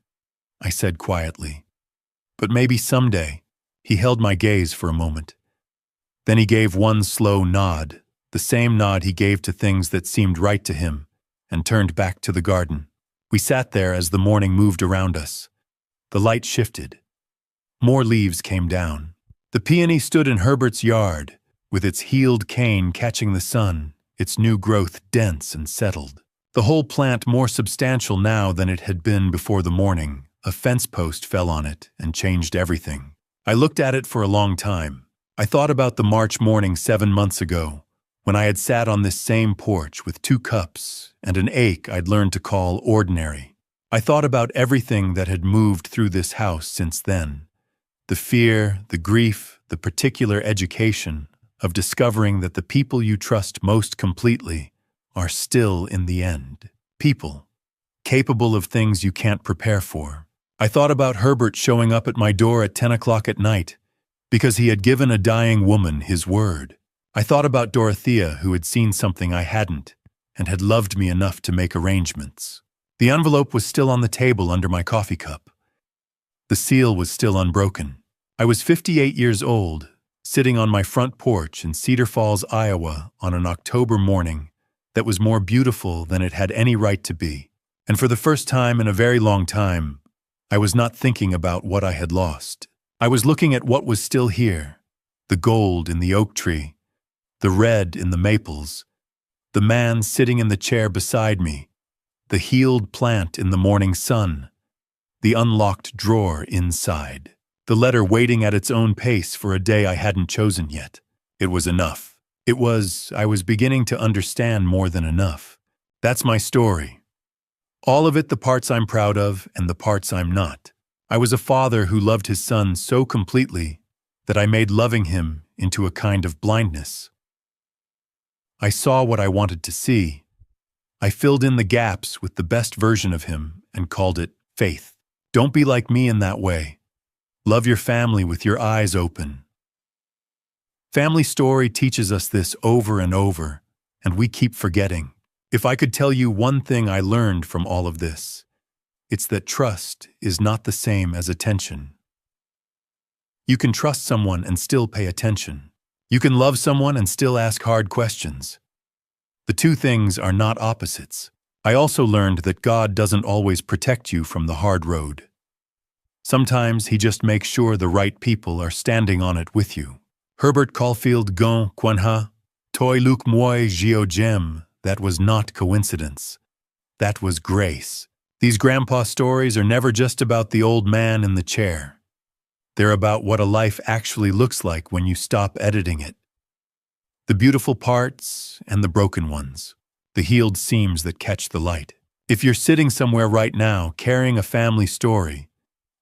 I said quietly. "But maybe someday." He held my gaze for a moment. Then he gave one slow nod, the same nod he gave to things that seemed right to him, and turned back to the garden. We sat there as the morning moved around us. The light shifted. More leaves came down. The peony stood in Herbert's yard, with its healed cane catching the sun, its new growth dense and settled. The whole plant more substantial now than it had been before the morning. A fence post fell on it and changed everything. I looked at it for a long time. I thought about the March morning 7 months ago, when I had sat on this same porch with 2 cups and an ache I'd learned to call ordinary. I thought about everything that had moved through this house since then. The fear, the grief, the particular education of discovering that the people you trust most completely are still, in the end, people, capable of things you can't prepare for. I thought about Herbert showing up at my door at 10 o'clock at night because he had given a dying woman his word. I thought about Dorothea, who had seen something I hadn't and had loved me enough to make arrangements. The envelope was still on the table under my coffee cup. The seal was still unbroken. I was 58 years old, sitting on my front porch in Cedar Falls, Iowa, on an October morning that was more beautiful than it had any right to be, And for the first time in a very long time, I was not thinking about what I had lost. I was looking at what was still here, the gold in the oak tree, the red in the maples, the man sitting in the chair beside me, the healed plant in the morning sun, the unlocked drawer inside, the letter waiting at its own pace for a day I hadn't chosen yet. It was enough. I was beginning to understand more than enough. That's my story. All of it, the parts I'm proud of and the parts I'm not. I was a father who loved his son so completely that I made loving him into a kind of blindness. I saw what I wanted to see. I filled in the gaps with the best version of him and called it faith. Don't be like me in that way. Love your family with your eyes open. Family Story teaches us this over and over, and we keep forgetting. If I could tell you one thing I learned from all of this, it's that trust is not the same as attention. You can trust someone and still pay attention. You can love someone and still ask hard questions. The two things are not opposites. I also learned that God doesn't always protect you from the hard road. Sometimes He just makes sure the right people are standing on it with you. Herbert Caulfield Gon Quanha, Toi Luk Moi Gio Gem. That was not coincidence. That was grace. These grandpa stories are never just about the old man in the chair. They're about what a life actually looks like when you stop editing it. The beautiful parts and the broken ones. The healed seams that catch the light. If you're sitting somewhere right now carrying a family story,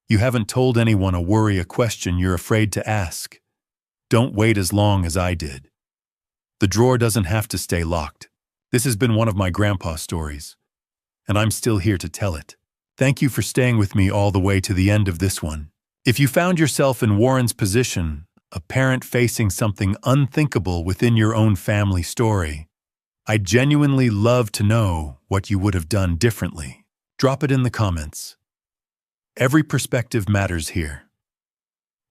you haven't told anyone a worry, a question you're afraid to ask, don't wait as long as I did. The drawer doesn't have to stay locked. This has been one of my grandpa stories, and I'm still here to tell it. Thank you for staying with me all the way to the end of this one. If you found yourself in Warren's position, a parent facing something unthinkable within your own family story, I'd genuinely love to know what you would have done differently. Drop it in the comments. Every perspective matters here.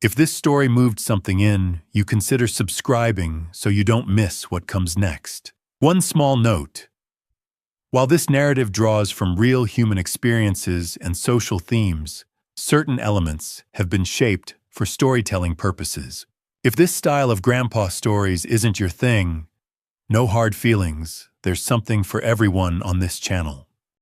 If this story moved something in, you consider subscribing so you don't miss what comes next. One small note. While this narrative draws from real human experiences and social themes, certain elements have been shaped for storytelling purposes. If this style of grandpa stories isn't your thing, no hard feelings. There's something for everyone on this channel.